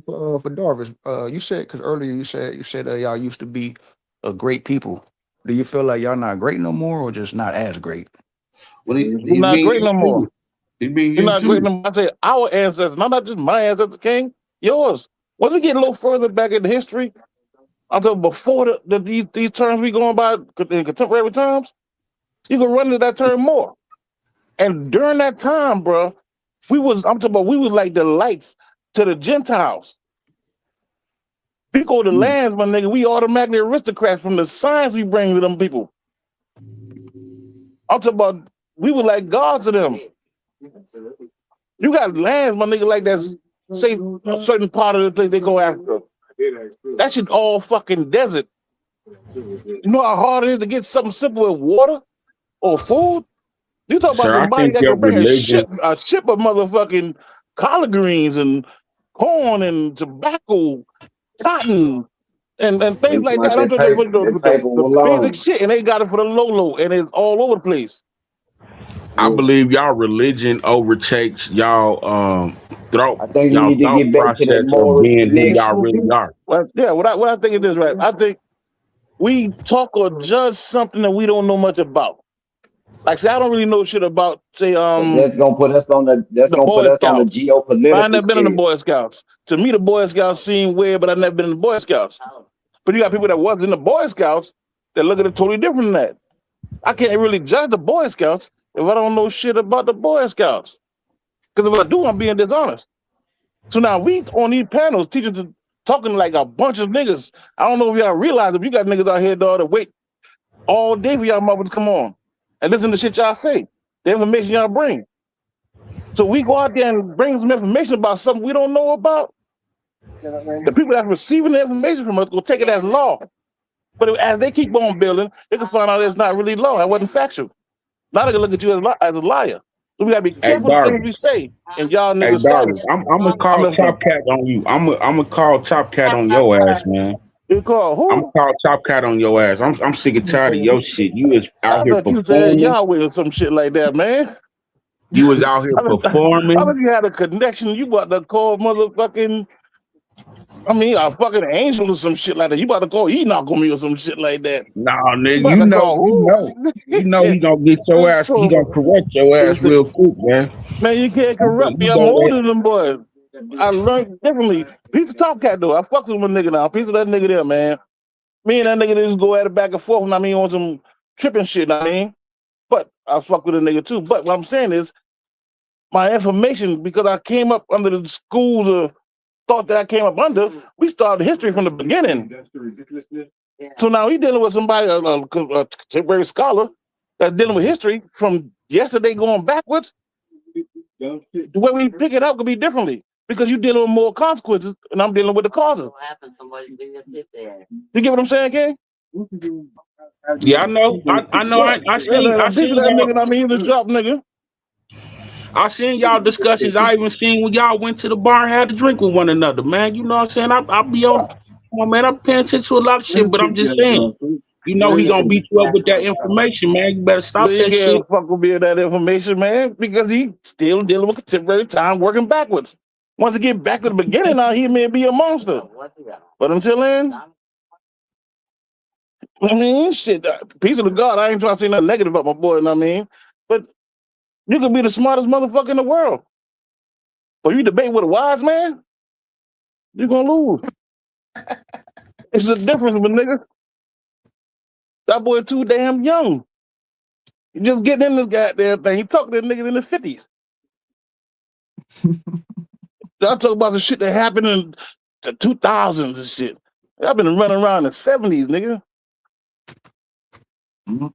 for Darvis. You said, because earlier you said y'all used to be a great people. Do you feel like y'all not great no more, or just not as great? We're not great no more. You're not great no more. I say our ancestors, not just my ancestors, King, yours. Once we get a little further back in the history, until before these terms we going by in contemporary times, you can run into that term more. And during that time, bro, we was like the lights to the Gentiles. We go to lands, my nigga. We automatically aristocrats from the science we bring to them people. I'm talking about we were like gods to them. You got lands, my nigga, like that's say a certain part of the place they go after. That shit all fucking desert. You know how hard it is to get something simple as water or food? You talk about Sir, I somebody think that your can bring religion. a ship of motherfucking collard greens and corn and tobacco, cotton, and things like that. I'm talking about the basic shit, and they got it for the low, and it's all over the place. I believe y'all religion overtakes y'all thought I think we need to get back to that process of Morris being who y'all connection. really are. Well, yeah, what I think is this, right? I think we talk or judge something that we don't know much about. Like, say, I don't really know shit about, say, That's gonna put us on the Boy Scouts. geopolitical I never been in the scale. Boy Scouts. To me, the Boy Scouts seem weird, but I've never been in the Boy Scouts. But you got people that was in the Boy Scouts that look at it totally different than that. I can't really judge the Boy Scouts if I don't know shit about the Boy Scouts. Because if I do, I'm being dishonest. So now we on these panels teaching talking like a bunch of niggas. I don't know if y'all realize if you got niggas out here, dog, that wait all day for y'all motherfuckers to come on and listen to shit y'all say, the information y'all bring. So we go out there and bring some information about something we don't know about. The people that's receiving the information from us will take it as law. But as they keep on building, they can find out it's not really law. It wasn't factual. Now they can look at you as a liar. So we gotta be careful the things we say. And y'all Hey, niggas Darby, start. I'm gonna call Top Cat on you. I'm gonna call Top Cat on your ass, man. You call who? I'm gonna call Top Cat on your ass. I'm sick and tired of your shit. You is I out here bet you said performing. Yahweh or some shit like that, man. You was out here I bet performing. you had a connection. You about to call motherfucking, a fucking angel or some shit like that. You about to call Enoch on me or some shit like that. Nah, nigga, about you to know, call who? he gonna get your ass. He gonna correct your ass real quick, man. Man, you can't corrupt me. I'm older than them boys. I learned differently. Piece of Top Cat though. I fuck with my nigga now. Piece of that nigga there, man. Me and that nigga just go at it back and forth. On some tripping shit. But I fuck with a nigga too. But what I'm saying is, my information, because I came up under the schools of thought that I came up under, we started history from the beginning. So now we dealing with somebody, a contemporary scholar, that's dealing with history from yesterday going backwards. The way we pick it up could be differently because you're dealing with more consequences and I'm dealing with the causes. You get what I'm saying, King? Yeah, I know. I know. I seen that nigga. He's a drop nigga. I seen y'all discussions. I even seen when y'all went to the bar and had a drink with one another, man. You know what I'm saying? I'll be on. Oh, man, I'm paying attention to a lot of shit, but I'm just saying. You know he gonna beat you up with that information, man. You better stop that shit. Fuck will be that information, man, because he still dealing with contemporary time, working backwards. Once he get back to the beginning, now he may be a monster. But until then, shit, peace of the God. I ain't trying to say nothing negative about my boy, but you could be the smartest motherfucker in the world. But you debate with a wise man, you're gonna lose. It's a difference, but nigga. That boy too damn young. He just getting in this goddamn thing. He talking to niggas in the 50s. I talk about the shit that happened in the 2000s and shit. I've been running around in the 70s, nigga. Mm-hmm.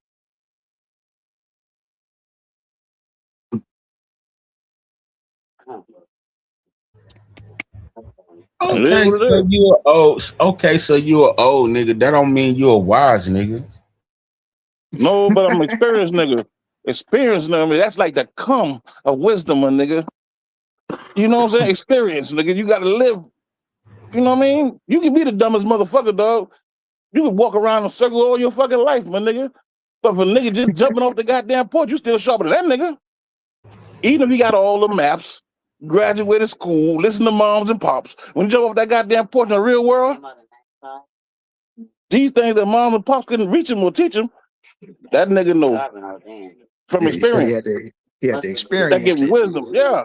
Okay, so you a old. Okay, so you an old nigga. That don't mean you a wise nigga. No, but I'm an experienced nigga. Experienced nigga. That's like the cum of wisdom, my nigga. You know what I'm saying? Experience, nigga. You gotta live. You know what I mean? You can be the dumbest motherfucker, dog. You can walk around in a circle all your fucking life, my nigga. But for a nigga just jumping off the goddamn porch, you still sharper than that nigga. Even if he got all the maps, graduated school, listen to moms and pops. When you jump off that goddamn porch in the real world, these things that moms and pops couldn't reach him or teach him, that nigga know from experience. He had the experience. That give him wisdom. Yeah.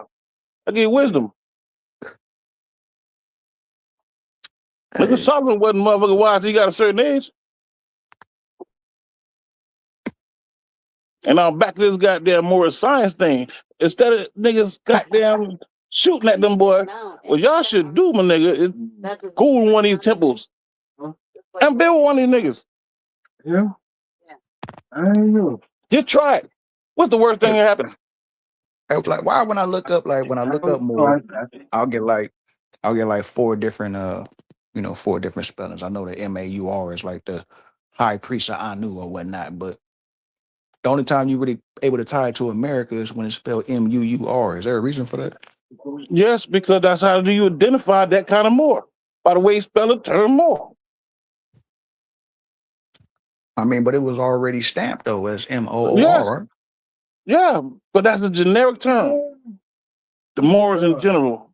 That give wisdom. Nigga Solomon wasn't motherfucking wise. He got a certain age. And now back to this goddamn Morris science thing. Instead of niggas goddamn shooting at them boys. Well, y'all should do, my nigga, is go in one of these temples and build one of these niggas. Yeah. I don't know. Just try it. What's the worst thing that happened? I was like, why when I look up more, I'll get like 4 different four different spellings. I know the MAUR is like the high priest of Anu or whatnot, but the only time you really able to tie it to America is when it's spelled MUUR. Is there a reason for that? Yes, because that's how do you identify that kind of more. By the way you spell the term more. I mean, but it was already stamped though as MOOR. Yes. Right? Yeah, but that's a generic term. The Moors in general.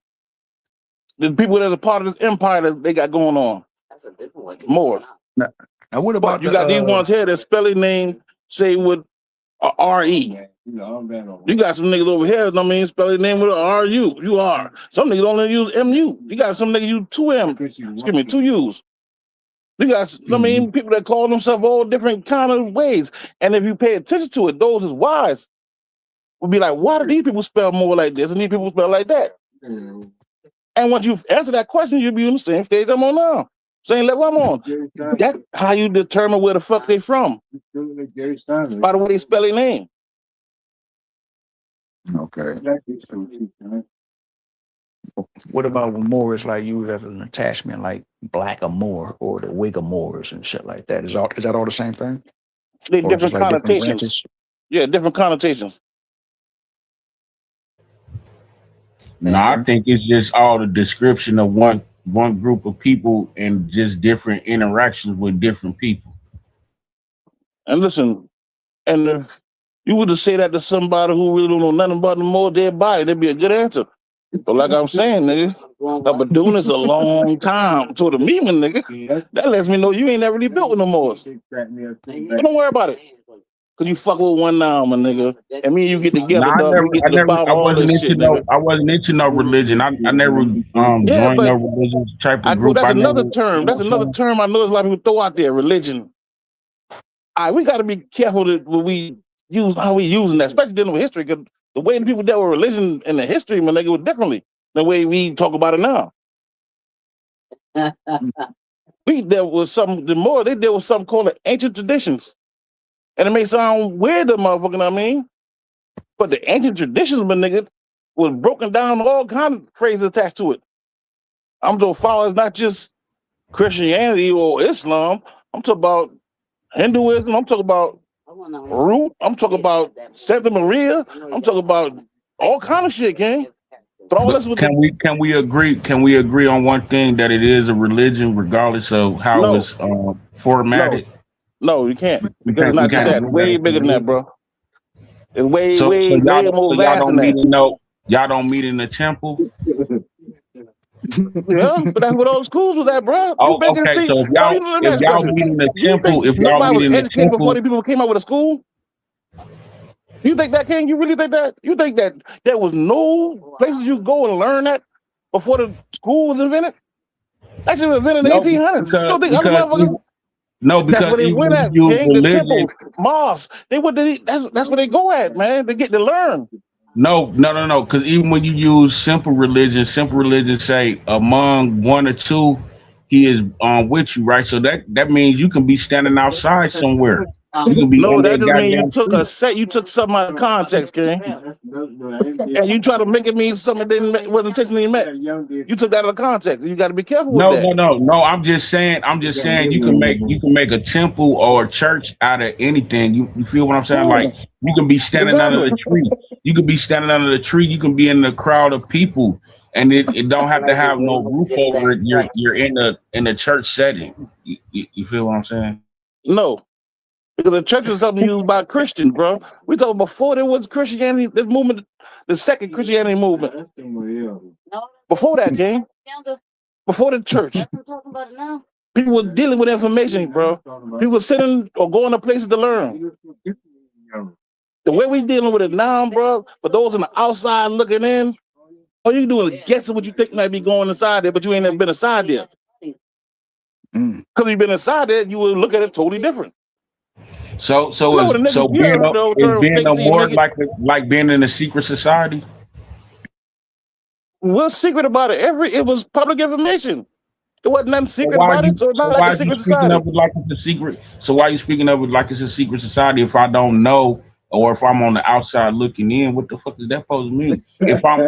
The people that are part of this empire that they got going on. That's a different one. Moors. Now what about you got these ones here that spell their name, say with a R-E. You got some niggas over here, I mean, spell their name with a R-U. You are. Some niggas only use M-U. You got some niggas use 2 U's. You got, I mean, people that call themselves all different kind of ways. And if you pay attention to it, those is wise will be like, why do these people spell more like this and these people spell like that? And once you answer that question, you'll be on the same stage I'm on now. Same level I'm on. That's how you determine where the fuck they from. By the way they spell their name. Okay. What about when Moor is like used as an attachment, like Black Moor or the Whigamores and shit like that? Is that all the same thing? They Or different just like different connotations. branches? Yeah, different connotations. No, I think it's just all the description of one group of people and just different interactions with different people. And listen, and if you were to say that to somebody who really don't know nothing about the Moor dead body, that'd be a good answer. But like I'm saying, nigga, I've been doing this a long time. To the me, nigga, that lets me know you ain't never really built with no Moors. But don't worry about it. Cause you fuck with one now, my nigga. And me and you get together, No, dog. We get to the bottom of all this shit, nigga. I wasn't into no religion. I never joined no religious type of group. That's another term. That's another term I know a lot of people throw out there, religion. All right, we gotta be careful that when we use how we using that, especially dealing with history, because the way the people dealt with religion in the history, my nigga, was differently than the way we talk about it now. We dealt with the more they dealt with something called ancient traditions. And it may sound weird to motherfucker, I mean, but the ancient traditions, my nigga, was broken down, all kind of phrases attached to it. I'm so far as not just Christianity or Islam. I'm talking about Hinduism. I'm talking about Root. I'm talking about Santa Maria. I'm talking about all kind of shit, King. But all this with Can we agree on one thing, that it is a religion regardless of how it's formatted? No, you can't. Because it's not just that. Way bigger than that, bro. It's way more vast than that. Y'all don't meet in the temple? Yeah, but that's what all the schools was at, bro. Okay, so if y'all meet in the temple, before the people came out with a school? You think that, King? You really think that? You think that there was no places you go and learn that before the school was invented? That shit was invented in the 1800s. You don't think other motherfuckers? No, because that's where they went at, King. The temple, mosque. That's where they go at, man. They get to learn. No. Because even when you use simple religion say among one or two, he is with you, right? So that means you can be standing outside somewhere. You can be no, that just means you took something out of context, King. And you try to make it mean something that wasn't intentionally meant. You took that out of context. You got to be careful with that. No. I'm just saying you can make a temple or a church out of anything. You feel what I'm saying? Like you can be standing under the tree. You can be standing under the tree. You can be in the crowd of people. And it don't have to have no roof over it. You're in a church setting. You feel what I'm saying? No, because the church is something used by Christians, bro. We thought before there was Christianity, this movement, the second Christianity movement. Before that, King. Before the church, people were dealing with information, bro. People were sitting or going to places to learn. The way we dealing with it now, bro, for those on the outside looking in. All you doing is guessing what you think might be going inside there, but you ain't never been inside there. Because you've been inside there, you will look at it totally different. So being no more like being in a secret society? What's secret about it? It was public information. There wasn't nothing secret about it, so it's not like a secret speaking society. of it like it's a secret? So why are you speaking of it like it's a secret society if I don't know, or if I'm on the outside looking in? What the fuck is that supposed to mean? If I'm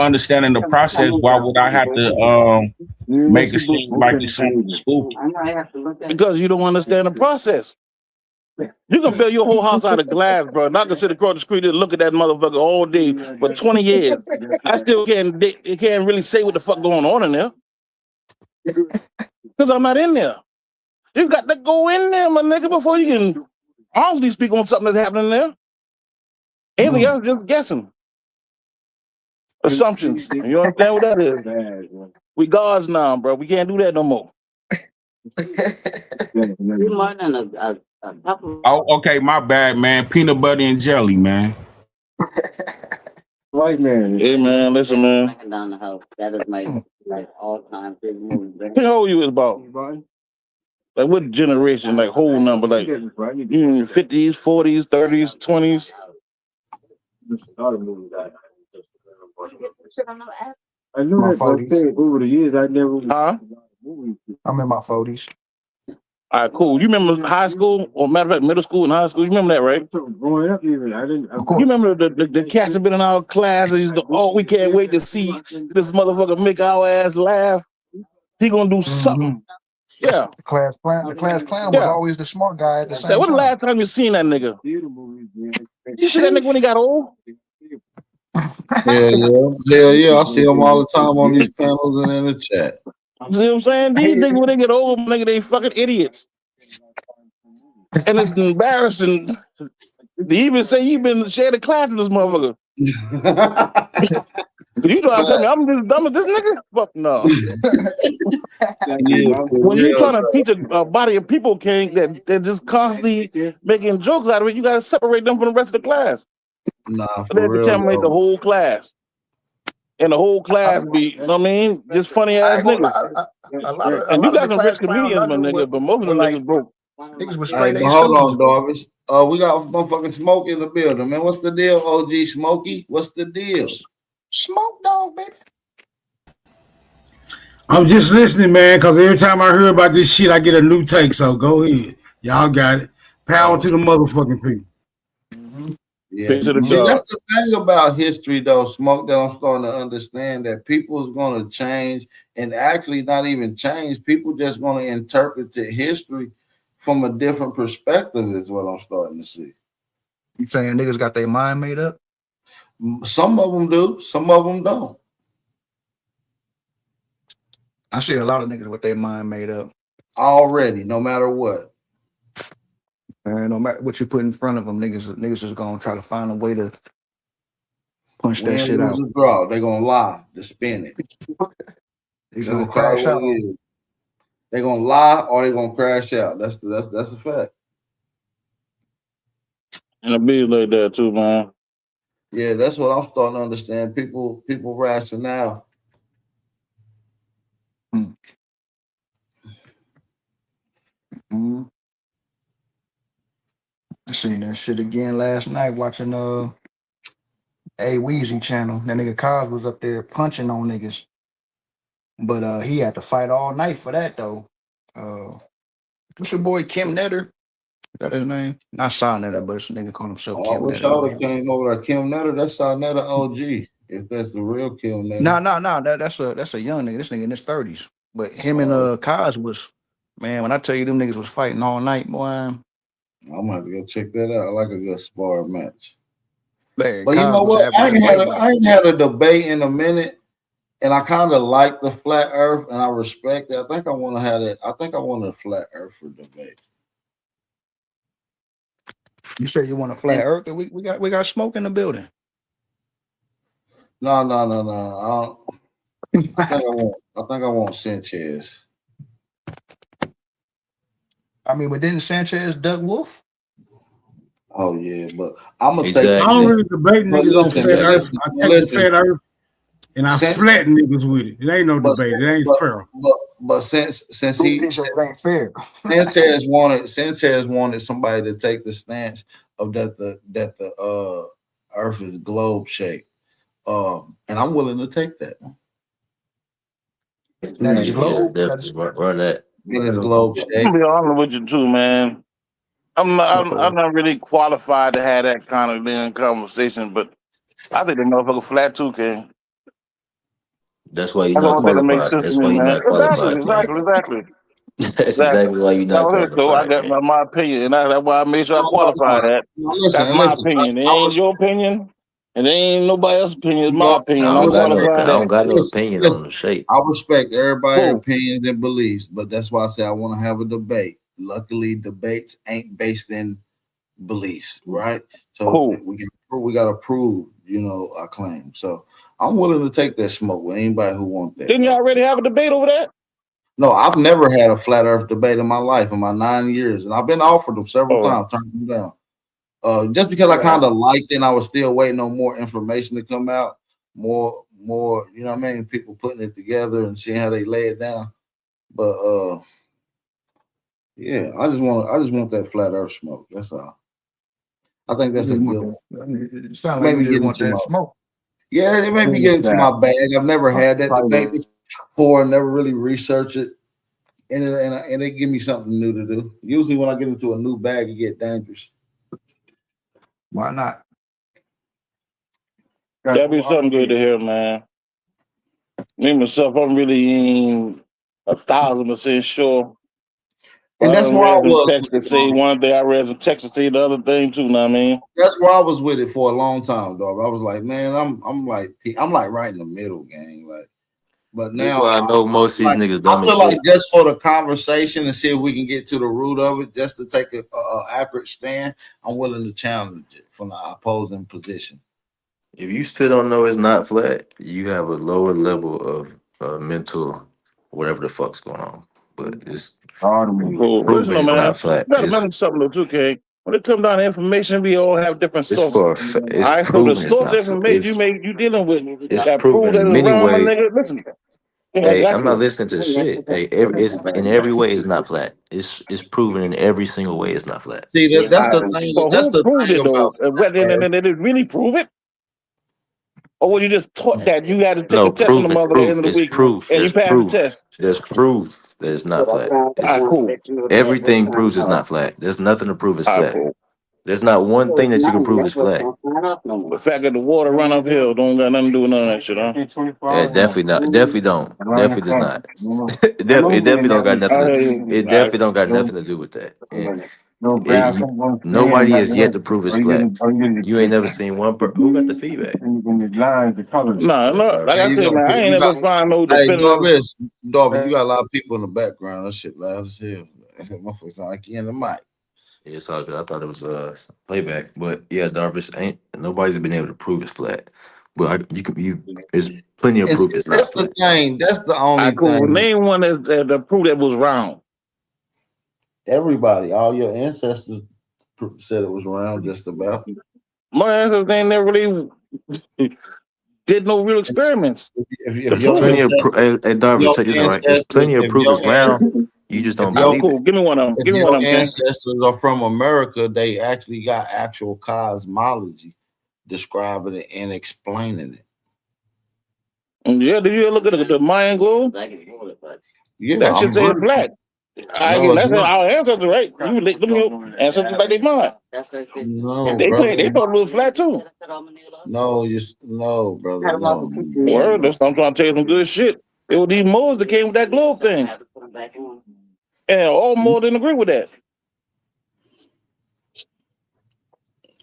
understanding the process, why would I have to make a statement like it's something spooky? Because you don't understand the process. You can build your whole house out of glass, bro. And I can sit across the street and look at that motherfucker all day for 20 years. I still can't really say what the fuck going on in there. Because I'm not in there. You got to go in there, my nigga, before you can honestly speak on something that's happening there. Anything else, just guessing. Assumptions. You understand what that is? We gods now, bro. We can't do that no more. You learning a couple. Oh, okay, my bad, man. Peanut butter and jelly, man. Right, man. Hey, man, listen, man. Knocking down the house. That is my all-time favorite movie. How old you is about? Like what generation? Like whole number? Like 50s, 40s, 30s, 20s? I knew My that for a 40s. fact over the years. I never. Huh? I'm in my 40s. All right, cool. You remember high school, or matter of fact, middle school and high school? You remember that, right? Growing up, even I didn't. Of course. You remember the cats have been in our class and we can't wait to see this motherfucker make our ass laugh. He gonna do something. Yeah. The class clown was Yeah. always the smart guy at the same Hey, when the time. last time you seen that nigga? You see that nigga when he got old? Hell yeah. I see them all the time on these panels and in the chat. You know what I'm saying? These niggas when they get old, nigga, they fucking idiots. And it's embarrassing to even say you've been sharing a class with this motherfucker. You trying to tell me I'm just dumb as this nigga? Fuck no. When you're trying to teach a body of people, King, that they're just constantly making jokes out of it, you gotta separate them from the rest of the class. Nah, They for real. contaminate the though. whole class. And the whole class be, you know what I mean? Just funny I ass ain't gonna niggas. lie, a lot of And you got the some class rich clowns comedians, I my knew nigga, but most of them like niggas broke. niggas was Hey, straight but A hold on, students. Darvish. We got motherfucking Smoke in the building, man. What's the deal, OG Smokey? What's the deal? Smoke dog, baby. I'm just listening, man, because every time I hear about this shit, I get a new take. So go ahead. Y'all got it. Power to the motherfucking people. Yeah. Picture the See, dog. that's the thing about history, though, Smoke, that I'm starting to understand that people is going to change and actually not even change. People just going to interpret the history from a different perspective is what I'm starting to see. You saying niggas got their mind made up? Some of them do. Some of them don't. I see a lot of niggas with their mind made up. Already, no matter what. And no matter what you put in front of them, niggas is gonna try to find a way to punch that Win, shit lose, out. or draw. They're going to lie to spin it. He's They gonna gonna call crash it out. what it is. They're gonna lie or they're gonna crash out. That's a fact. And it be like that too, man. Yeah, that's what I'm starting to understand. People rationale. Mm-hmm. I seen that shit again last night watching A Weezy channel. That nigga Cos was up there punching on niggas. But he had to fight all night for that though. What's your boy Kim Netter? Is that his name? Not Saw Netter, but this nigga called himself Oh, I Kim wish I would Netter. have came over there. Kim Netter, that's our Netter OG. If that's the real Kim Netter. No. That's a young nigga. This nigga in his 30s. But him and Cos was, man, when I tell you them niggas was fighting all night, boy. I'm gonna have to go check that out. I like a good spar match. Man, But you Cos know was what? having I ain't had a debate in a minute, and I kind of like the flat earth, and I respect it. I think I want to have it. I think I want a flat earther debate. You say you want a flat earth? We got smoke in the building. No. I think I want Sanchez. I mean, but didn't Sanchez duck Wolf? Oh yeah, but I'm gonna I don't really debate niggas on flat earth. I take the flat earth and I flatten niggas with it. It ain't no debate. It ain't fair. But since he ain't fair. Sanchez wanted somebody to take the stance of that the Earth is globe shaped. And I'm willing to take that one. That is Yeah, globe. definitely run that. It is globe I'm shaped. gonna be honest with you too, man. I'm not really qualified to have that kind of damn conversation, but I think the motherfucker flat too, King. That's why you're That's the not only thing that makes qualified. sense to That's me, why you're man. not qualified, King. Exactly. That's exactly why you're not So I qualified, got King. my opinion, and that's why I made sure I No, qualify that. That's my listen. opinion. It I ain't your opinion, and it ain't nobody else's opinion. It's my I opinion. don't I'm got no, qualified I don't that. got no opinion on the shape. I respect everybody's Cool. opinions and beliefs, but that's why I say I want to have a debate. Luckily, debates ain't based in beliefs, right? So Cool. we got to prove, our claim. So I'm willing to take that smoke with anybody who wants that. Didn't you already have a debate over that? No, I've never had a flat Earth debate in my life in my 9 years, and I've been offered them several times, turned them down. Just because I kind of liked it, and I was still waiting on more information to come out, more, you know what I mean? People putting it together and seeing how they lay it down. But yeah, I just want that flat Earth smoke. That's all. I think that's a good one. It sounds like you just want that smoke. Yeah, it may be getting to my bag. I've never had that debate before, never really researched it. And it give me something new to do. Usually when I get into a new bag, it get dangerous. Why not? That'd be something good to hear, man. Me myself, I'm really ain't 1,000% sure. And that's where I was. Texas say one day, I read some Texas say the other thing too. Know what I mean? That's where I was with it for a long time, dog. I was like, man, I'm like right in the middle, gang. Like, but That's now why I know most of these niggas I dumb as feel like shit. just for the conversation and see if we can get to the root of it, just to take a accurate stand, I'm willing to challenge it from the opposing position. If you still don't know it's not flat, you have a lower level of mental whatever the fuck's going on. But it's Cool. proven Listen, it's man, not flat. you gotta It's remember something though, too, K. When it comes down to information, we all have different it's sources. for All it's right, so the proven it's source not information you dealing with it's that prove proven that in it's many around, my ways. nigga. Listen. Hey, I'm not Exactly. listening to shit. Hey, it's in every way it's not flat. It's proven in every single way it's not flat. See, that's the thing. But That's who the proved thing it though? about Whether they really prove it, or were you just taught that you had to take No, a test on the proof. It's mother at the proof. end of the It's week proof. and you There's passed the proof. test? There's proof that it's not flat. Cool. Everything proves it's not flat. There's nothing to prove it's flat. Cool. There's not one thing that you can prove is flat. The fact that the water run uphill don't got nothing to do with none of that shit, huh? Yeah, definitely not. Definitely don't. Definitely does not. It definitely don't got nothing. It definitely don't got nothing to do with that. Nobody has yet to prove it's flat. You ain't never seen one. Who got the feedback? No, like I you said, got man, I ain't never find no definitive. Darby, you got a lot of people in the background. That shit loud as hell. Motherfuckers sound like you in the mic. Yeah, it's all good. I thought it was playback, but yeah, Darvish ain't nobody's been able to prove it's flat. But there's plenty of proof it's not That's flat. the thing. That's the only Cool. thing. Name one that prove that was round. Everybody, all your ancestors said it was round, just about. My ancestors ain't never really did no real experiments. There's plenty of Darvish, check this out, right? There's plenty of proof it's round. You just don't believe it. Give me one of them. Give me one of them, Ken. Ancestors are from America. They actually got actual cosmology describing it and explaining it. Yeah, did you ever look at the Mayan globe? Yeah, that should say it's flat. That's our ancestors, right? You look them your ancestors like they mine. No, they brother. they thought it was flat too. No, brother. No. Well, that's what I'm trying to tell you some good shit. It was these Moors that came with that globe thing. And all Moors didn't agree with that.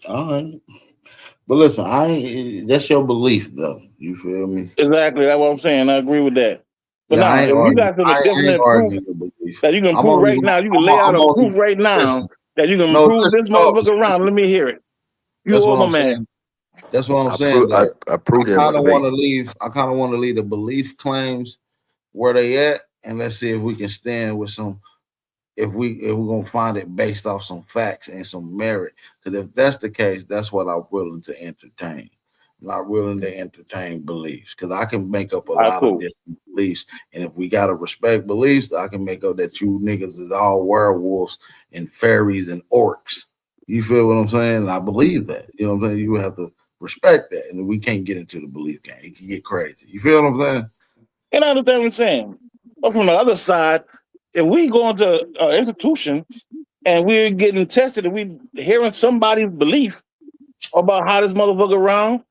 All right. But listen, that's your belief though. You feel me? Exactly, that's what I'm saying. I agree with that. But Yeah, now, if you got some definite proof that you can prove right now, you can lay out a proof right now that you can prove this motherfucker around. Let me hear it. You all my man. That's what I'm saying. I proved it. I kind of want to leave the belief claims where they at, and let's see if we can stand with some. If we're gonna find it based off some facts and some merit, because if that's the case, that's what I'm willing to entertain. I'm not willing to entertain beliefs, because I can make up a lot of different beliefs, and if we gotta respect beliefs, I can make up that you niggas is all werewolves and fairies and orcs. You feel what I'm saying? I believe that. You know what I'm saying? You have to respect that, and we can't get into the belief game. It can get crazy. You feel what I'm saying? And I understand what I'm saying. But from the other side, if we go into an institution and we're getting tested and we hearing somebody's belief about how this motherfucker around,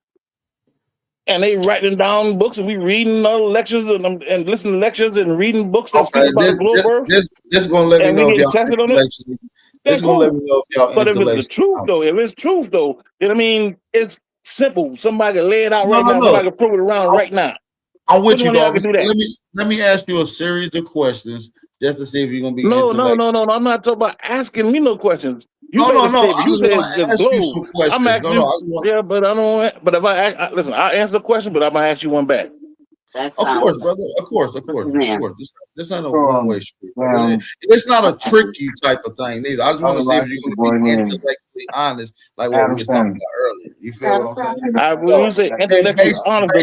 and they writing down books and we reading other lectures and listening to lectures and reading books that speak about the globe earth, This gonna let me and know we if getting y'all tested on it, intellectually. that's This gonna let cool. me know if y'all But if it's the intellectually. truth though, if it's truth though, then I mean it's simple. Somebody can lay it out No, right no, now. no. Somebody can prove it around right now. I'm with Which you, one of y'all dog. can do that? Let me ask you a series of questions just to see if you're gonna be No. intellectual. I'm not talking about asking me no questions. You No, made no, a no. statement. I You just want said to the ask you globe. some I'm questions. asking you. Yeah, but I don't. But if listen, I answer the question, but I'm gonna ask you one back. That Of sounds course, brother. Of course. man. This ain't a one way street. It's not a trick you type of thing neither. I just want to see if you're going to be intellectually honest, like what we was talking about earlier. You feel what I'm saying? When you say intellectually honest,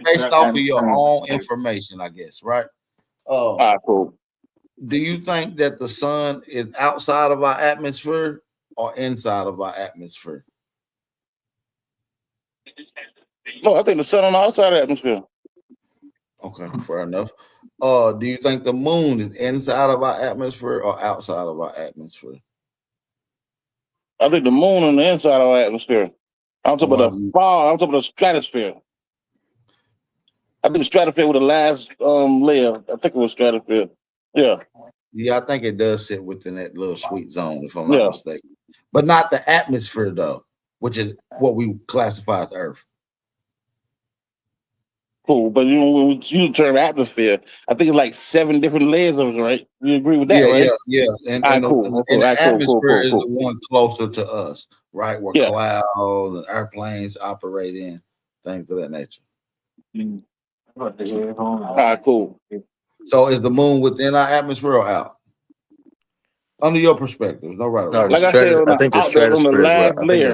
based off of your own information, I guess, right? Cool. Do you think that the sun is outside of our atmosphere or inside of our atmosphere? No, I think the sun on the outside of the atmosphere. Okay, fair enough. Do you think the moon is inside of our atmosphere or outside of our atmosphere? I think the moon on the inside of our atmosphere. I'm talking about the far. I'm talking about the stratosphere. I think the stratosphere was the last layer. I think it was stratosphere. Yeah. Yeah, I think it does sit within that little sweet zone, if I'm not mistaken. But not the atmosphere, though, which is what we classify as Earth. Cool, but when we use the term atmosphere, I think it's like 7 different layers of it, right? You agree with that, right? Yeah. And the atmosphere is the one closer to us, right? Where clouds and airplanes operate in, things of that nature. Cool. So is the moon within our atmosphere or out? Under your perspective, no right or wrong. Like I think the stratosphere is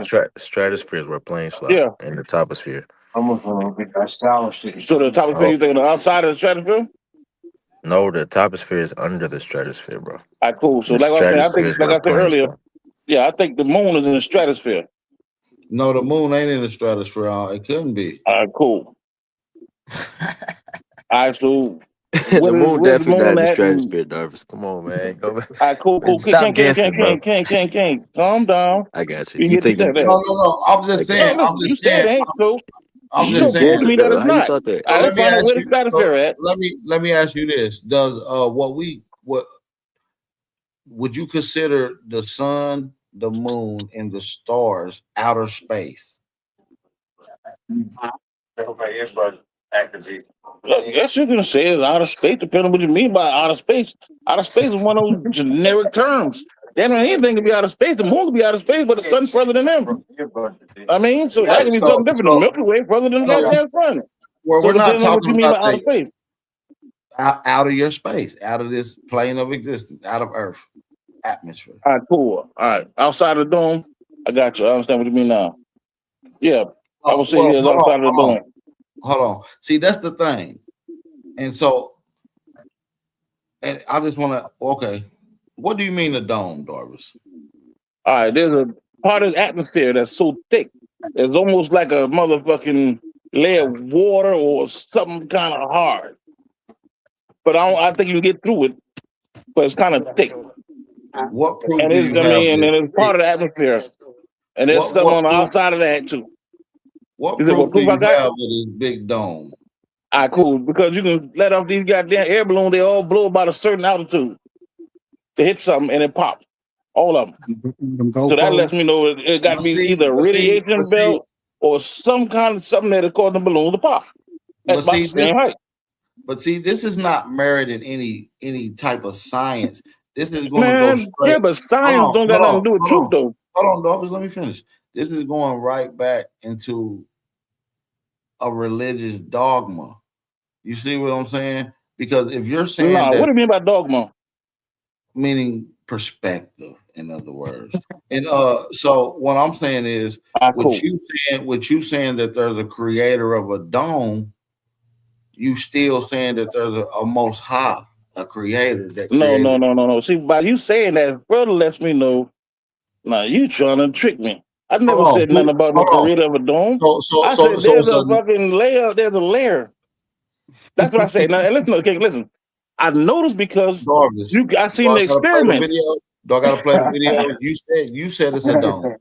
where stratosphere is where planes fly. Yeah. And the toposphere. So the toposphere, you think the outside of the stratosphere? No, the toposphere is under the stratosphere, bro. Cool. So like I think, like I said earlier, I think the moon is in the stratosphere. No, the moon ain't in the stratosphere. It couldn't be. Cool. So The moon definitely not in the stratosphere, Darvis. Come on, man. Go back. Cool. Stop guessing, bro. Can't. Calm down. I got you. You think No. I'm just saying. You said it ain't so. I'm You just prove saying. to me that it's not. Let's find out where the stratosphere at. Let me ask you this: does what would you consider the sun, the moon, and the stars outer space? Yes, you can say it's outer space, depending on what you mean by outer space. Outer space is one of those generic terms. Then anything can be outer space. The moon can be outer space, but the sun's further than them. I mean, so that can be something different. The Milky Way further than the goddamn sun. Well, So we're not depending on what talking you mean by about outer space. out of your space, out of this plane of existence, out of Earth atmosphere. All right, cool. All right, outside of the dome, I got you. I understand what you mean now. Yeah, I would say it's outside of the dome. Hold on. See, that's the thing. And so, and I just want to, okay, what do you mean the dome, Darvis? All right, there's a part of the atmosphere that's so thick, it's almost like a motherfucking layer of water or something kind of hard. But I think you can get through it, but it's kind of thick. What proof and do it's, you I have? mean, and it's part of the atmosphere. And there's stuff on the outside of that too. What Is it proof do you I got? have of this big dome? All right, cool. Because you can let off these goddamn air balloons, they all blow about a certain altitude. They hit something and it pops. All of them. So that lets me know it got to be either a radiation belt or some kind of something that is causing the balloon to pop. That's about the same height. But see, this is not merited any type of science. This is going to go straight. Yeah, but science don't got nothing to do with truth, though. Hold on, Darvis, let me finish. This is going right back into a religious dogma. You see what I'm saying? Because if you're saying that, what do you mean by dogma? Meaning perspective, in other words. And so what I'm saying is, what you saying that there's a creator of a dome, you still saying that there's a most high, a creator that No. See, by you saying that, further lets me know Now you trying to trick me. I never Hold on, said nothing about no hold on. creator of a dome. So I so said so there's so a fucking layer. There's a layer. That's what I say. Now, and listen, okay, listen. I noticed because Darvish. I seen the Do I gotta play the experiments. video? Do I gotta play the video? You said it's a dome.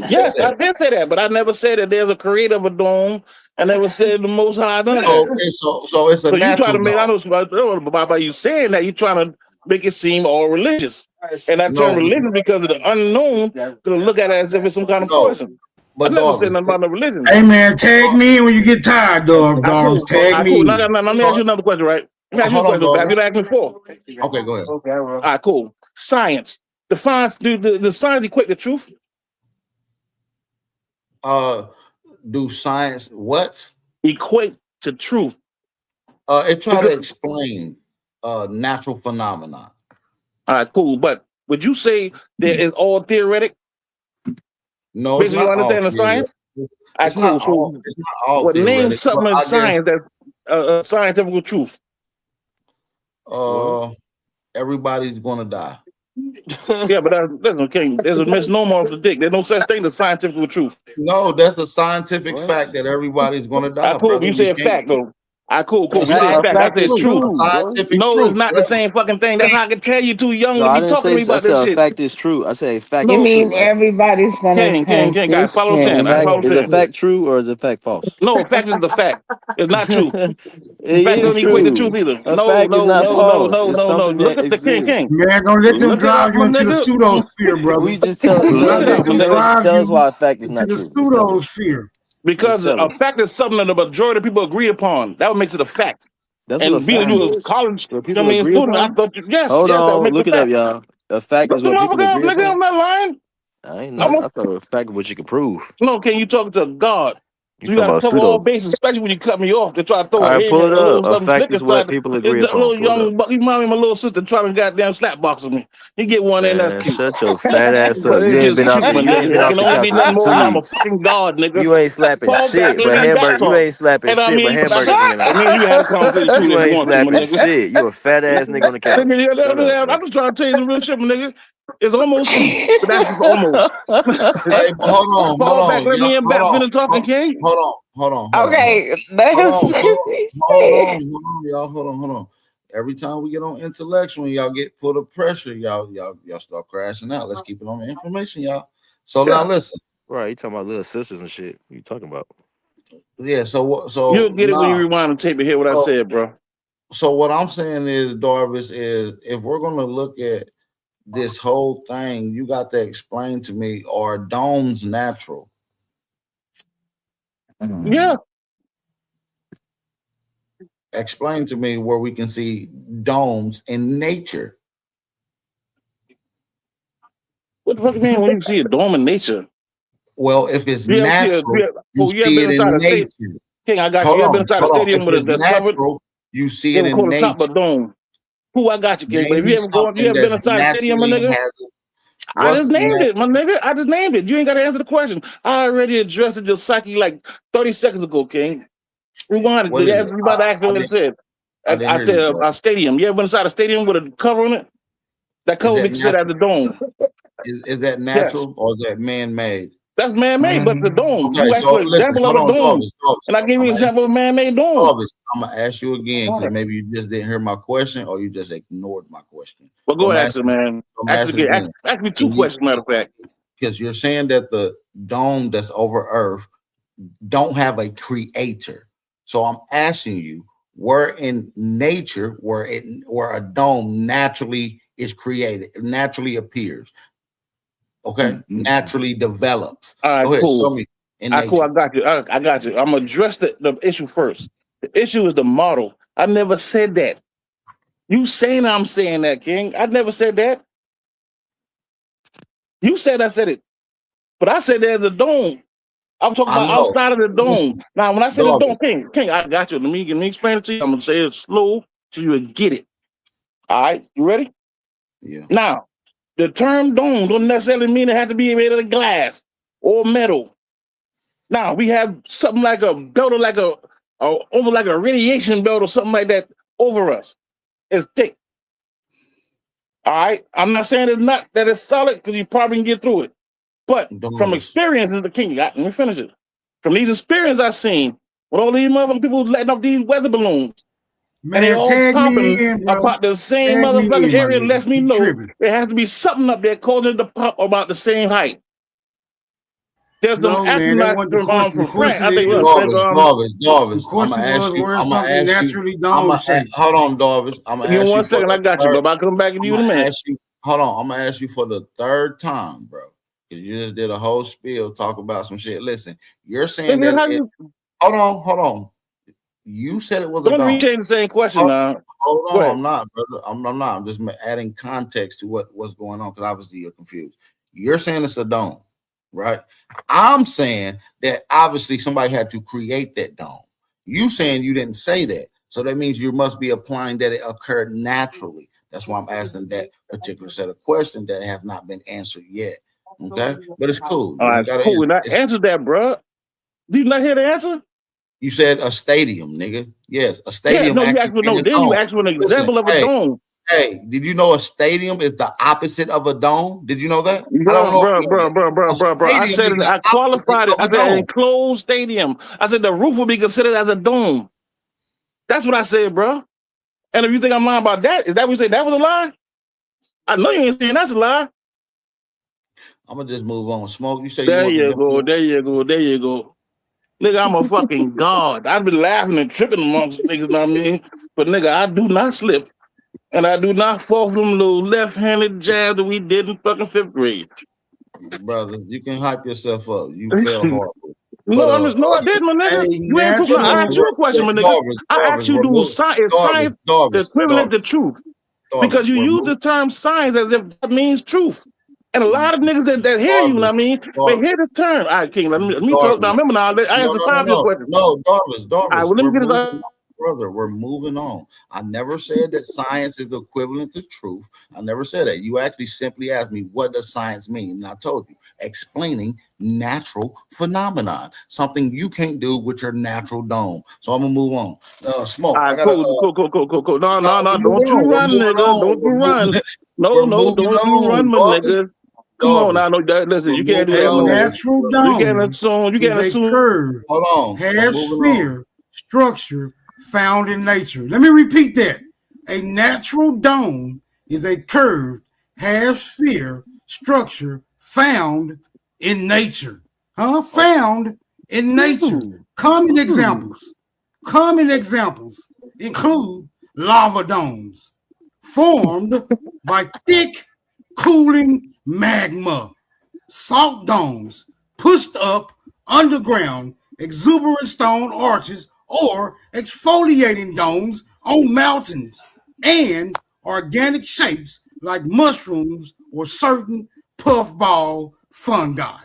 Yes, I did say that, but I never said that there's a creator of a dome. I never said the Most High done that. So it's a So you try natural to make, I dome. know by you saying that, you trying to make it seem all religious. And I No, turn religion because of the unknown to look at it as if it's some kind of no. poison. I But never said Darvish, nothing about no religion. Hey man, tag me in when you get tired, dog. Dog, tag me. Cool. in. Now, let me ask you another question, right? Let me ask you a Hold on, question. Have you Darvish. asked me before? Okay, go ahead. All right, cool. Science. Defines the science equate the truth? Do science what? Equate to truth. It try to explain natural phenomena. All right, cool. But would you say that it's all theoretic? No, it's Basically, you not all understand the theoretic. science? All right, cool. It's not all Well, name theoretic. something but in I guess science that's scientific truth. everybody's gonna die. Yeah, but that's okay. There's a misnomer off the dick. There's no such thing as scientific truth. No, that's a scientific fact that everybody's gonna die. Cool. brother. You said fact though. Cool. A You said fact. I said scientific truth. truth. Scientific No, truth. it's not the same fucking thing. That's how I can tell you too young No, to I be didn't talking to me say. I about this said a shit. fact is true. I say a fact No, is You true. mean Right? everybody's gonna King, guys, follow what I'm saying. That's Fact, what I'm is a saying. fact true or is a fact false? No, fact is the fact. It's not true. It Fact is doesn't equate to true. truth either. A No. fact is not false. It's something Look that at the King. exists. Man, don't let them Look it up, drive you my into the nigga. pseudosphere, brother. We just tell Don't let them drive us you why a fact is into not the true. Just tell us. pseudosphere. Because Just tell a us. fact is something that the majority of people agree upon. That what makes it a fact. That's what a And being fact you a is. college, What people agree student, I upon. thought yes, Hold that would on, make look it it a up, fact. y'all. A fact is Look what it up, people agree nigga, I'm upon. not lying. I thought a fact is what you can prove. No, can you talk to God? You So you talking gotta about cover all pseudo? bases, especially when you cut me off to try to throw All a right, head, pull it a up. little A fact flicker is what side. people It's agree a upon. little Pull it up. young, you remind me of my little sister trying to goddamn slap box with me. You get one in, that's Man, cute. shut your fat ass But up. You it's ain't just been off cute, the my you ain't nigga. been It off can the only be couch in nothing like more 2 than I'm a weeks. fucking god, nigga. You ain't slapping Fall back, shit, let but me got you talk. ain't slapping And I shit, but mean, hamburgers in your I mouth. mean, you have a conversation too You if you ain't want to, my slapping nigga. shit. You a fat ass nigga on the couch. Shut up, I'm bro. just trying to tell you some real shit, my nigga. It's almost cute, but that's just almost. Hey, but hold Fall back, on, let y'all, me in back, finish talking, King. hold on. Okay, let him Hold say what he said. on, y'all. Hold on. Every time we get on intellectual, y'all get put up pressure, y'all start crashing out. Let's keep it on the information, y'all. So now listen. Right, you talking about little sisters and shit. What you talking about? Yeah, so You'll get it when you rewind the tape and hear what I said, bro. So what I'm saying is, Darvish, is if we're gonna look at this whole thing, you got to explain to me, are domes natural? Yeah. Explain to me where we can see domes in nature. What the fuck you mean when you see a dome in nature? Well, if it's You ever see natural, you you ever see been it inside in a stadium? nature. King, I got you. You ever been inside a stadium If with it's that's covered? natural, you see You it ever call in the top of nature. a dome? Who I got you, King. But if Name you me ever you something ever been that's inside a stadium, my naturally nigga? has I just named what's it, my nigga. I just named it. You ain't got to answer the question. I already addressed your psyche like 30 seconds ago, King. Rewind What it. is You it? about to ask me what it said. I didn't I hear said you, bro. a stadium. You ever been inside a stadium with a cover on it? That cover Is we that consider as the dome. Is that Yes. natural or is that man-made? That's man-made, but the dome. Okay, You asked so for an listen, example of hold a on, dome. Darvish. And I gave you an example of a man-made dome. I'm gonna ask you again because maybe you just didn't hear my question or you just ignored my question. Well, So go I'm ask it, asking, man. Ask me two questions, matter of fact. Because you're saying that the dome that's over Earth don't have a creator. So I'm asking you, where in nature, where a dome naturally is created, naturally appears, okay, naturally develops. All right, Go ahead, cool. show me in All right, cool. nature. I got you. I got you. I'm gonna address the issue first. The issue is the model. I never said that. You saying I'm saying that, King. I never said that. You said I said it. But I said there's a dome. I'm talking about outside of the dome. Now, when I say the dome, King, I got you. Let me explain it to you. I'm gonna say it slow so you will get it. All right, you ready? Yeah. Now, the term dome don't necessarily mean it has to be made of glass or metal. Now we have something like a belt, or like over like a radiation belt or something like that over us. It's thick. All right, I'm not saying it's not that it's solid because you probably can get through it, but from experience is the king. Let me finish it. From these experiences I've seen, with all these motherfucking people letting up these weather balloons, and they Man, all tag me popping in, bro. about the same Tag me motherfucking in, my area, nigga. lets me You know tripping. there has to be something up there causing it to pop about the same height. There's some No, man, that astronauts wasn't the question. The from France. question I think is, Darvis, the I'm question gonna ask was, you. where's I'm gonna something ask you. naturally dome shaped? Hold on, Darvis. I'm gonna Give me ask you 1 for second. the I got you, third. bro. I'll come back to you in a minute. Ask you. Hold on. I'm gonna ask you for the third time, bro. Because you just did a whole spiel talk about some shit. Listen, you're saying Nigga, that how it. you Hold on. You said it was a don't dome. retain the same question now? Hold Go on, ahead. I'm not, brother. I'm not. I'm just adding context to what's going on because obviously you're confused. You're saying it's a dome, right? I'm saying that obviously somebody had to create that dome. You saying you didn't say that, so that means you must be applying that it occurred naturally. That's why I'm asking that particular set of questions that have not been answered yet. Okay, but it's cool. All right, cool. And I answered that, bro. Did you not hear the answer? You said a stadium, nigga. Yes, a Yeah, stadium. no, you actually asked for in no. a Then you dome. asked for an Listen, example of a dome. Hey, did you know a stadium is the opposite of a dome? Did you know that? I don't know. Bro. I said it. I qualified it. I said enclosed stadium. I said the roof would be considered as a dome. That's what I said, bro. And if you think I'm lying about that, is that what you say that was a lie? I know you ain't saying that's a lie. I'm gonna just move on. Smoke. You say There you you go. There you go. There you go. Nigga, I'm a fucking god. I've been laughing and tripping amongst niggas, know what I mean? But nigga, I do not slip. And I do not fall from them little left-handed jabs that we did in fucking 5th grade. Brother, you can hype yourself up. You fell hard. No, I didn't, my nigga. You ain't talking. I asked you a question, my nigga. I asked you, is science the equivalent to truth? Because you use the term science as if that means truth. And a lot of niggas that hear you, know what I mean, they hear the term. All right, King, let me talk now. Remember now, I answered 5 of your questions. No, Darvis. All right, well, let me get this. Brother, we're moving on. I never said that science is the equivalent to truth. I never said that. You actually simply asked me, what does science mean? And I told you, explaining natural phenomenon, something you can't do with your natural dome. So I'm gonna move on. Smoke. All right, cool. No, don't you run, nigga. Don't you run. No, don't you run, my nigga. Come on now, listen, you can't do that. A natural dome you can't assume. is a curved, half-sphere structure found in nature. Let me repeat that. A natural dome is a curved, half-sphere structure found in nature. Found in nature. Common examples include lava domes formed by thick, cooling magma, salt domes pushed up underground, exuberant stone arches, or exfoliating domes on mountains, and organic shapes like mushrooms or certain puffball fungi.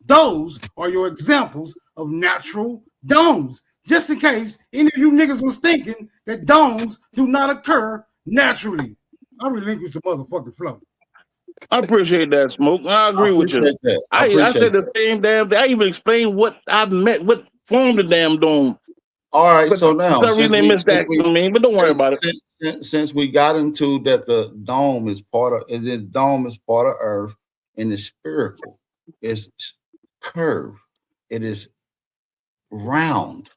Those are your examples of natural domes. Just in case any of you niggas was thinking that domes do not occur naturally. I relinquish the motherfucking flow. I appreciate that, Smoke. I agree with you. I said the same damn thing. I even explained what formed the damn dome. All right, but so now for some reason they missed that. I mean, but don't worry about it. Since we got into that, the dome is part of Earth, and it's spherical. It's curved. It is round.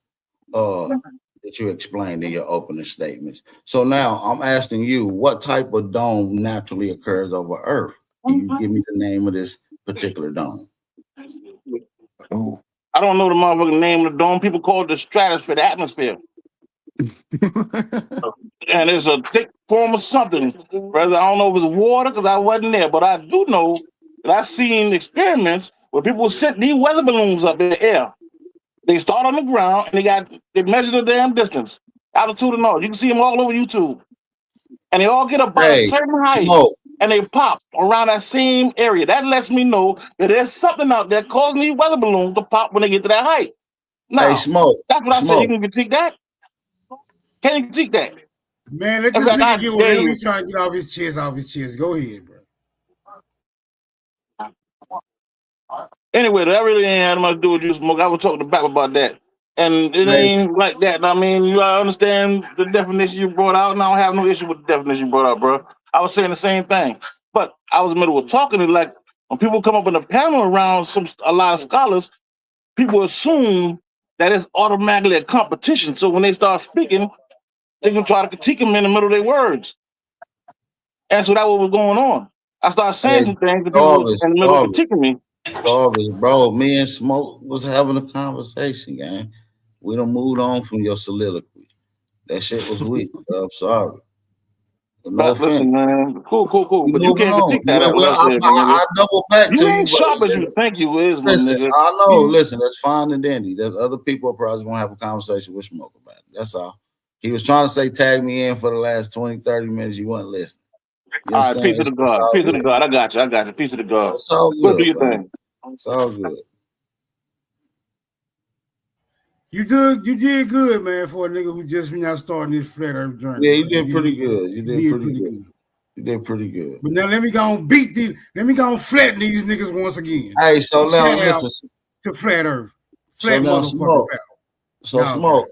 That you explained in your opening statements. So now I'm asking you, what type of dome naturally occurs over Earth? Can you give me the name of this particular dome? I don't know the motherfucking name of the dome. People call it the stratosphere, the atmosphere. And it's a thick form of something. Brother, I don't know if it's water because I wasn't there, but I do know that I've seen experiments where people set these weather balloons up in the air. They start on the ground and they measure the damn distance, altitude and all. You can see them all over YouTube. And they all get about a certain height and they pop around that same area. That lets me know that there's something out there causing these weather balloons to pop when they get to that height. Now, that's what I said. You can critique that? Can you critique that? Man, let this nigga get whatever he's trying to get off his chest. Go ahead, bro. Anyway, that really ain't had much to do with you, Smoke. I was talking to Bap about that. And it ain't like that. I mean, you understand the definition you brought out, and I don't have no issue with the definition you brought out, bro. I was saying the same thing. But I was in the middle of talking, and like when people come up in a panel around a lot of scholars, people assume that it's automatically a competition. So when they start speaking, they can try to critique them in the middle of their words. And so that's what was going on. I started saying some things that people was in the middle of critiquing me. Bro, me and Smoke was having a conversation, gang. We done moved on from your soliloquy. That shit was weak. I'm sorry. No offense. Listen, man. Cool. But you can't critique that. I double back to you. You ain't sharp as you think you is, my listen, nigga. I know. Listen, that's fine and dandy. There's other people probably gonna have a conversation with Smoke about it. That's all. He was trying to say tag me in for the last 20, 30 minutes. You weren't listening. You all right, peace of the God. Peace of the God. I got you. Peace of the God. It's all good. Go do your thing. It's all good. You did good, man, for a nigga who just now starting this flat earth journey. Yeah, you did pretty good. You did pretty good. You did pretty good. But now let me go and flatten these niggas once again. Hey, so now listen to flat earth. Flat Smoke. Smoke.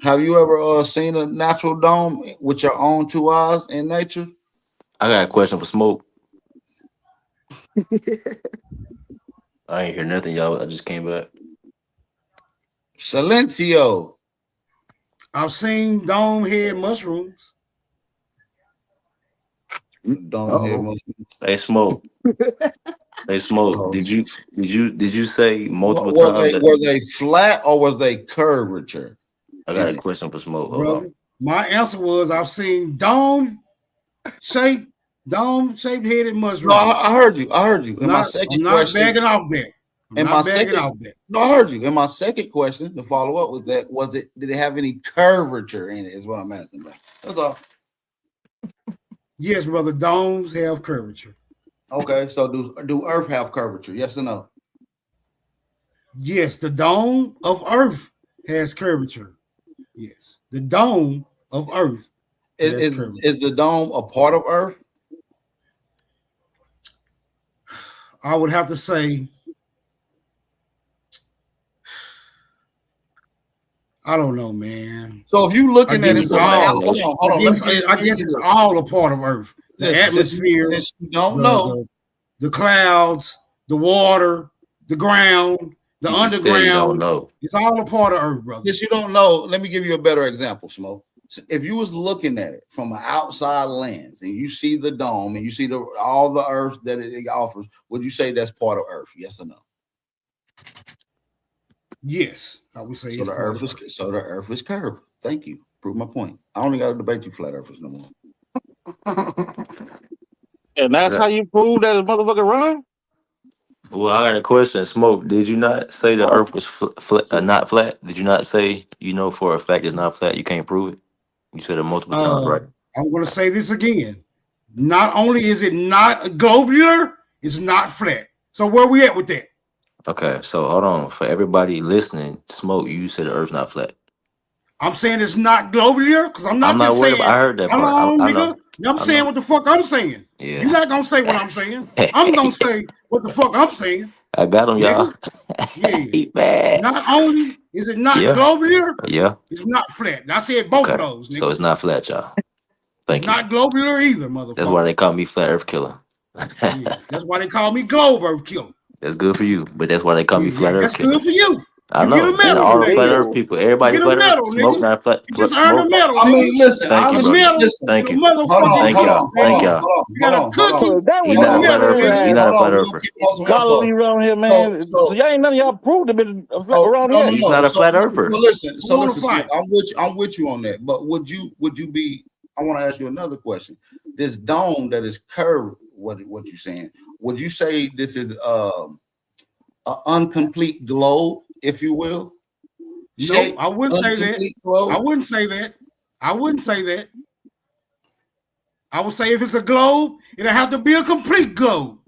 Have you ever seen a natural dome with your own 2 eyes in nature? I got a question for Smoke. I ain't hear nothing, y'all. I just came back. Silencio. I've seen dome head mushrooms. Dome head mushrooms. Hey, Smoke. Hey, Smoke. Did you say multiple times? Were they flat or was they curvature? I got a question for Smoke. Hold on. My answer was I've seen dome shaped headed mushrooms. No, I heard you. In my second question, bagging off that. No, I heard you. In my second question, to follow up with that, did it have any curvature in it? Is what I'm asking about. That's all. Yes, brother. Domes have curvature. Okay, so do Earth have curvature? Yes or no? Yes, the dome of Earth has curvature. Yes, the dome of Earth is the dome a part of Earth? I would have to say, I don't know, man. So if you looking at it, hold on. I guess it's all a part of Earth. The atmosphere, the clouds, the water, the ground, the underground. It's all a part of Earth, brother. Yes, you don't know. Let me give you a better example, Smoke. So if you was looking at it from an outside lens and you see the dome and you see all the Earth that it offers, would you say that's part of Earth? Yes or no? Yes, I would say so. The Earth is curved. Thank you. Prove my point. I only got to debate you flat earthers no more. And that's how you prove that a motherfucker run? Well, I got a question. Smoke, did you not say the Earth was not flat? Did you not say for a fact it's not flat? You can't prove it. You said it multiple times, right? I'm going to say this again. Not only is it not globular, it's not flat. So where we at with that? Okay, so hold on. For everybody listening, Smoke, you said the Earth's not flat. I'm saying it's not globular because I'm not just saying. I heard that part. Nigga. I'm saying what the fuck I'm saying. Yeah. You're not gonna say what I'm saying. I'm gonna say what the fuck I'm saying. I got him, y'all. Yeah. Not only is it not globular, it's not flat. I said both of those. Nigga. So it's not flat, y'all. Thank you. Not globular either, motherfucker. That's why they call me Flat Earth Killer. That's why they call me Globe Earth Killer. That's good for you, but that's why they call me Flat Earth Killer. That's good for you. I know. All the Flat Earth people, everybody Flat Earth, Smoke not flat. You just earned a medal. I mean, listen. Thank you, bro. Thank you. Thank y'all. Thank y'all. You got a cookie. He's not a Flat Earther. He's not a Flat Earther. Scholarly around here, man. So y'all ain't none of y'all proved it around here. He's not a Flat Earther. Listen, I'm with you on that. But would you be? I want to ask you another question. This dome that is curved, what you saying? Would you say this is an incomplete globe, if you will? No, I wouldn't say that. I wouldn't say that. I wouldn't say that. I would say if it's a globe, it'll have to be a complete globe.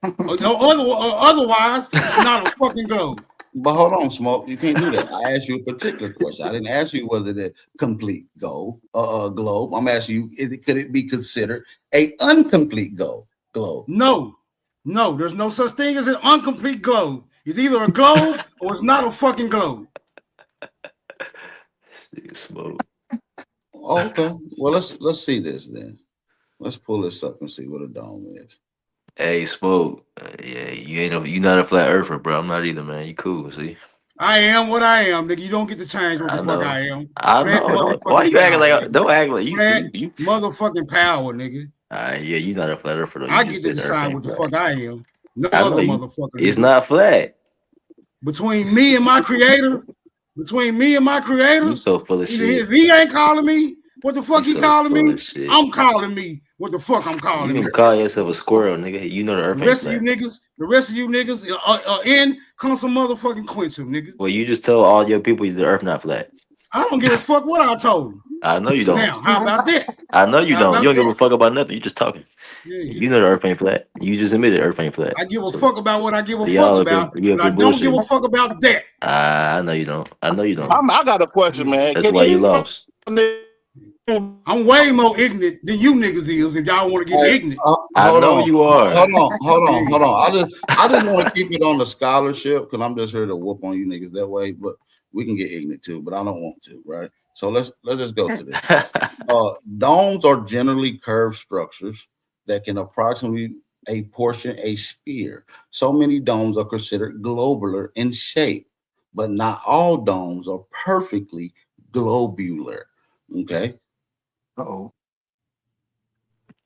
Otherwise, it's not a fucking globe. But hold on, Smoke. You can't do that. I asked you a particular question. I didn't ask you was it a complete globe. I'm asking you, could it be considered an incomplete globe? No, there's no such thing as an incomplete globe. It's either a globe or it's not a fucking globe. Smoke. Okay. Well, let's see this then. Let's pull this up and see what a dome is. Hey, Smoke. Yeah, you not a flat earther, bro. I'm not either, man. You cool, see? I am what I am, nigga. You don't get to change what I the fuck know. I am. I Flat know. Why motherfucking you acting power. like? Don't act like you. Flat You. motherfucking power, nigga. Yeah, you not a flat earther though. You I just get to said the earth decide ain't what the flat. fuck I am. No I know other you. motherfucker. It's nigga. not flat. Between me and my creator, You so full of shit. if he ain't calling me, what the fuck You he so calling full me? of shit. I'm calling me. What the fuck I'm You calling me? can call yourself a squirrel, nigga. You know the earth The ain't rest of you flat. niggas are in come some motherfucking quenchum, nigga. Well, you just tell all your people the earth not flat. I don't give a fuck what I told him. I know you don't. Now, how about that? I know you How don't. about You don't give a that? fuck about nothing. You just talking. Yeah. You know the earth ain't flat. You just admitted the earth ain't flat. I give a So- fuck about what I give so a y'all fuck up here- about, you up but I here don't give a bullshitting. fuck about that. I know you don't. I know you don't. I got a question, man. That's Can why you lost. I'm way more ignorant than you niggas is if y'all want to get ignorant. I Hold know on. you are. Hold on. I just want to keep it on the scholarship because I'm just here to whoop on you niggas that way. But we can get ignorant too, but I don't want to, right? So let's just go to this. Domes are generally curved structures that can approximately portion a sphere. So many domes are considered globular in shape, but not all domes are perfectly globular. Okay. Uh-oh.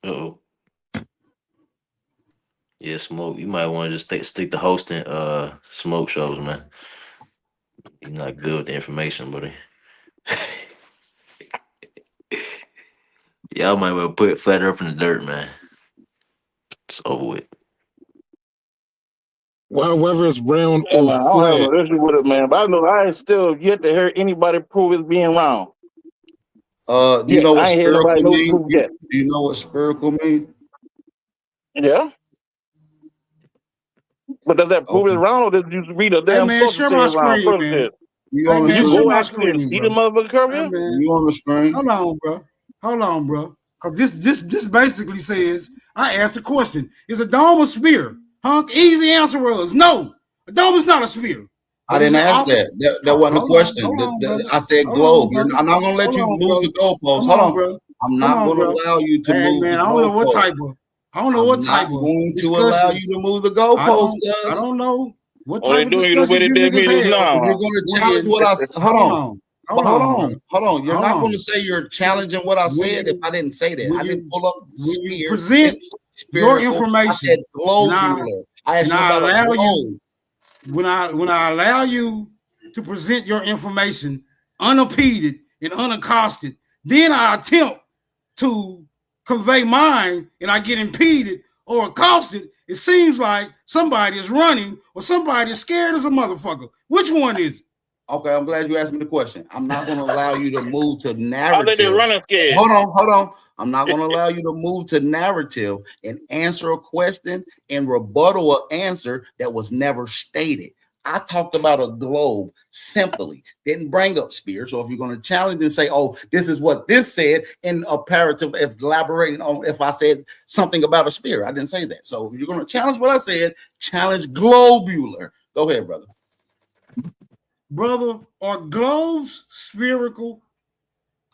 Uh-oh. Yeah, Smoke. You might want to just stick to hosting smoke shows, man. You're not good with the information, buddy. Y'all might well put flat earth in the dirt, man. It's over with. Well, whether it's round Oh, or I don't have flat. no issue with it, man. But I know I ain't still yet to hear anybody prove it's being wrong. Do you know what I ain't hear spherical nobody means? prove that. Do you know what spherical means? Yeah. But does that prove it wrong, or did you read a damn man, source share that my says wrong? screen, First man. says, You on the you screen? go actually and see the motherfucker curve here? You on the screen? Hold on, bro. Hold on, bro. Because this basically says, I asked the question, is a dome a sphere? Hunk, easy answer was no. A dome is not a sphere. I didn't ask that. That wasn't the question. I said globe. I'm not gonna let you move the goalposts. Hold on, bro. I'm not gonna allow you to move the Man, I don't know what goalposts. type of. I don't know what type I'm of. not going to discussions- allow you to move the goalposts. I don't know what All they type of doing is the way discussions they you did me niggas just have. now. If you're going to challenge what I said, hold on. Hold on. You're Hold not on. going to say you're challenging what I When said you- if I didn't say that. when I you- didn't pull up When you sphere, present your spherical. information, I said globular. I asked you about a globe. when I allow you to present your information unimpeded and unaccosted, then I attempt to convey mine and I get impeded or accosted. It seems like somebody is running or somebody is scared as a motherfucker. Which one is it? Okay, I'm glad you asked me the question. I'm not going to allow you to move to I narrative. think they're running scared. Hold on. I'm not going to allow you to move to narrative and answer a question and rebuttal an answer that was never stated. I talked about a globe simply, didn't bring up sphere. So if you're going to challenge and say, oh, this is what this said in a parative, elaborating on if I said something about a sphere, I didn't say that. So if you're going to challenge what I said, challenge globular. Go ahead, brother. Brother, are globes spherical?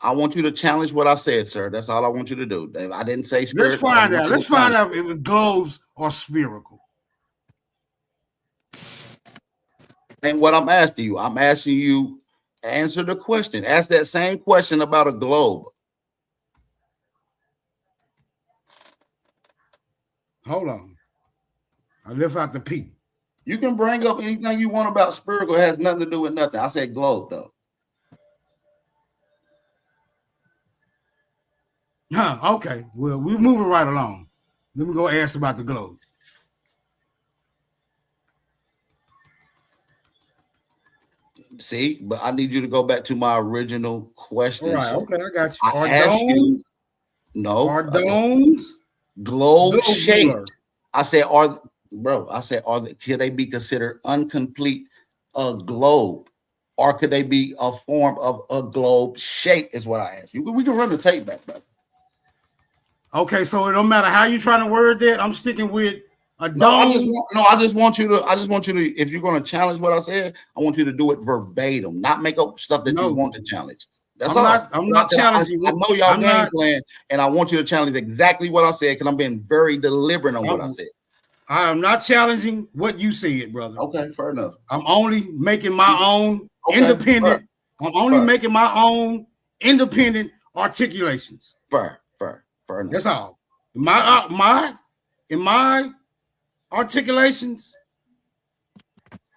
I want you to challenge what I said, sir. That's all I want you to do, Dave. I didn't say spherical. Let's find out. Let's find out if globes are spherical. And what I'm asking you, answer the question. Ask that same question about a globe. Hold on. I left out the P. You can bring up anything you want about spherical. It has nothing to do with nothing. I said globe, though. Okay. Well, we're moving right along. Let me go ask about the globe. See, but I need you to go back to my original question. All right, sir. okay, I got you. I Are asked you. domes? No. Are domes globe shaped? globular? I said, could they be considered incomplete a globe? Or could they be a form of a globe shape? Is what I asked you. We can run the tape back, brother. Okay, so it don't matter how you trying to word that. I'm sticking with a dome. I just want you to. If you're going to challenge what I said, I want you to do it verbatim, not make up stuff that you want to challenge. That's I'm all. not. I'm not challenging. I know y'all game plan, and I want you to challenge exactly what I said because I'm being very deliberate on what I said. I am not challenging what you said, brother. Okay, fair enough. I'm only making my own Okay, independent. fair. I'm only Fair. making my own independent articulations. Fair enough. That's all. In my articulations,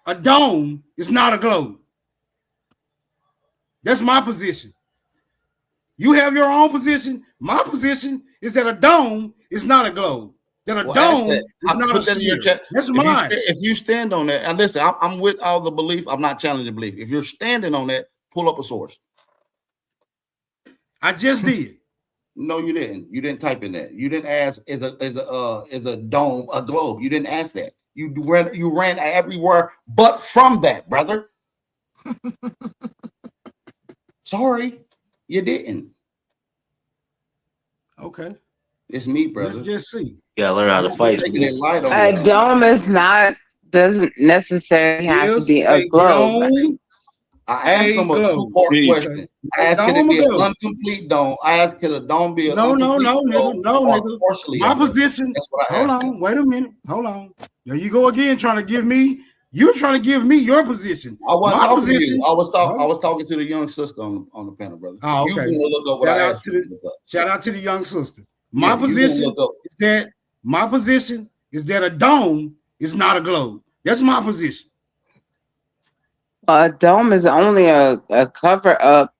a dome is not a globe. That's my position. You have your own position. My position is that a dome is not a globe. That a dome is not a sphere. That's mine. If you stand on that, and listen, I'm with all the belief. I'm not challenging belief. If you're standing on that, pull up a source. I just did. No, you didn't. You didn't type in that. You didn't ask is a dome a globe. You didn't ask that. You ran everywhere but from that, brother. Sorry, you didn't. Okay. It's me, brother. Let's just see. You gotta learn how to fight. A dome doesn't necessarily have to be a globe. I asked him a two-part question. I asked can it be an incomplete dome? I asked can a dome be an nigga. My position. Hold on. Wait a minute. Hold on. There you go again, trying to give me. You're trying to give me your position. I wasn't My talking to position. you. I was talking to the young sister on the panel, brother. Oh, You okay. can look up what Shout I out asked to you the to look up. shout out to the young sister. My Yeah, you position can look up. is that my position is that a dome is not a globe. That's my position. A dome is only a cover up.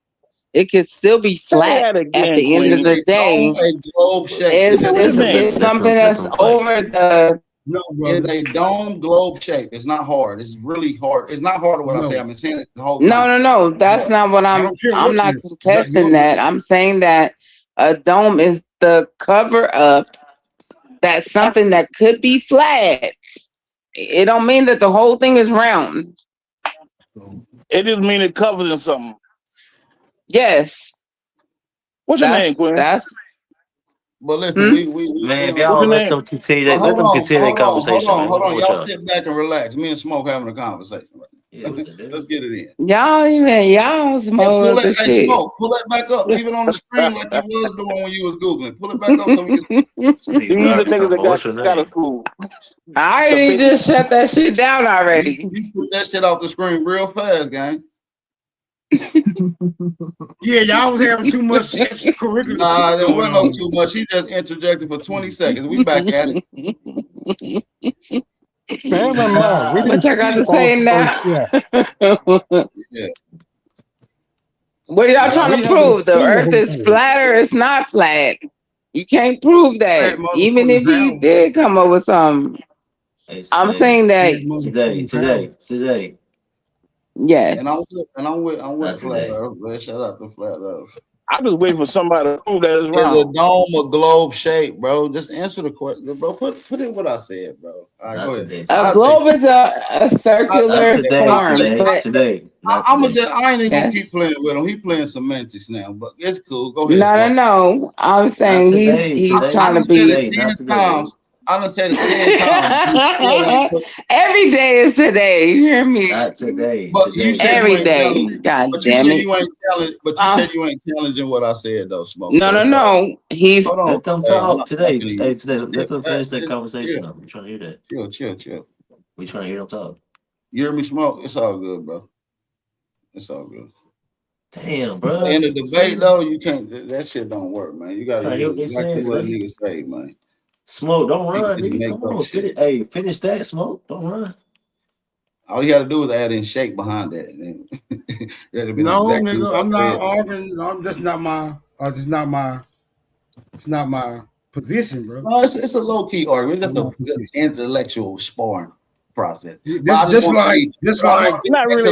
It could still be flat at the end of the day. A globe shape. It's something that's over the. No, it's a dome globe shape. It's not hard. It's really hard. It's not hard what I say. I've been saying it the whole time. No. That's not what I'm not contesting that. I'm saying that a dome is the cover up. That's something that could be flat. It don't mean that the whole thing is round. It just mean it covers in something. Yes. What's your name, Quinn? But listen, Man, if y'all let them continue that, let them continue that conversation. Hold on. What Y'all y'all- sit back and relax. Me and Smoke having a conversation. Let's get it in. Y'all some Pull other that, shit. Smoke, pull that back up. Leave it on the screen like you was doing when you was Googling. Pull it back up so we can I already just shut that shit down already. You put that shit off the screen real fast, gang. Yeah, y'all was having too much curriculum. Nah, there wasn't no too much. He just interjected for 20 seconds. We back at it. What y'all got to say now? Yeah. What are y'all trying we to haven't prove? The seen earth the is whole flat or it's not flat. You can't prove that. Even if he did come up with something. I'm saying that Today. yes. And I'm with flat earth. Man. Shout out to flat earth. I'm just waiting for somebody to prove that it's It's a wrong. dome or globe shape, bro. Just answer the question, bro. Put in what I said, bro. All right, go ahead. A globe is a circular form. Today. I ain't even gonna keep playing with him. He playing semantics now, but it's cool. Go ahead. No. I'm saying he's trying to be. I done said it 10 times. Every day is today. You hear me? Not today. But you said every you ain't day. challenging. God But you damn said it. you ain't challenging. But you said you ain't challenging what I said though, Smoke. No. He's Hold on. Let them Hey, talk I'm not today. talking to you. Hey, today. Let them finish that Just conversation chill. up. We trying to hear that. Chill. We trying to hear them talk. You hear me, Smoke? It's all good, bro. It's all good. Damn, bro. In the debate though, you can't. That shit don't work, man. You gotta Trying to hear do what they exactly saying, what a man. nigga say, man. Smoke, don't run, Just nigga. make Come up on, shit. finish that, Smoke. Don't run. All you got to do is add in shake behind that. That'd be No, exactly nigga, what I I'm not said. arguing. That's not my. It's not my position, bro. No, it's a low key argument. It's just an intellectual sparring process. Just like Not really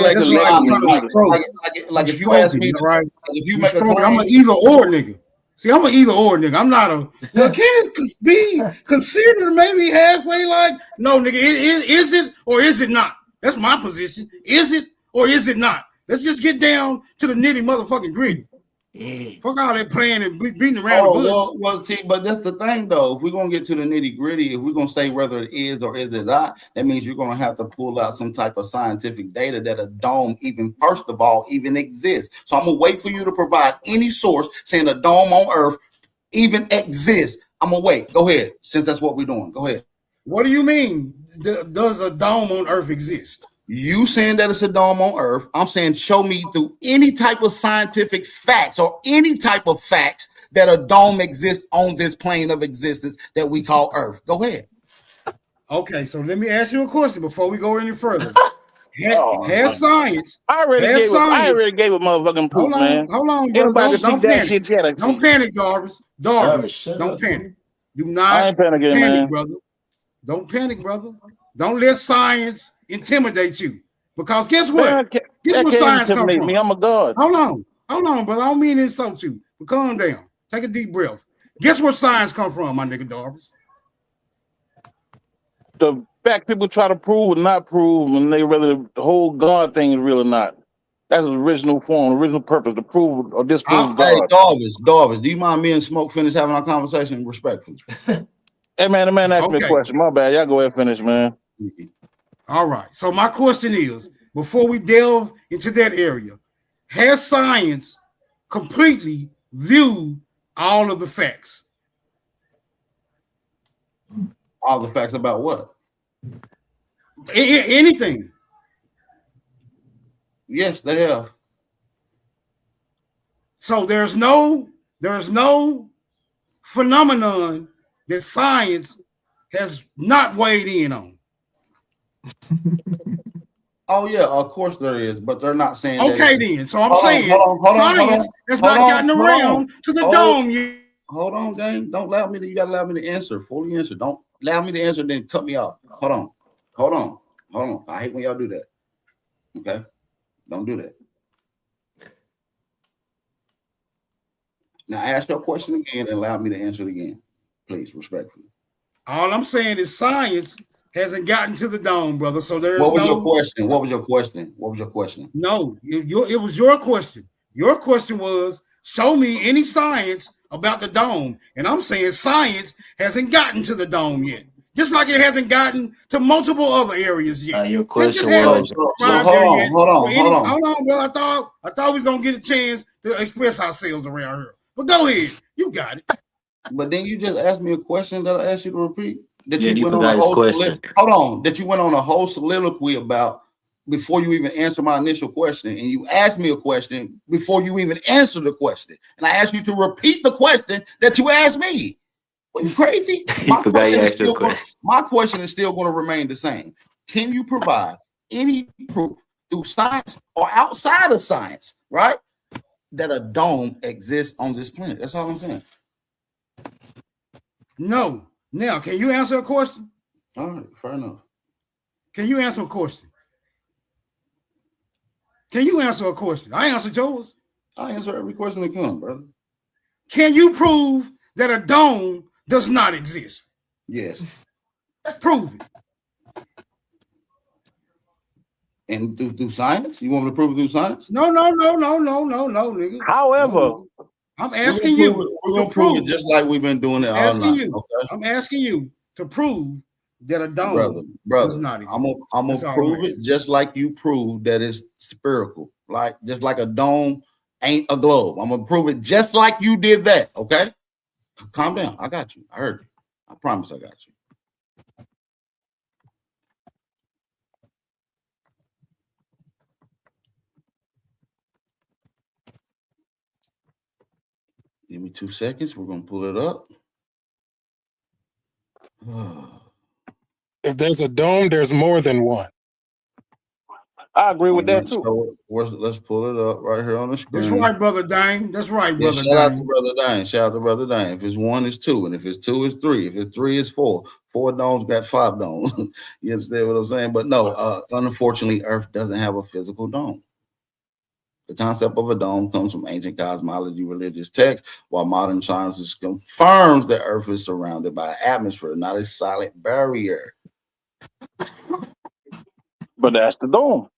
like if you ask me, right? if you make a I'm claim, an either or nigga. See, I'm an either or nigga. I'm not a. Well, can it be considered maybe halfway? Like, no, nigga. Is it or is it not? That's my position. Is it or is it not? Let's just get down to the nitty motherfucking gritty. Fuck all that playing and beating around the bush. Well, see, but that's the thing, though. If we're gonna get to the nitty gritty, if we're gonna say whether it is or is it not, that means you're gonna have to pull out some type of scientific data that a dome even, first of all, even exists. So I'm gonna wait for you to provide any source saying a dome on Earth even exists. I'm gonna wait. Go ahead, since that's what we're doing. Go ahead. What do you mean? Does a dome on Earth exist? You saying that it's a dome on Earth. I'm saying show me through any type of scientific facts or any type of facts that a dome exists on this plane of existence that we call Earth. Go ahead. Okay, so let me ask you a question before we go any further. Has science? I already gave a motherfucking proof, man. Hold on, bro. Don't panic. Don't panic, Darvis. Don't panic. Do not I ain't panicking, panic, man. brother. Don't panic, brother. Don't let science intimidate you. Because guess what? Guess where science comes from? Me. I'm a god. Hold on, brother. I don't mean to insult you, but calm down. Take a deep breath. Guess where science comes from, my nigga Darvis? The fact people try to prove or not prove, and they rather the whole God thing is real or not. That's the original form, original purpose to prove or disprove God. Hey, Darvis, do you mind me and Smoke finish having our conversation respectfully? Hey, man, the man asked me a question. My bad. Y'all go ahead and finish, man. All right. So my question is, before we delve into that area, has science completely viewed all of the facts? All the facts about what? Anything. Yes, they have. So there's no phenomenon that science has not weighed in on. Oh yeah, of course there is, but they're not saying. Okay, then. So I'm saying science has not gotten around to the dome yet. Hold on, gang. Don't allow me to. You gotta allow me to answer, fully answer. Don't allow me to answer, then cut me off. Hold on. I hate when y'all do that. Okay, don't do that. Now ask your question again and allow me to answer it again, please, respectfully. All I'm saying is science hasn't gotten to the dome, brother. So there's What was your question? What was your question? No, it was your question. Your question was, show me any science about the dome. And I'm saying science hasn't gotten to the dome yet. Just like it hasn't gotten to multiple other areas yet. Your question was... Hold on, bro. I thought we was going to get a chance to express ourselves around here. But go ahead. You got it. But then you just asked me a question that I asked you to repeat. That Yeah, you you went on a forgot his whole question. that you went on a whole soliloquy about before you even answer my initial question, and you asked me a question before you even answered the question, and I asked you to repeat the question that you asked me. Are you crazy? My question is still going to remain the same. Can you provide any proof through science or outside of science, right, that a dome exists on this planet? That's all I'm saying. No. Now, can you answer a question? All right, fair enough. Can you answer a question? Can you answer a question? I answered yours. I answer every question that comes, brother. Can you prove that a dome does not exist? Yes. Prove it. And through science? You want me to prove it through science? No, nigga. However, I'm asking you. We're gonna prove it just like we've been doing it all night. Okay? I'm asking you to prove that a dome brother, does not exist. I'm gonna prove it just like you proved that it's spherical, like just like a dome ain't a globe. I'm gonna prove it just like you did that. Okay, calm down. I got you. I heard you. I promise I got you. Give me 2 seconds. We're gonna pull it up. If there's a dome, there's more than one. I agree with that too. So let's pull it up right here on the screen. That's right, brother Dane. That's right, brother Shout out Dane. to brother Dane. Shout out to brother Dane. If it's 1, it's 2, and if it's 2, it's 3. If it's 3, it's 4. 4 domes got 5 domes. You understand what I'm saying? But no, unfortunately, Earth doesn't have a physical dome. The concept of a dome comes from ancient cosmology, religious texts, while modern science confirms that Earth is surrounded by an atmosphere, not a solid barrier. But that's the dome.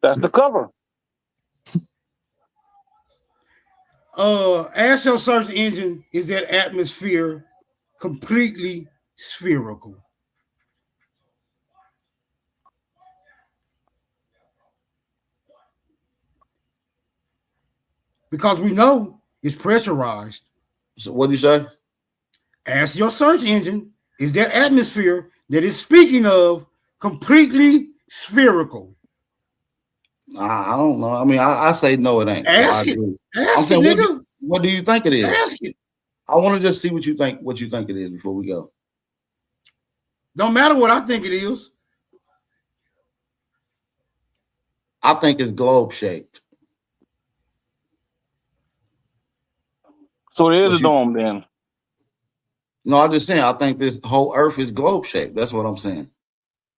That's the cover. Ask your search engine, is that atmosphere completely spherical? Because we know it's pressurized. So what do you say? Ask your search engine, is that atmosphere that is speaking of completely spherical? I don't know. I mean, I say no, it ain't. Ask it. Ask it, nigga. What do you think it is? Ask it. I want to just see what you think it is before we go. Don't matter what I think it is. I think it's globe shaped. So there is a dome then. No, I'm just saying I think this whole Earth is globe shaped. That's what I'm saying.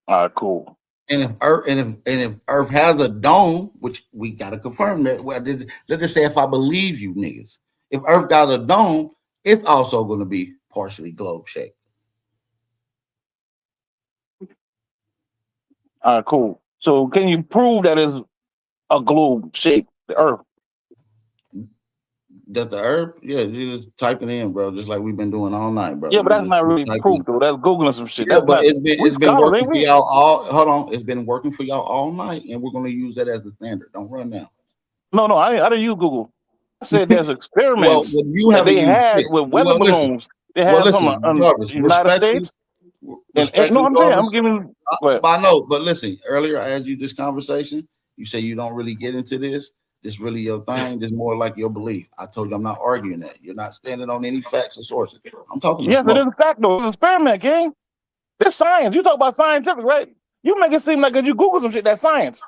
All right, cool. And if Earth has a dome, which we gotta confirm that. Well, let's just say if I believe you niggas, if Earth got a dome, it's also going to be partially globe shaped. All right, cool. So can you prove that it's a globe shaped, the Earth? That the Earth, yeah, you just type it in, bro, just like we've been doing all night, bro. Yeah, but that's not really proof, though. That's Googling some shit. Yeah, That's but not, it's been working for y'all all. Hold on, it's been working for y'all all night, and we're going to use that as the standard. Don't run now. No, I didn't use Google. I said there's experiments well, you that they haven't used had it. with weather balloons. They had some regardless, United States. And, no, I'm saying I'm giving. I know, but listen. Earlier, I had you this conversation. You say you don't really get into this. This really your thing. This more like your belief. I told you I'm not arguing that. You're not standing on any facts or sources. I'm talking. Yes, it is a fact though. It's an experiment, King. It's science. You talk about scientific, right? You make it seem like if you Google some shit, that's science.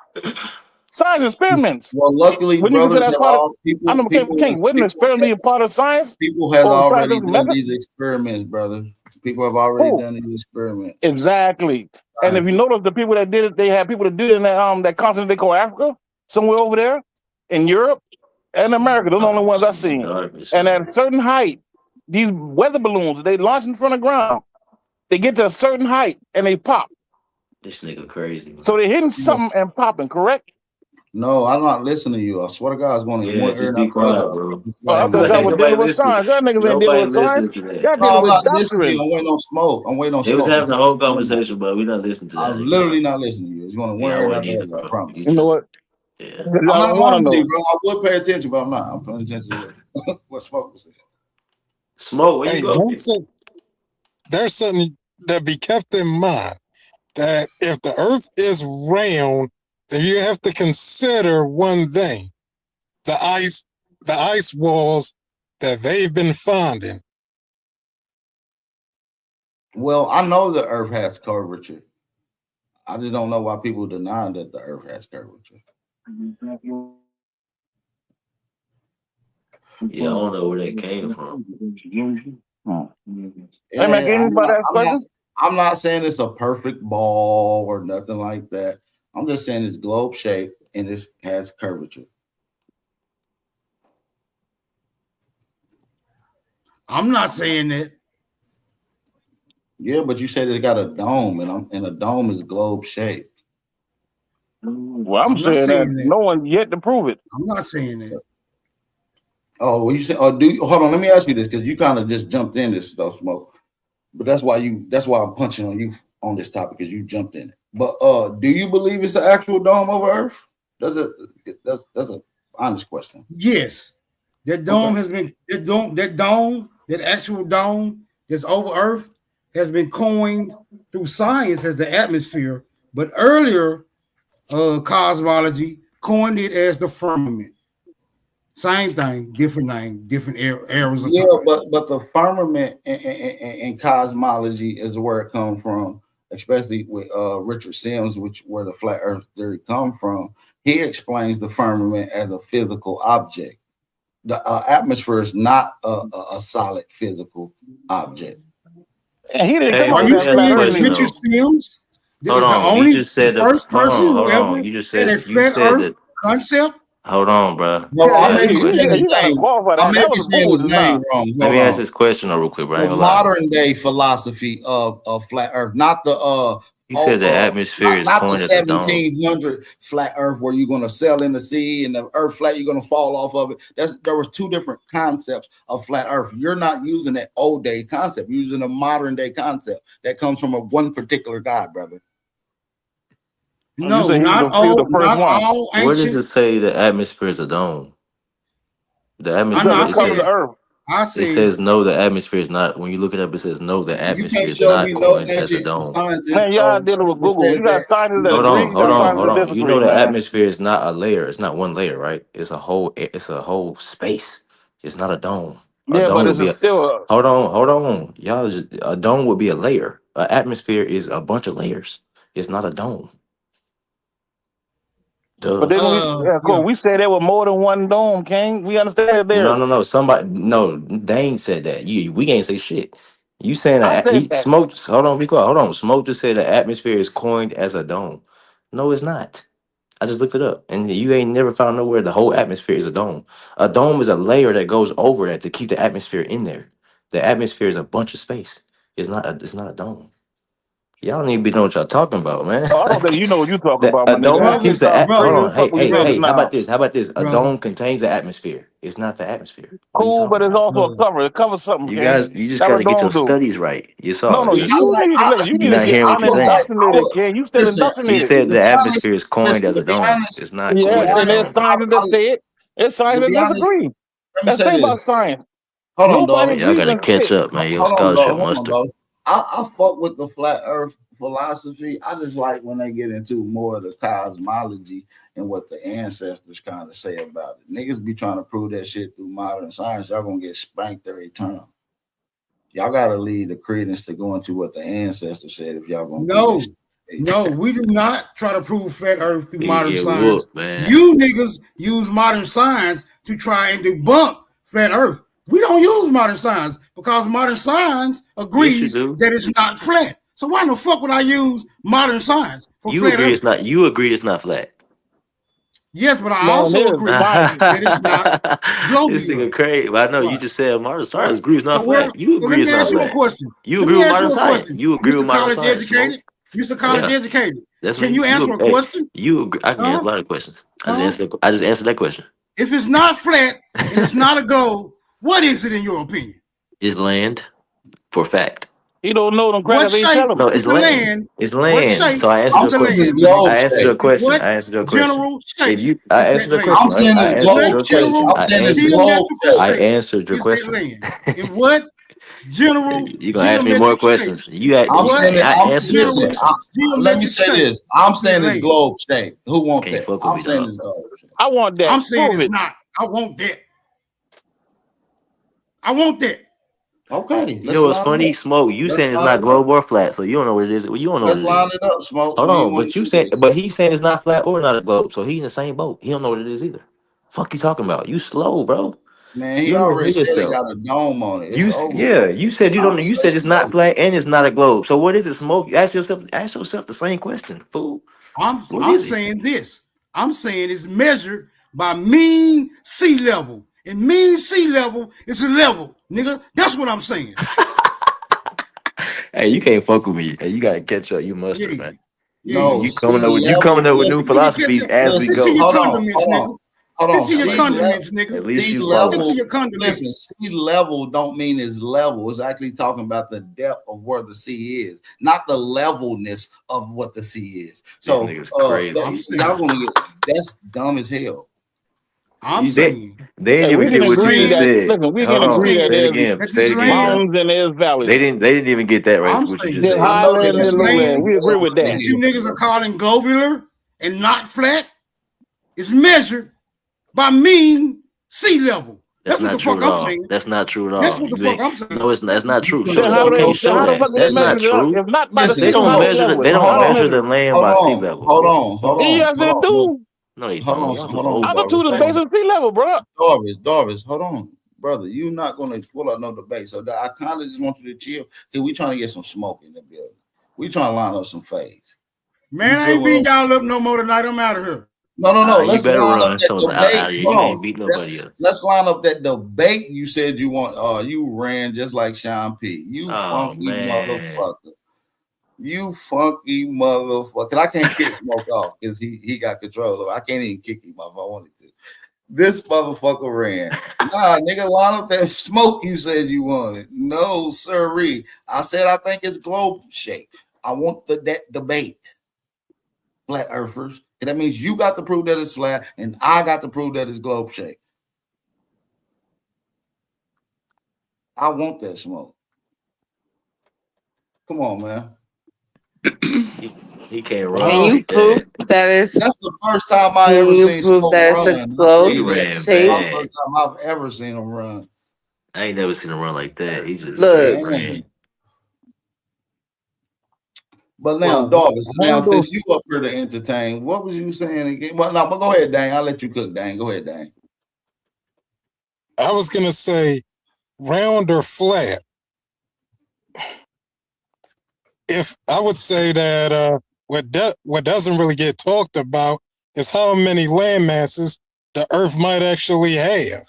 Science experiments. Well, luckily, when brothers, that part of, I know, King, wouldn't an experiment be a part of science? People have already done these experiments, brother. People have already done these experiments. Exactly. And if you notice, the people that did it, they had people that did it in that continent they call Africa, somewhere over there, in Europe and America. Those are the only ones I've seen. And at a certain height, these weather balloons, they launch in front of the ground. They get to a certain height and they pop. This nigga crazy. So they're hitting something and popping, correct? No, I'm not listening to you. I swear to God, it's going to Yeah, just be quiet, bro. I thought that was dealing with science. That nigga ain't dealing with science. Y'all dealing with doctrine. I'm waiting on smoke. They was having a whole conversation, but we're not listening to that. I'm literally not listening to you. It's going to win. I promise. You know what? Yeah. I'm not want to know, bro. I would pay attention, but I'm not. I'm paying attention to what Smoke was saying. Smoke, where you go? There's something that be kept in mind, that if the Earth is round, then you have to consider one thing: the ice walls that they've been finding. Well, I know the Earth has curvature. I just don't know why people deny that the Earth has curvature. Yeah, I don't know where that came from. I'm not saying it's a perfect ball or nothing like that. I'm just saying it's globe shaped and it has curvature. I'm not saying that. Yeah, but you said it got a dome, and a dome is globe shaped. Well, I'm saying that no one yet to prove it. I'm not saying that. Oh, well, you say? Oh, hold on? Let me ask you this, because you kind of just jumped in this stuff, Smoke. But that's why I'm punching on you on this topic, because you jumped in it. But do you believe it's an actual dome over Earth? That's an honest question. Yes, that dome has been that actual dome that's over Earth has been coined through science as the atmosphere, but earlier cosmology coined it as the firmament. Same thing, different name, different eras of time. but the firmament in cosmology is where it comes from, especially with Richard Sims, where the flat Earth theory comes from. He explains the firmament as a physical object. The atmosphere is not a solid physical object. And he didn't Are you saying Richard Sims? Hold on, you just said the first person who ever had a flat Earth concept? Hold on, bro. No, I may be saying his name wrong. Let me ask this question real quick, bro. The modern day philosophy of flat Earth, not the You said the atmosphere is not the coined as a dome. 1700 flat Earth where you're going to sail in the sea and the Earth flat, you're going to fall off of it. There was two different concepts of flat Earth. You're not using that old day concept. You're using a modern day concept that comes from one particular God, brother. No, not all. Where does it say the atmosphere is a dome? The atmosphere the Earth. It says no, the atmosphere is not. When you look it up, it says no, the atmosphere is not coined as a dome. Man, y'all dealing with Google. You got scientists that Hold agree. on, hold on, hold on. Disagree, You know the man. atmosphere is not a layer. It's not one layer, right? It's a whole space. It's not a dome. Yeah, but would it's still. Hold on. A dome would be a layer. An atmosphere is a bunch of layers. It's not a dome. But then we said there was more than one dome, King. We understand that there's Dane said that. We ain't say shit. You saying I that said that. Smoke? Hold on, be quiet. Hold on. Smoke just said the atmosphere is coined as a dome. No, it's not. I just looked it up, and you ain't never found nowhere the whole atmosphere is a dome. A dome is a layer that goes over it to keep the atmosphere in there. The atmosphere is a bunch of space. It's not a dome. Y'all don't even be know what y'all talking about, man. Oh, I don't think you know what you're talking about, my A dome nigga. keeps the hold on. Hey, how now. about this? How about this? A dome contains the atmosphere. It's not the atmosphere. Cool, but it's also a cover. It covers something. You King. guys, you just That's gotta what get your domes do. studies right. No, you need to get unindoctrinated, King. You still indoctrinated. You said the atmosphere is coined as a dome. It's not. Yes, and there's scientists that say it. There's scientists that disagree. That's the thing about science. Hold on, Nobody dog. Y'all gotta agrees catch on up, man. Your Hold on, scholarship dog. Hold on, mustard. dog. I fuck with the flat Earth philosophy. I just like when they get into more of the cosmology and what the ancestors kind of say about it. Niggas be trying to prove that shit through modern science. Y'all gonna get spanked every time. Y'all gotta leave the credence to go into what the ancestors said if y'all gonna No, we do not try to prove flat Earth through modern get science. whooped, man. You niggas use modern science to try and debunk flat Earth. We don't use modern science because modern science agrees that it's not flat. So why the fuck would I use modern science for You flat agree Earth? it's not. You agree it's not flat. Yes, but I also agree that it's not This globular. nigga crazy. But I know you just said modern science agrees it's not flat. You So agree let me it's not ask you a flat. question. You Let agree me with ask modern you a science. question. You agree Mr. with modern College science. educated. Mr. College Yeah. educated. That's Can what you answer a hey, question? You agree. I can answer a lot of questions. I just answered that question. If it's not flat and it's not a globe, what is it in your opinion? It's land for fact. You don't know them What crackers ain't shape telling No, them. it's is the land. land? It's What land. shape So I answered is your the question. land? I answered your question. What I answered your question. general shape I is answered that your land? question, right? I answered What your general question. I answered your is that question. land? In what general You gonna ask me more geometric shape? questions? You had I'm saying it. I answered your Listen, question. let me say this. I'm saying it's globe shape. Who want Can't that? fuck with I'm me, saying dog. it's globe shape. I want that. I'm saying Prove it's it. not. I want that. I want that. Okay. You know what's funny? Smoke. You saying it's not globe or flat, so you don't know what it is. You don't know what Let's it line is. it up, Smoke. Hold When you on, want but to you do said, this. but he's saying it's not flat or not a globe, so he in the same boat. He don't know what it is either. Fuck you talking about? You slow, bro. Man, he You don't already hear said it yourself. got a dome on it. You It's over. yeah, you said you don't know. You said it's not flat and it's not a globe. So what is it, Smoke? Ask yourself the same question, fool. What I'm is it? saying this. I'm saying it's measured by mean sea level. And mean sea level is a level, nigga. That's what I'm saying. Hey, you can't fuck with me. Hey, you gotta catch up. You mustard, man. No, You coming up with new philosophies as we go. Hold on. Hold Stick to your on. condiments, nigga. At least Sea you follow. level. Stick to your condiments. Listen, sea level don't mean it's level. It's actually talking about the depth of where the sea is, not the levelness of what the sea is. So These niggas crazy. y'all gonna get that's dumb as hell. I'm saying they didn't even get what you just said. Listen, we can Hold on, agree that say it there's again. Say it again. mountains and there's valleys. They didn't even get that right. I'm What you saying just There's said. highland and lowland. We agree with that. that you niggas are calling globular and not flat is measured by mean sea level. That's what not the true fuck at I'm all. saying. That's not true at all. That's what the You fuck ain't- I'm saying. No, that's not true. Then Show how that. do Can you they? show How the that? fuck do they That's not measure it up? true. If not by the They same don't level. measure. They How don't they measure measure the it? land by sea level. Hold on. Yes, they do. No, they don't. Y'all some old Altitude is based on sea level, bro. Darvis, hold on, brother. You're not gonna pull out no debate. So I kind of just want you to chill because we trying to get some smoke in the building. We trying to line up some fades. Man, I ain't beating y'all up no more tonight. I'm out of here. No. You Let's better line run. up that Someone's out of debate. here. You ain't beat nobody up. Let's line up that debate. You said you want. You ran just like Sean P. You funky man. motherfucker. You funky motherfucker. I can't kick Smoke off because he got control. So I can't even kick him off if I wanted to. This motherfucker ran. Nah, nigga, line up that smoke you said you wanted. No, sirree. I said I think it's globe shaped. I want that debate. Flat earthers. And that means you got to prove that it's flat, and I got to prove that it's globe shaped. I want that smoke. Come on, man. He can't run. Can you like prove that. that it's? That's the first time I ever Can you seen prove Smoke that it's a run. globe He ran That's shape? the bad. first time I've ever seen him run. I ain't never seen him run like that. He just Look, ran. But now, Well, Darvis, now handle since you up here to entertain, what was you saying again? Well, no, but go ahead, Dang. I'll let you cook, Dang. Go ahead, Dang. I was gonna say round or flat. If I would say that what doesn't really get talked about is how many land masses the Earth might actually have.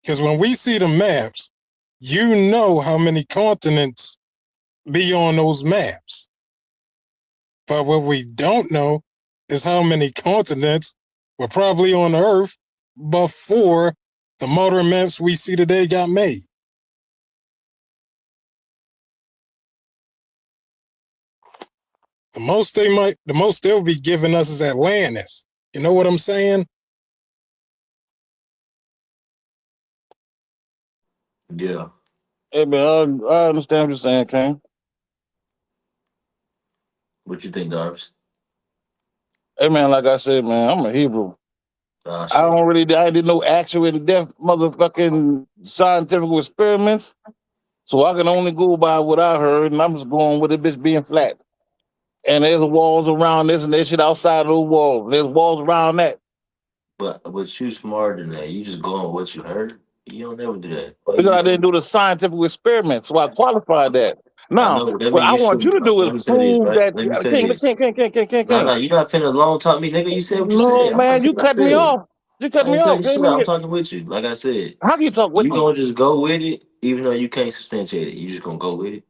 Because when we see the maps, you know how many continents be on those maps. But what we don't know is how many continents were probably on Earth before the modern maps we see today got made. The most they'll be giving us is Atlantis. You know what I'm saying? Yeah. Hey man, I understand what you're saying, King. What you think, Darvis? Hey man, like I said, man, I'm a Hebrew. Ah, I shit. don't really, I did no actual in-depth motherfucking scientific experiments, so I can only go by what I heard, and I'm just going with it bitch being flat. And there's walls around this and there's shit outside of those walls. There's walls around that. But you smarter than that. You just go on what you heard. You don't never do that. All you Because I just didn't do the scientific experiment, so I qualified that. I Now, know that what means I you want you shouldn't. to do Let is me say this, prove right? that Let me say King, this. King. You're not finna long talk me, nigga. You said what you No, said. I man, said you what I cut me said. off. You cut I me ain't cutting off. you shit out. I'm talking with you. Like I said, How can you talk with you me? gonna just go with it, even though you can't substantiate it. You just gonna go with it.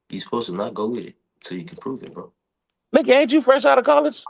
You supposed to not go with it so you can prove it, bro. Nigga, ain't you fresh out of college?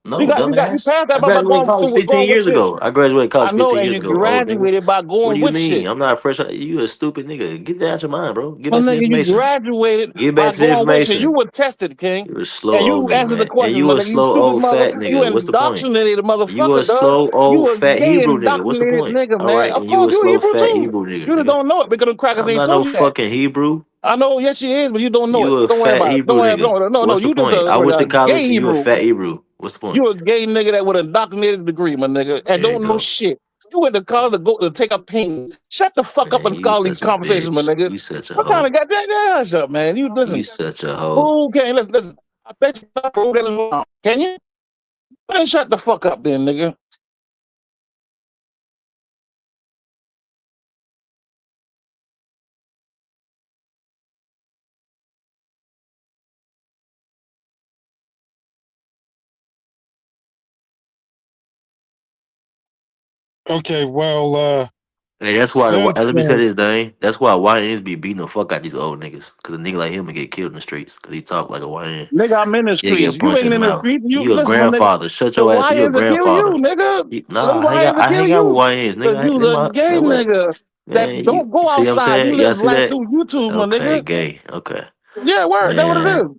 No, You dumbass. passed that I by graduated college 15 going with years shit. ago. I graduated I college know, 15 and years you ago, old nigga. graduated by What going do you with mean? shit. I'm not fresh. You a stupid nigga. Get that out your mind, bro. Get Well, back to the nigga, you information. graduated Get by back to the going with shit. You information. were tested, King. You're a slow And old you nigga, answered the man. And question, you my a nigga. You slow stupid old fat motherfucker. You nigga. What's the point? indoctrinated You a motherfucker, dog. slow You old a fat gay Hebrew nigga. What's the indoctrinated point? nigga, All man. right, Of and you course, a you slow Hebrew fat too. Hebrew nigga, You just nigga. don't know it because the crackers I'm ain't not no told you that. fucking Hebrew. I know, yes, she is, but you don't know it. You a Don't worry fat about it. Hebrew Don't worry. nigga. No. What's the You just point? I went to a gay college and you a Hebrew. fat Hebrew. What's the point? You a gay nigga that with a indoctrinated degree, my nigga, and There you don't know go. shit. You went to college to go to take up painting. Shut the fuck up Man, and you call these such a conversations, my bitch. nigga. You such a What kind hoe. of goddamn ass up, man? You You listen. such a hoe. Okay, listen. I bet you can prove that is wrong. Can you? Then shut the fuck up, then, nigga. Okay, well, Hey, that's why. since Let me say this, Dane. That's why YNs be beating the fuck out these old niggas. Cause a nigga like him would get killed in the streets. Cause he talk like a YN. Nigga, I'm in the He'll streets. get You punched in ain't the in the mouth. streets. You You a listen, my nigga. grandfather. Shut The your ass. You a YNs will kill grandfather. you, nigga. The Nah, YNs will I kill hang out with you. YNs, Cause nigga. you They a my gay man. What? nigga that Man, don't go you see what I'm outside. saying? You Y'all live see life that? through YouTube, my Okay, nigga. gay. Okay, Yeah, word. That's what it man. is.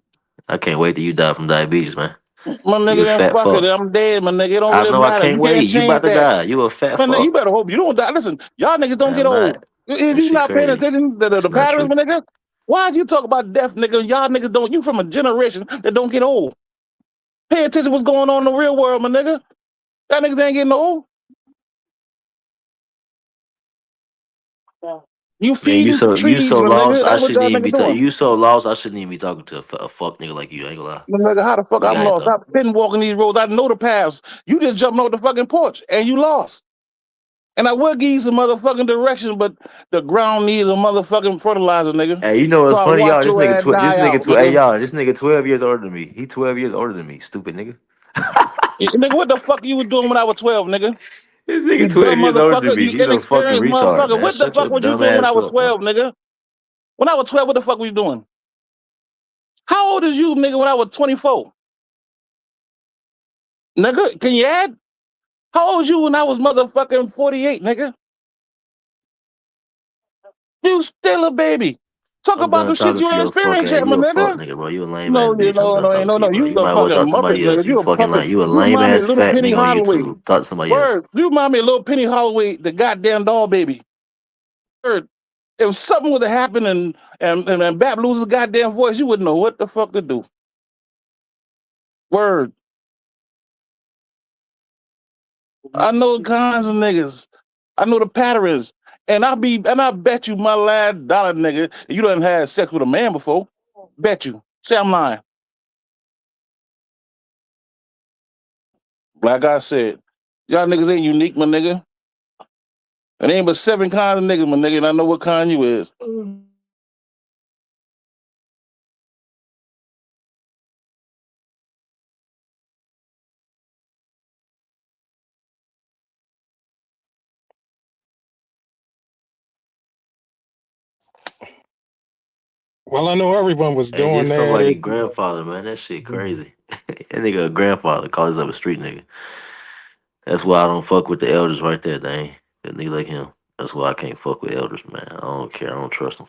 I can't wait till you die from diabetes, man. My You nigga, a then fat fuck it. fuck. I'm dead, my nigga. It don't I really know. I matter. can't You wait. can't You change about to that. die. You a fat Man, nigga, you fuck. better hope you don't die. Listen, y'all niggas don't get I'm old. not. If That you shit not paying crazy. attention to It's the not patterns, true. my nigga, why'd you talk about death, nigga? Y'all niggas don't. You from a generation that don't get old. Pay attention to what's going on in the real world, my nigga. That niggas ain't getting old. You Man, feeding you trees, so my lost. nigga. I That's what shouldn't y'all even niggas be doing. you so lost. I shouldn't even be talking to a fuck nigga like you. I ain't gonna lie. My nigga, how the fuck You I'm got it lost? though. I've been walking these roads. I know the paths. You just jumping off the fucking porch and you lost. And I will give you some motherfucking direction, but the ground needs a motherfucking fertilizer, nigga. Hey, you know So what's I funny, watch y'all? This your nigga, ass die out, hey nigga. y'all, this nigga 12 years older than me. He 12 years older than me. Stupid nigga. Nigga, what the fuck you was doing when I was 12, nigga? This You nigga 12 dumb years older than motherfucker. me. You He's a fucking inexperienced retard, motherfucker. man. What the Shut your fuck was you dumb doing when I ass was up, bro. 12, nigga? When I was 12, what the fuck were you doing? How old is you, nigga, when I was 24? Nigga, can you add? How old was you when I was motherfucking 48, nigga? You still a baby. Talk I'm about done the shit talking you to ain't your fuck experienced ass. yet, my You a fuck nigga. nigga, bro. You a lame ass No, bitch. I'm done talking to you, bro. you You a might as well fucking talk to muppet, somebody else. nigga. You You a fucking puppet. not. You a You lame remind me of ass little fat Penny nigga on Holloway. YouTube. Talk to somebody else. Word, you remind me of little Penny Holloway, the goddamn doll baby. Word, if something would have happened and Bap loses his goddamn voice, you wouldn't know what the fuck to do. Word. I know the kinds of niggas. I know the patterns. And I bet you my last dollar, nigga, you done had sex with a man before. Bet you. Say I'm lying. Like I said, y'all niggas ain't unique, my nigga. It ain't but 7 kinds of niggas, my nigga, and I know what kind you is. Well, I know everyone was Hey, doing this that. somebody grandfather, man. That shit crazy. That nigga a grandfather calls himself a street nigga. That's why I don't fuck with the elders right there, dang. That nigga like him. That's why I can't fuck with elders, man. I don't care. I don't trust them.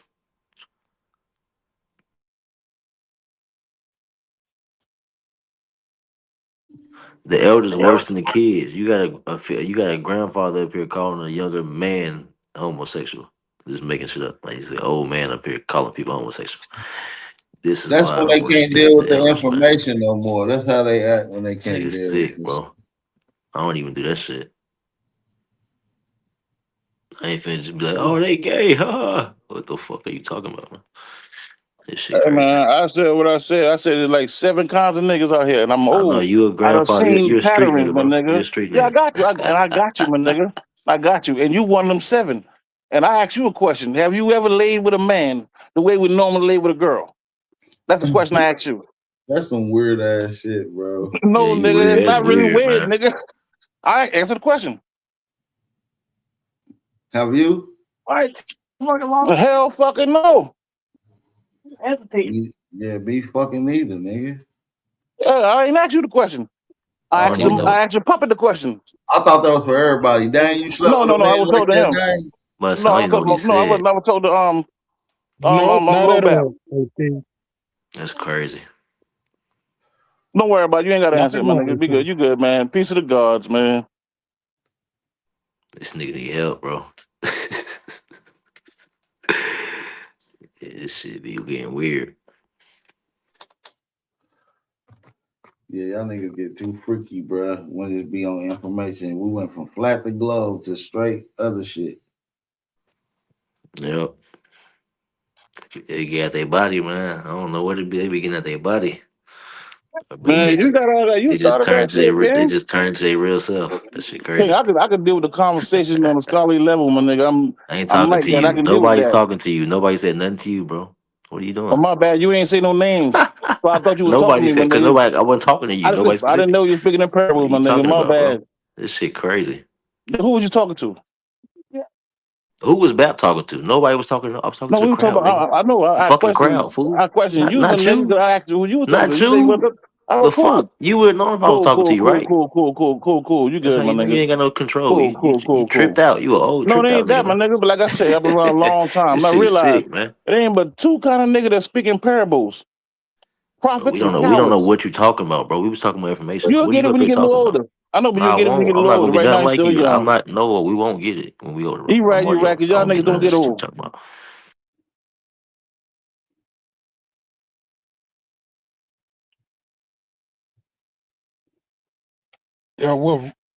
The elders worse than the kids. You got you got a grandfather up here calling a younger man homosexual. Just making shit up. Like he's an old man up here calling people homosexual. This is That's why I when don't they can't respect deal with the the elders, man. information no more. That's how they act when they can't Nigga deal with sick, it. bro. I don't even do that shit. I ain't finna just be like, oh, they gay, huh? What the fuck are you talking about, man? This shit Hey crazy. man, I said what I said. I said there's like 7 kinds of niggas out here, and I'm I know old. you a I done grandfather. seen You're a street patterns, nigga, my bro. You're a nigga. street Yeah, I nigga. got you. I got you, my nigga. I got you. And you one of them 7. And I ask you a question. Have you ever laid with a man the way we normally lay with a girl? That's the question I ask you. That's some weird ass shit, bro. No, Yeah, you nigga, weird. it's That's not really weird, weird, man. nigga. I answer the question. Have you? The hell fucking no. Yeah, be fucking either, nigga. I ain't asked you the question. I I don't asked even them. know. I asked your puppet the question. I thought that was for everybody. Dang, you slept No, with a I man was like told to that, him. dang? But No, I I don't was even know told. what he No, I said. was told to No, not Lil at Bap. all. Okay. That's crazy. Don't worry about it. You ain't got to Not answer at it, my all. nigga. Be Okay. good. You good, man. Peace of the gods, man. This nigga need help, bro. This shit be getting weird. Yeah, y'all niggas get too freaky, bro. When it be on information, we went from flat to globe to straight other shit. Yep. They get at their body, man. I don't know what it be. They be getting at their body. But Man, you got all that. You started that shit, they man. just turn to their real self. That shit Hey, crazy. I could deal with the conversation on a scholarly level, my nigga. I ain't I'm talking like to that. I you. can deal with Nobody's that. talking to you. Nobody said nothing to you, bro. What are you Oh, doing? my bad. You ain't say no names. So I thought you was talking to Nobody me, my said because nigga. nobody. I wasn't talking to you. Nobody I didn't specific. know you were speaking in What are parables, my you nigga. talking My about, bro? bad. This shit crazy. Who was you talking to? Who was Bap talking to? Nobody was talking. I was talking No, to the we were talking crowd, nigga. about. I know. The I fucking crowd, fool. I question Not you, my not nigga. 'Cause you. I asked you who you were talking Not to. You say you was. you. All The right, cool. fuck? You would know if I was talking to you, right? Cool. You That's how good, my you know you nigga. ain't got no control. You tripped Cool. out. You a old No, it tripped out ain't nigga, that, my man. nigga. But like I said, I've been around a long time. This I shit realize sick, man. it ain't but 2 kind of niggas that speak in parables: We prophets don't and know. We don't know cowards. what you're talking about, bro. We was talking about information. You'll What are get you it up when you here get a little talking about? older. I know, but No, you'll I get it when you won't. get a I'm little not older. gonna be Right now, nothing you're like still you. I'm young. not. No, we won't get it when we older, bro. He I'm right, you already right, old. because I y'all don't get niggas none don't of that get shit you're old. talking about.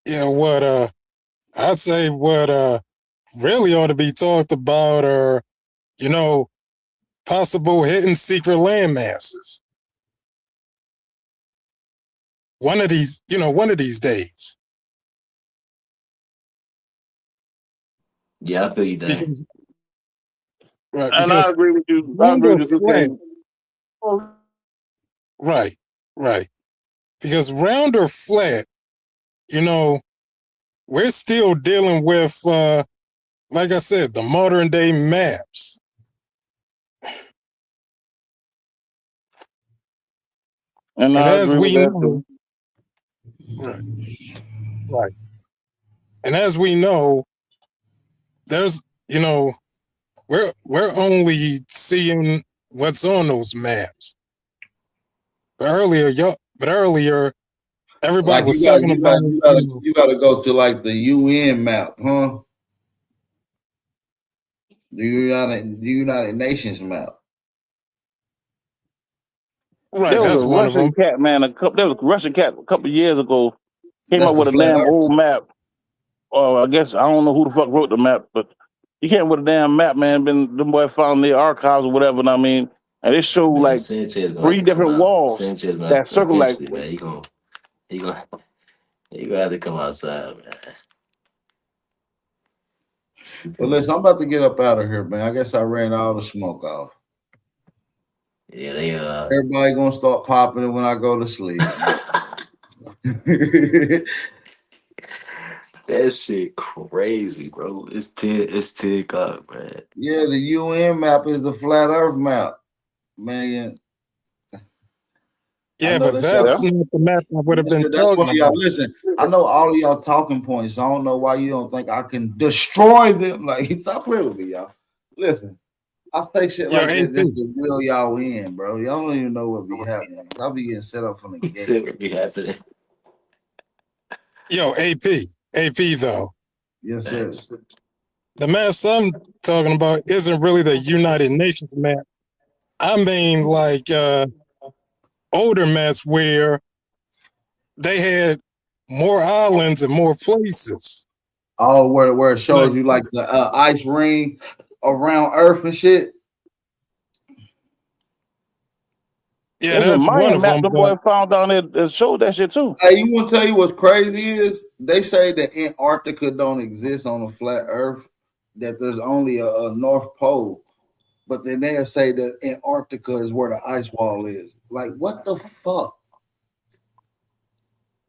Yeah, what I'd say what really ought to be talked about are, you know, possible hidden secret land masses. One of these days. Yeah, I feel you, Dan. Because right, And I because agree with you. I round agree or with you, flat, King. right. Because round or flat, you know, we're still dealing with like I said, the modern day maps. And And I as agree with we that know, too. right. And as we know, there's we're only seeing what's on those maps. But earlier everybody Like was talking about you gotta go to like the UN map, huh? The United Nations map. right. There was That's a one of Russian them. cat, man. There was a Russian cat a couple of years ago. Came That's up the with a flat damn earth. old map. Or I guess I don't know who the fuck wrote the map, but he came with a damn map, man. Them boy found in their archives or whatever. And I mean, and it showed Man, like Sanchez gonna have 3 to come different out. walls Sanchez gonna have that to, circle like. eventually, man. He gonna have to come outside, man. Well, listen, I'm about to get up out of here, man. I guess I ran all the smoke off. Yeah, they Everybody gonna start popping it when I go to sleep. that shit crazy, bro. It's 10 o'clock, man. Yeah, the UN map is the flat earth map, man. Yeah, but that's not the map I would have been talking about. Listen, I know all of y'all talking points. I don't know why you don't think I can destroy them. Like, stop playing with me, y'all. Listen, I say shit like that just to reel y'all in, bro. Y'all don't even know what be happening. I'll be getting set up from the gate. Shit would be happening. Yo, AP though. Yes, sir. The maps I'm talking about isn't really the United Nations map. I mean, like older maps where they had more islands and more places. Oh, where it shows you like the ice ring around Earth and shit. Yeah, that's Mayan one of map them. the boy found down there that showed that shit too. Hey, you want to tell you what's crazy is they say that Antarctica don't exist on a flat Earth, that there's only a North Pole, but then they'll say that Antarctica is where the ice wall is. Like, what the fuck?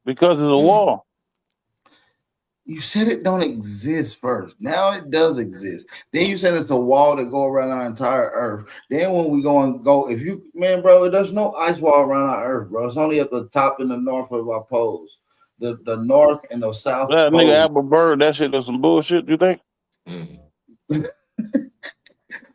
Because of the wall. You said it don't exist first. Now it does exist. Then you said it's a wall that go around our entire Earth. Then when we go, if you, man, bro, there's no ice wall around our Earth, bro. It's only at the top and the north of our poles. The north and the south. That pole. nigga Albert Bird, that shit is some bullshit, you think?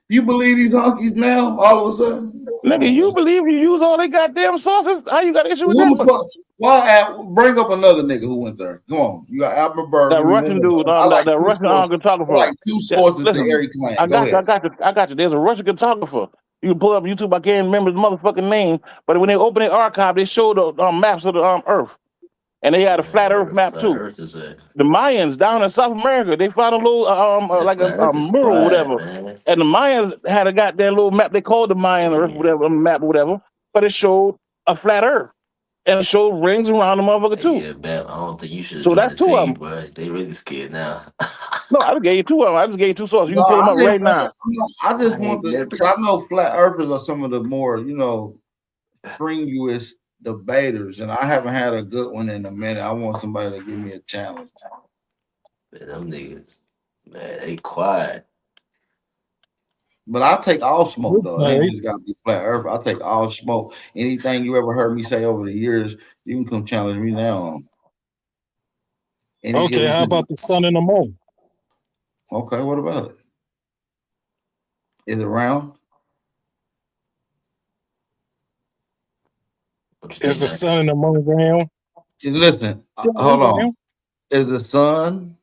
You believe these honkies now, all of a sudden? Nigga, you believe you use all they goddamn sources? How you got issue with Who that? the fuck? Why? Bring up another nigga who went there. Come on. You got Albert Bird. That Russian dude, that Russian cartographer. I like two sources to every claim. I got you. There's a Russian cartographer. You can pull up YouTube. I can't remember his motherfucking name, but when they opened the archive, they showed the maps of the Earth, and they had a flat Earth map too. The Mayans down in South America, they found a little like a mural or whatever, and the Mayans had a goddamn little map. They called the Mayan Earth, whatever map, or whatever, but it showed a flat Earth. And it showed rings around the motherfucker too. Yeah, Bam, I don't think you should. So that's two of them. But they really scared now. No, I just gave you two of them. I just gave you two sources. You can pull them up right now. I just want to. I know flat earthers are some of the more, strenuous debaters, and I haven't had a good one in a minute. I want somebody to give me a challenge. Man, them niggas, man, they quiet. But I'll take all smoke, though. It ain't just got to be flat earth. I'll take all smoke. Anything you ever heard me say over the years, you can come challenge me now on. Okay, how about the sun and the moon? Okay, what about it? Is it round? Is the sun and the moon round? Listen, hold on. Is the sun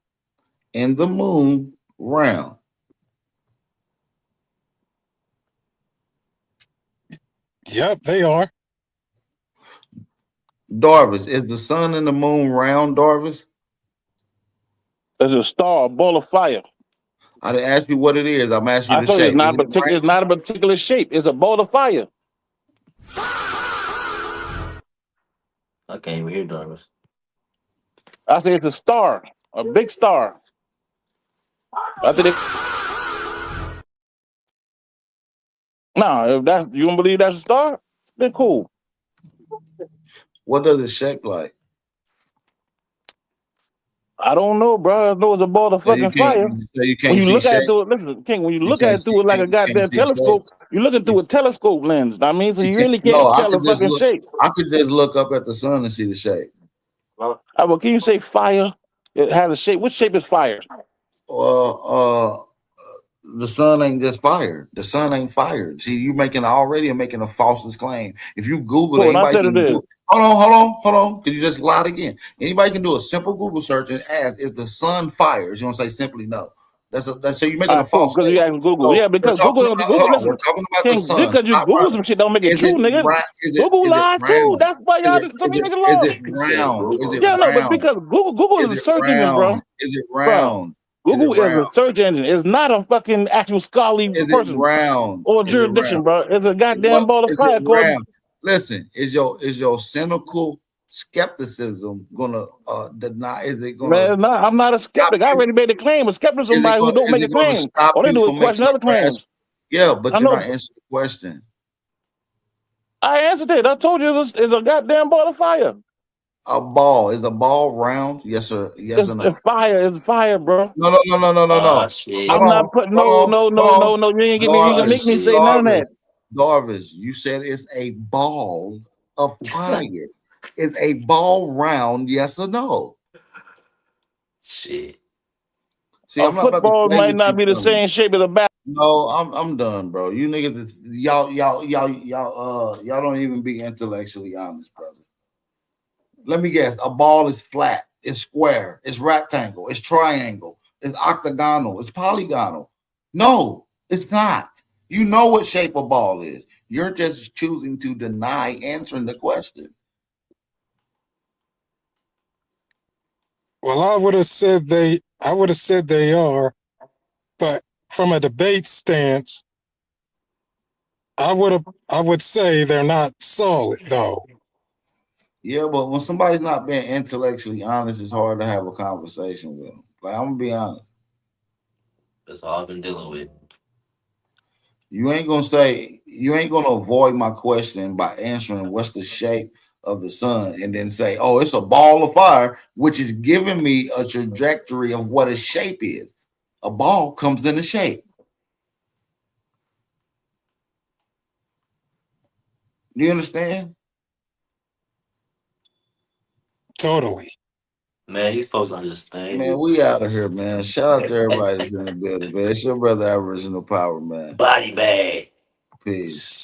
and the moon round? Yep, they are. Darvis, is the sun and the moon round, Darvis? There's a star, a ball of fire. I didn't ask you what it is. I'm asking you the shape. It's not a particular shape. It's a ball of fire. I can't even hear Darvis. I say it's a star, a big star. If you don't believe that's a star, then cool. What does it shake like? I don't know, bro. I know it's a ball of So you fucking fire. can't. So you When can't you see look at it shape. through, listen, King. When you You look at can't it see. through it like a You can't goddamn see shape. telescope, you're looking through a telescope lens. I mean, so you can't- really No, can't I tell a could just fucking look. shape. I could just look up at the sun and see the shape. Well, can you say fire? It has a shape. What shape is fire? The sun ain't just fired. The sun ain't fired. See, you making a false claim. If you Google So it, when I anybody said can it is, do. Hold on. Because you just lied again. Anybody can do a simple Google search and ask, "Is the sun fires?" You want to say simply no. That's so you're making a cool, false because you statement. asked Google. So Yeah, we're because talking Google, about. Google, Hold on. We're listen, talking about the King, sun. because you Stop Google running. some shit don't make it Is true, it nigga. round? Google Is it lies too. round? That's why y'all some of Is you it niggas love. round? Is it Yeah, no, but round? because Google is Is a it search engine, bro. round? Is it Bro, round? Google is round? a search engine. It's not a fucking actual scholarly Is it person round? or Is it round? jurisdiction, bro. It's a goddamn What ball of is it fire called. round? Listen, is your cynical skepticism gonna deny? Is it gonna? Man, I'm not a skeptic. I already made a claim. A skeptic is somebody who don't make a claim. Stop All they you do is from question making other a rash? claims. Yeah, but I you're know. not answering the question. I answered it. I told you it's a goddamn ball of fire. A ball is a ball round? Yes or no? It's fire. It's fire, bro. No. I'm not putting no. You ain't gonna make me say none of that. Darvish, you said it's a ball of fire. Is a ball round? Yes or no? Shit. See, A I'm not about to football play might with not you, be the brother. same shape as a bat. No, I'm done, bro. You niggas, y'all don't even be intellectually honest, brother. Let me guess. A ball is flat, it's square, it's rectangle, it's triangle, it's octagonal, it's polygonal. No, it's not. You know what shape a ball is. You're just choosing to deny answering the question. Well, I would have said they are, but from a debate stance, I would say they're not solid though. Yeah, but when somebody's not being intellectually honest, it's hard to have a conversation with them. Like, I'm gonna be honest. That's all I've been dealing with. You ain't gonna avoid my question by answering what's the shape of the sun and then say, oh, it's a ball of fire, which is giving me a trajectory of what a shape is. A ball comes in a shape. Do you understand? Totally. Man, these folks understand. Man, we out of here, man. Shout out to everybody that's in the building, man. It's your brother Aboriginal Power, man. Body bag. Peace.